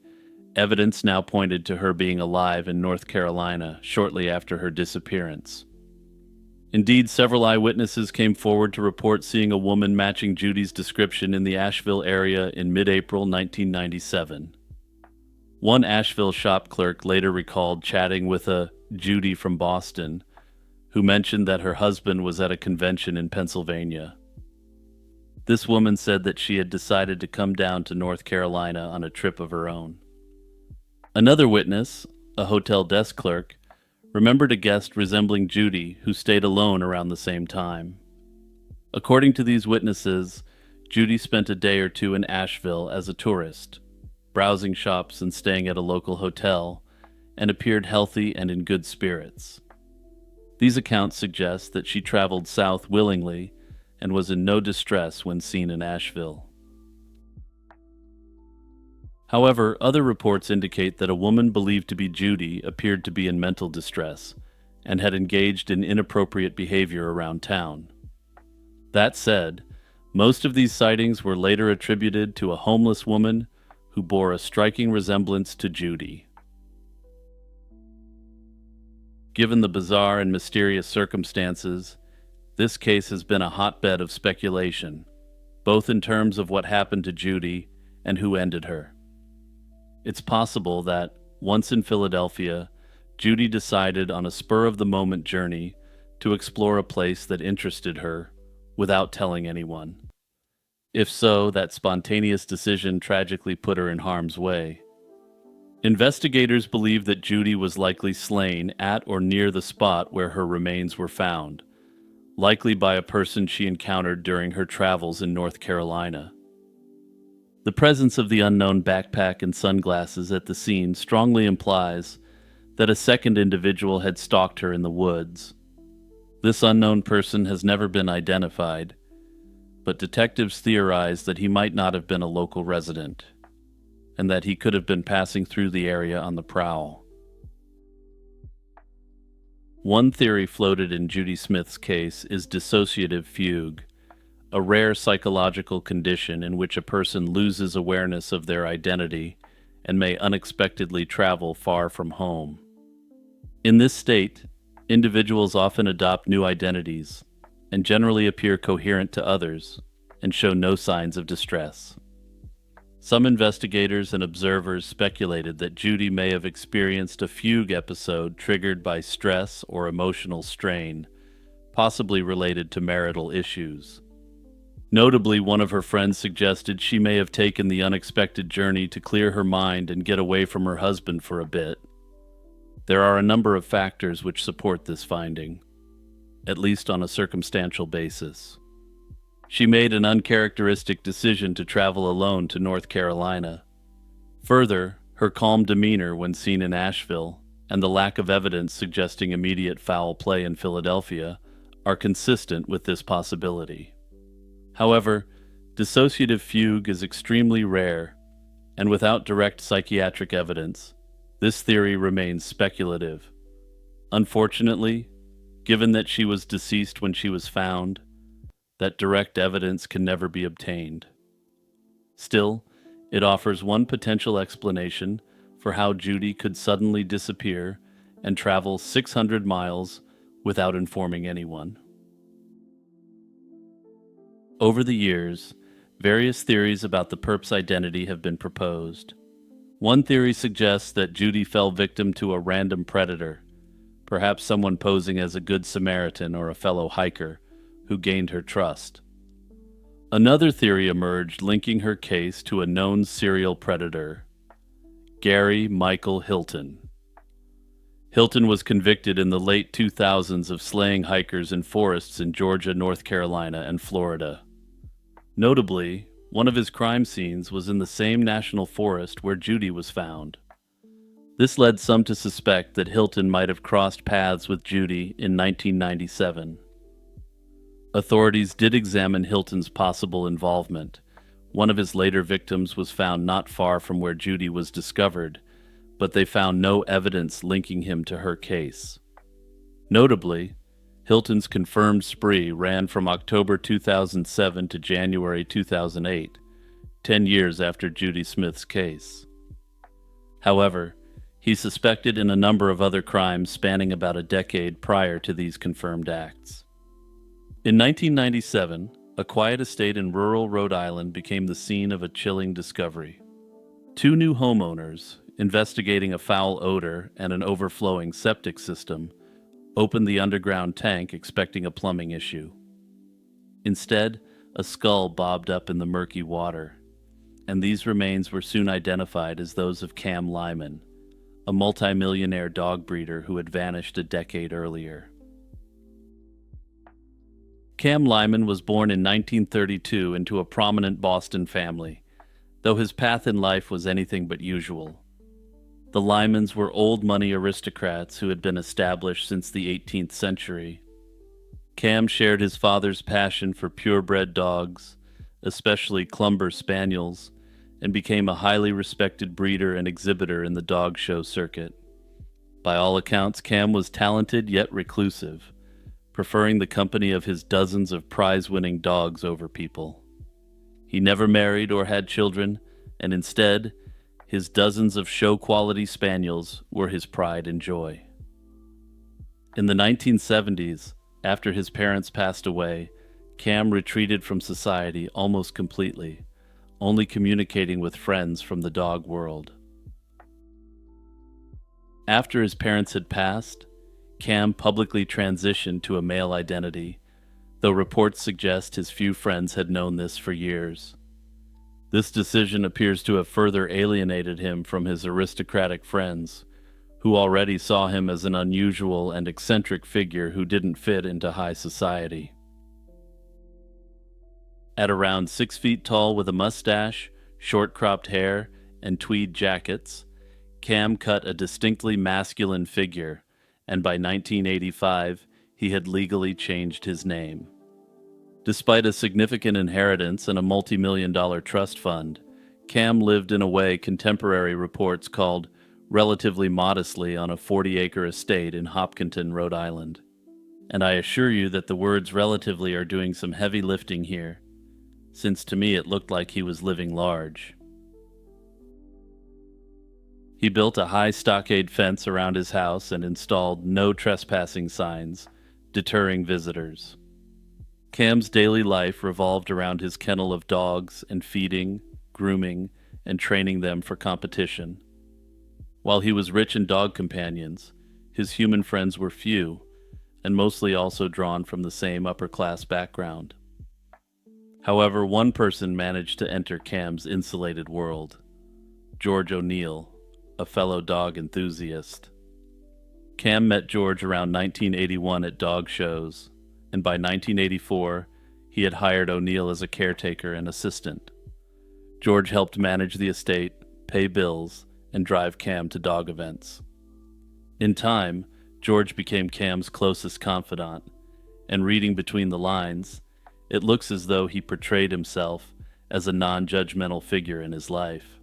evidence now pointed to her being alive in North Carolina shortly after her disappearance. Indeed, several eyewitnesses came forward to report seeing a woman matching Judy's description in the Asheville area in mid-April 1997. One Asheville shop clerk later recalled chatting with a Judy from Boston, who mentioned that her husband was at a convention in Pennsylvania. This woman said that she had decided to come down to North Carolina on a trip of her own. Another witness, a hotel desk clerk, remembered a guest resembling Judy who stayed alone around the same time. According to these witnesses, Judy spent a day or two in Asheville as a tourist, browsing shops and staying at a local hotel, and appeared healthy and in good spirits. These accounts suggest that she traveled south willingly and was in no distress when seen in Asheville. However, other reports indicate that a woman believed to be Judy appeared to be in mental distress and had engaged in inappropriate behavior around town. That said, most of these sightings were later attributed to a homeless woman who bore a striking resemblance to Judy. Given the bizarre and mysterious circumstances, this case has been a hotbed of speculation, both in terms of what happened to Judy and who ended her. It's possible that, once in Philadelphia, Judy decided on a spur-of-the-moment journey to explore a place that interested her without telling anyone. If so, that spontaneous decision tragically put her in harm's way. Investigators believe that Judy was likely slain at or near the spot where her remains were found, likely by a person she encountered during her travels in North Carolina. The presence of the unknown backpack and sunglasses at the scene strongly implies that a second individual had stalked her in the woods. This unknown person has never been identified, but detectives theorize that he might not have been a local resident, and that he could have been passing through the area on the prowl. One theory floated in Judy Smith's case is dissociative fugue, a rare psychological condition in which a person loses awareness of their identity and may unexpectedly travel far from home. In this state, individuals often adopt new identities and generally appear coherent to others and show no signs of distress. Some investigators and observers speculated that Judy may have experienced a fugue episode triggered by stress or emotional strain, possibly related to marital issues. Notably, one of her friends suggested she may have taken the unexpected journey to clear her mind and get away from her husband for a bit. There are a number of factors which support this finding, at least on a circumstantial basis. She made an uncharacteristic decision to travel alone to North Carolina. Further, her calm demeanor when seen in Asheville and the lack of evidence suggesting immediate foul play in Philadelphia are consistent with this possibility. However, dissociative fugue is extremely rare, and without direct psychiatric evidence, this theory remains speculative. Unfortunately, given that she was deceased when she was found, that direct evidence can never be obtained. Still, it offers one potential explanation for how Judy could suddenly disappear and travel 600 miles without informing anyone. Over the years, various theories about the perp's identity have been proposed. One theory suggests that Judy fell victim to a random predator, perhaps someone posing as a good Samaritan or a fellow hiker, who gained her trust. Another theory emerged linking her case to a known serial predator, Gary Michael Hilton. Hilton was convicted in the late 2000s of slaying hikers in forests in Georgia, North Carolina, and Florida. Notably, one of his crime scenes was in the same national forest where Judy was found. This led some to suspect that Hilton might have crossed paths with Judy in 1997. Authorities did examine Hilton's possible involvement. One of his later victims was found not far from where Judy was discovered, but they found no evidence linking him to her case. Notably, Hilton's confirmed spree ran from October 2007 to January 2008, 10 years after Judy Smith's case. However, he's suspected in a number of other crimes spanning about a decade prior to these confirmed acts. In 1997, a quiet estate in rural Rhode Island became the scene of a chilling discovery. Two new homeowners, investigating a foul odor and an overflowing septic system, opened the underground tank expecting a plumbing issue. Instead, a skull bobbed up in the murky water, and these remains were soon identified as those of Cam Lyman, a multimillionaire dog breeder who had vanished a decade earlier. Cam Lyman was born in 1932 into a prominent Boston family, though his path in life was anything but usual. The Lymans were old money aristocrats who had been established since the 18th century. Cam shared his father's passion for purebred dogs, especially Clumber Spaniels, and became a highly respected breeder and exhibitor in the dog show circuit. By all accounts, Cam was talented yet reclusive, preferring the company of his dozens of prize-winning dogs over people. He never married or had children, and instead, his dozens of show-quality spaniels were his pride and joy. In the 1970s, after his parents passed away, Cam retreated from society almost completely, only communicating with friends from the dog world. After his parents had passed, Cam publicly transitioned to a male identity, though reports suggest his few friends had known this for years. This decision appears to have further alienated him from his aristocratic friends, who already saw him as an unusual and eccentric figure who didn't fit into high society. At around 6 feet tall with a mustache, short cropped hair, and tweed jackets, Cam cut a distinctly masculine figure, and by 1985, he had legally changed his name. Despite a significant inheritance and a multi-million-dollar trust fund, Cam lived in a way contemporary reports called relatively modestly on a 40-acre estate in Hopkinton, Rhode Island. And I assure you that the words relatively are doing some heavy lifting here, since to me it looked like he was living large. He built a high stockade fence around his house and installed no trespassing signs, deterring visitors. Cam's daily life revolved around his kennel of dogs and feeding, grooming, and training them for competition. While he was rich in dog companions, his human friends were few, and mostly also drawn from the same upper-class background. However, one person managed to enter Cam's insulated world: George O'Neill, a fellow dog enthusiast. Cam met George around 1981 at dog shows, and by 1984, he had hired O'Neill as a caretaker and assistant. George helped manage the estate, pay bills, and drive Cam to dog events. In time, George became Cam's closest confidant, and reading between the lines, it looks as though he portrayed himself as a non-judgmental figure in his life.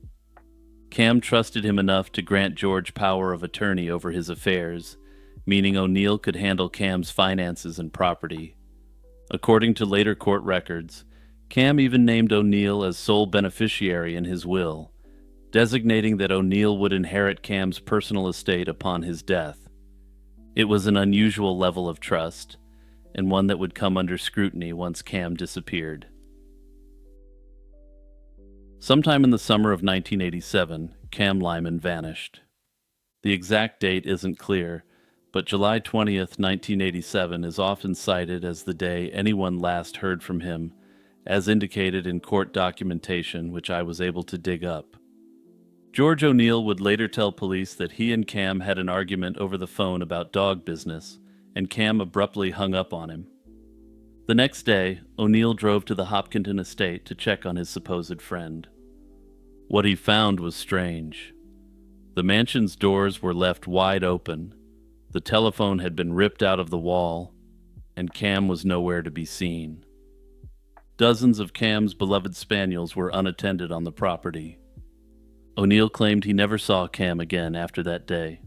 Cam trusted him enough to grant George power of attorney over his affairs, meaning O'Neill could handle Cam's finances and property. According to later court records, Cam even named O'Neill as sole beneficiary in his will, designating that O'Neill would inherit Cam's personal estate upon his death. It was an unusual level of trust, and one that would come under scrutiny once Cam disappeared. Sometime in the summer of 1987, Cam Lyman vanished. The exact date isn't clear, but July 20th, 1987 is often cited as the day anyone last heard from him, as indicated in court documentation which I was able to dig up. George O'Neill would later tell police that he and Cam had an argument over the phone about dog business, and Cam abruptly hung up on him. The next day, O'Neill drove to the Hopkinton estate to check on his supposed friend. What he found was strange. The mansion's doors were left wide open, the telephone had been ripped out of the wall, and Cam was nowhere to be seen. Dozens of Cam's beloved spaniels were unattended on the property. O'Neill claimed he never saw Cam again after that day.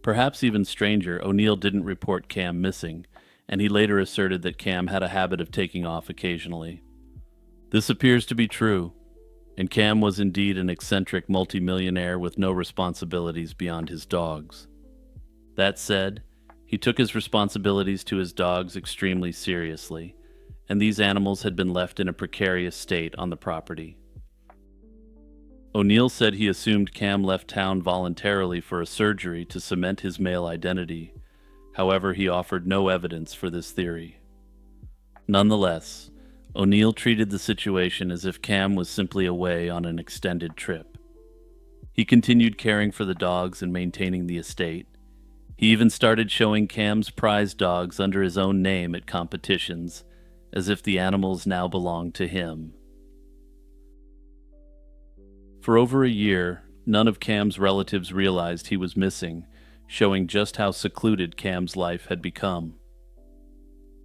Perhaps even stranger, O'Neill didn't report Cam missing, and he later asserted that Cam had a habit of taking off occasionally. This appears to be true, and Cam was indeed an eccentric multimillionaire with no responsibilities beyond his dogs. That said, he took his responsibilities to his dogs extremely seriously, and these animals had been left in a precarious state on the property. O'Neill said he assumed Cam left town voluntarily for a surgery to cement his male identity. However, he offered no evidence for this theory. Nonetheless, O'Neill treated the situation as if Cam was simply away on an extended trip. He continued caring for the dogs and maintaining the estate. He even started showing Cam's prize dogs under his own name at competitions, as if the animals now belonged to him. For over a year, none of Cam's relatives realized he was missing, showing just how secluded Cam's life had become.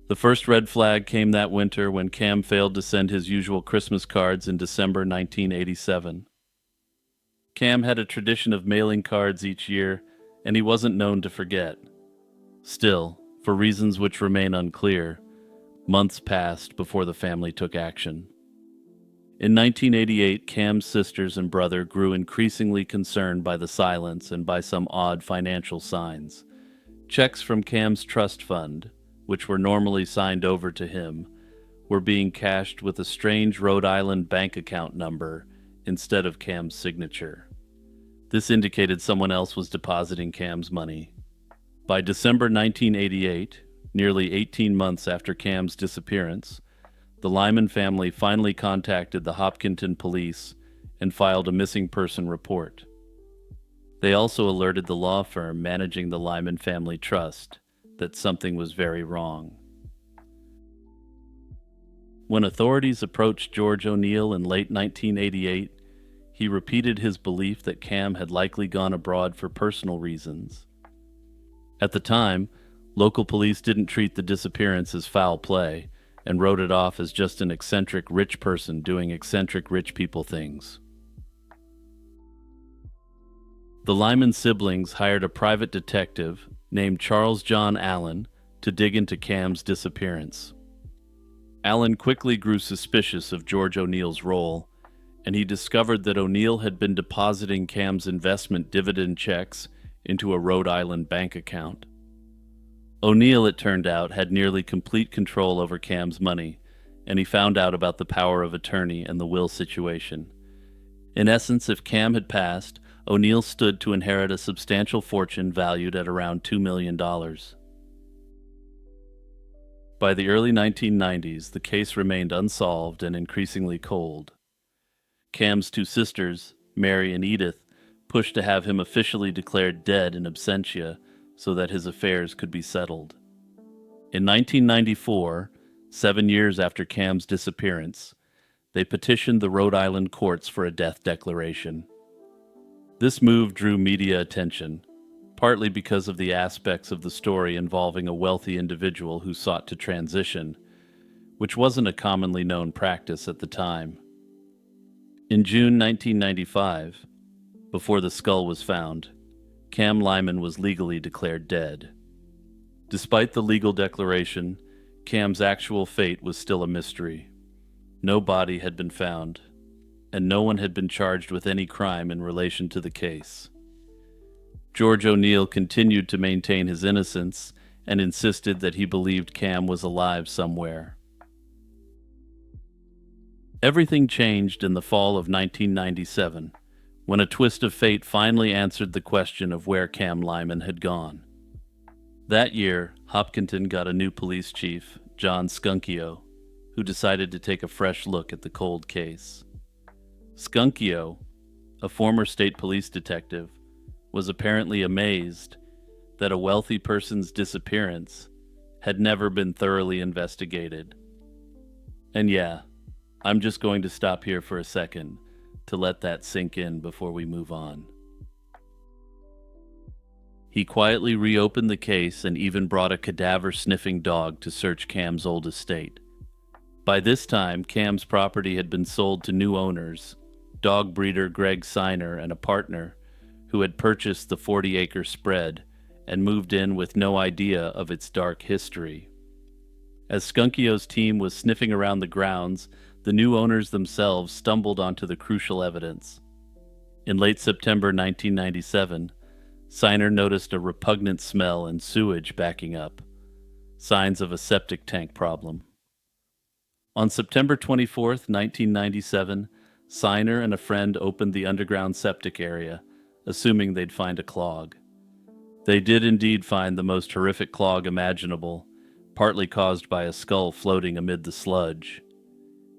The first red flag came that winter when Cam failed to send his usual Christmas cards in December 1987. Cam had a tradition of mailing cards each year, and he wasn't known to forget. Still, for reasons which remain unclear, months passed before the family took action. In 1988, Cam's sisters and brother grew increasingly concerned by the silence and by some odd financial signs. Checks from Cam's trust fund, which were normally signed over to him, were being cashed with a strange Rhode Island bank account number instead of Cam's signature. This indicated someone else was depositing Cam's money. By December 1988, nearly 18 months after Cam's disappearance, the Lyman family finally contacted the Hopkinton police and filed a missing person report. They also alerted the law firm managing the Lyman family trust that something was very wrong. When authorities approached George O'Neill in late 1988, he repeated his belief that Cam had likely gone abroad for personal reasons. At the time, local police didn't treat the disappearance as foul play and wrote it off as just an eccentric rich person doing eccentric rich people things. The Lyman siblings hired a private detective named Charles John Allen to dig into Cam's disappearance. Allen quickly grew suspicious of George O'Neill's role, and he discovered that O'Neill had been depositing Cam's investment dividend checks into a Rhode Island bank account. O'Neill, it turned out, had nearly complete control over Cam's money, and he found out about the power of attorney and the will situation. In essence, if Cam had passed, O'Neill stood to inherit a substantial fortune valued at around $2 million. By the early 1990s, the case remained unsolved and increasingly cold. Cam's two sisters, Mary and Edith, pushed to have him officially declared dead in absentia so that his affairs could be settled. In 1994, 7 years after Cam's disappearance, they petitioned the Rhode Island courts for a death declaration. This move drew media attention, partly because of the aspects of the story involving a wealthy individual who sought to transition, which wasn't a commonly known practice at the time. In June 1995, before the skull was found, Cam Lyman was legally declared dead. Despite the legal declaration, Cam's actual fate was still a mystery. No body had been found, and no one had been charged with any crime in relation to the case. George O'Neill continued to maintain his innocence and insisted that he believed Cam was alive somewhere. Everything changed in the fall of 1997, when a twist of fate finally answered the question of where Cam Lyman had gone. That year, Hopkinton got a new police chief, John Skunkio, who decided to take a fresh look at the cold case. Skunkio, a former state police detective, was apparently amazed that a wealthy person's disappearance had never been thoroughly investigated. And yeah, I'm just going to stop here for a second to let that sink in before we move on. He quietly reopened the case and even brought a cadaver-sniffing dog to search Cam's old estate. By this time, Cam's property had been sold to new owners, dog breeder Greg Seiner and a partner, who had purchased the 40-acre spread and moved in with no idea of its dark history. As Skunkio's team was sniffing around the grounds, the new owners themselves stumbled onto the crucial evidence. In late September 1997, Seiner noticed a repugnant smell and sewage backing up, signs of a septic tank problem. On September 24, 1997, Seiner and a friend opened the underground septic area, assuming they'd find a clog. They did indeed find the most horrific clog imaginable, partly caused by a skull floating amid the sludge.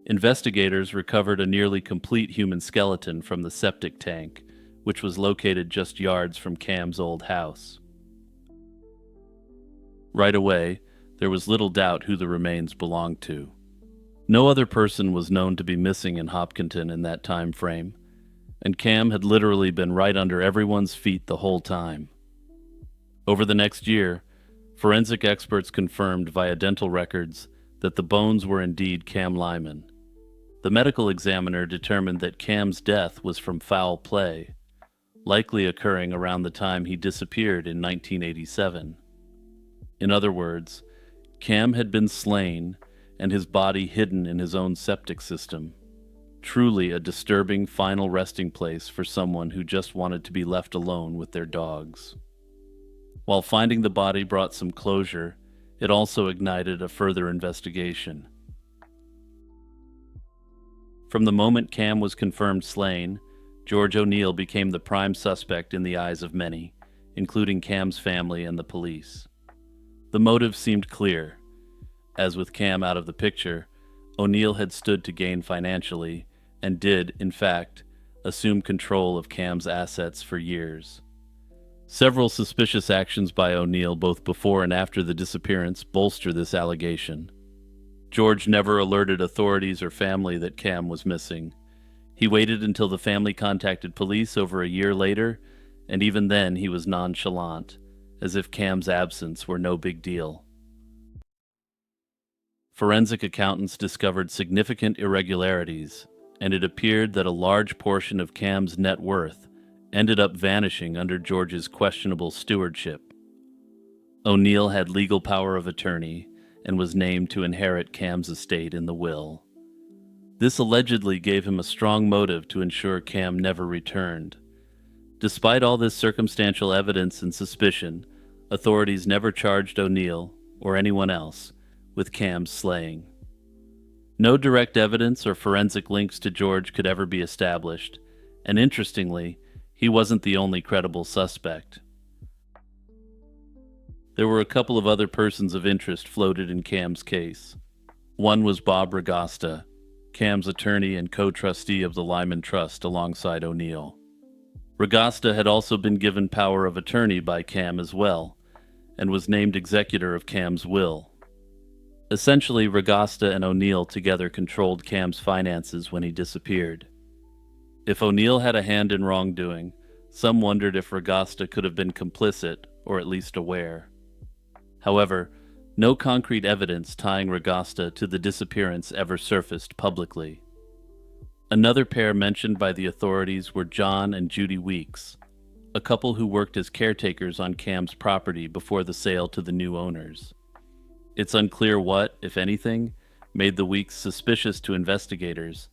Investigators recovered a nearly complete human skeleton from the septic tank, which was located just yards from Cam's old house. Right away, there was little doubt who the remains belonged to. No other person was known to be missing in Hopkinton in that time frame, and Cam had literally been right under everyone's feet the whole time. Over the next year, forensic experts confirmed via dental records that the bones were indeed Cam Lyman. The medical examiner determined that Cam's death was from foul play, likely occurring around the time he disappeared in 1987. In other words, Cam had been slain and his body hidden in his own septic system. Truly a disturbing final resting place for someone who just wanted to be left alone with their dogs. While finding the body brought some closure, it also ignited a further investigation. From the moment Cam was confirmed slain, George O'Neill became the prime suspect in the eyes of many, including Cam's family and the police. The motive seemed clear. As with Cam out of the picture, O'Neill had stood to gain financially and did, in fact, assume control of Cam's assets for years. Several suspicious actions by O'Neill both before and after the disappearance bolster this allegation. George never alerted authorities or family that Cam was missing. He waited until the family contacted police over a year later, and even then he was nonchalant, as if Cam's absence were no big deal. Forensic accountants discovered significant irregularities, and it appeared that a large portion of Cam's net worth ended up vanishing under George's questionable stewardship. O'Neill had legal power of attorney and was named to inherit Cam's estate in the will. This allegedly gave him a strong motive to ensure Cam never returned. Despite all this circumstantial evidence and suspicion, authorities never charged O'Neill, or anyone else, with Cam's slaying. No direct evidence or forensic links to George could ever be established, and interestingly, he wasn't the only credible suspect. There were a couple of other persons of interest floated in Cam's case. One was Bob Regasta, Cam's attorney and co-trustee of the Lyman Trust alongside O'Neill. Regasta had also been given power of attorney by Cam as well, and was named executor of Cam's will. Essentially, Regasta and O'Neill together controlled Cam's finances when he disappeared. If O'Neill had a hand in wrongdoing, some wondered if Regasta could have been complicit, or at least aware. However, no concrete evidence tying Regasta to the disappearance ever surfaced publicly. Another pair mentioned by the authorities were John and Judy Weeks, a couple who worked as caretakers on Cam's property before the sale to the new owners. It's unclear what, if anything, made the Weeks suspicious to investigators,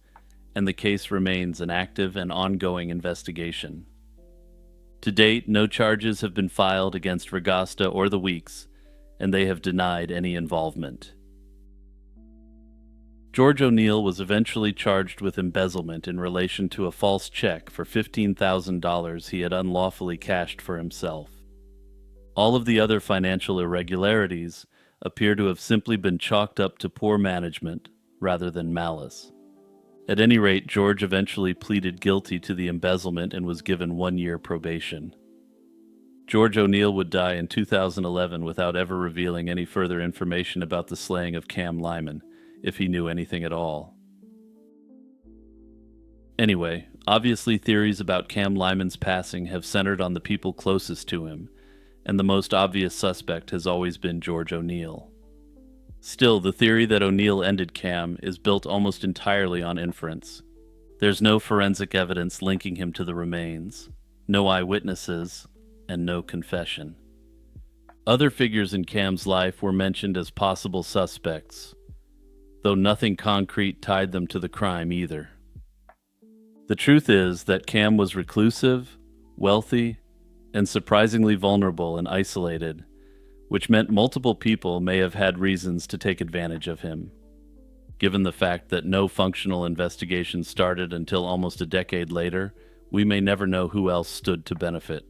and the case remains an active and ongoing investigation. To date, no charges have been filed against Regasta or the Weeks, and they have denied any involvement. George O'Neill was eventually charged with embezzlement in relation to a false check for $15,000 he had unlawfully cashed for himself. All of the other financial irregularities appear to have simply been chalked up to poor management rather than malice. At any rate, George eventually pleaded guilty to the embezzlement and was given 1-year probation. George O'Neill would die in 2011 without ever revealing any further information about the slaying of Cam Lyman, if he knew anything at all. Anyway, obviously theories about Cam Lyman's passing have centered on the people closest to him, and the most obvious suspect has always been George O'Neill. Still, the theory that O'Neill ended Cam is built almost entirely on inference. There's no forensic evidence linking him to the remains, no eyewitnesses, and no confession. Other figures in Cam's life were mentioned as possible suspects, though nothing concrete tied them to the crime either. The truth is that Cam was reclusive, wealthy, and surprisingly vulnerable and isolated, which meant multiple people may have had reasons to take advantage of him. Given the fact that no functional investigation started until almost a decade later, we may never know who else stood to benefit.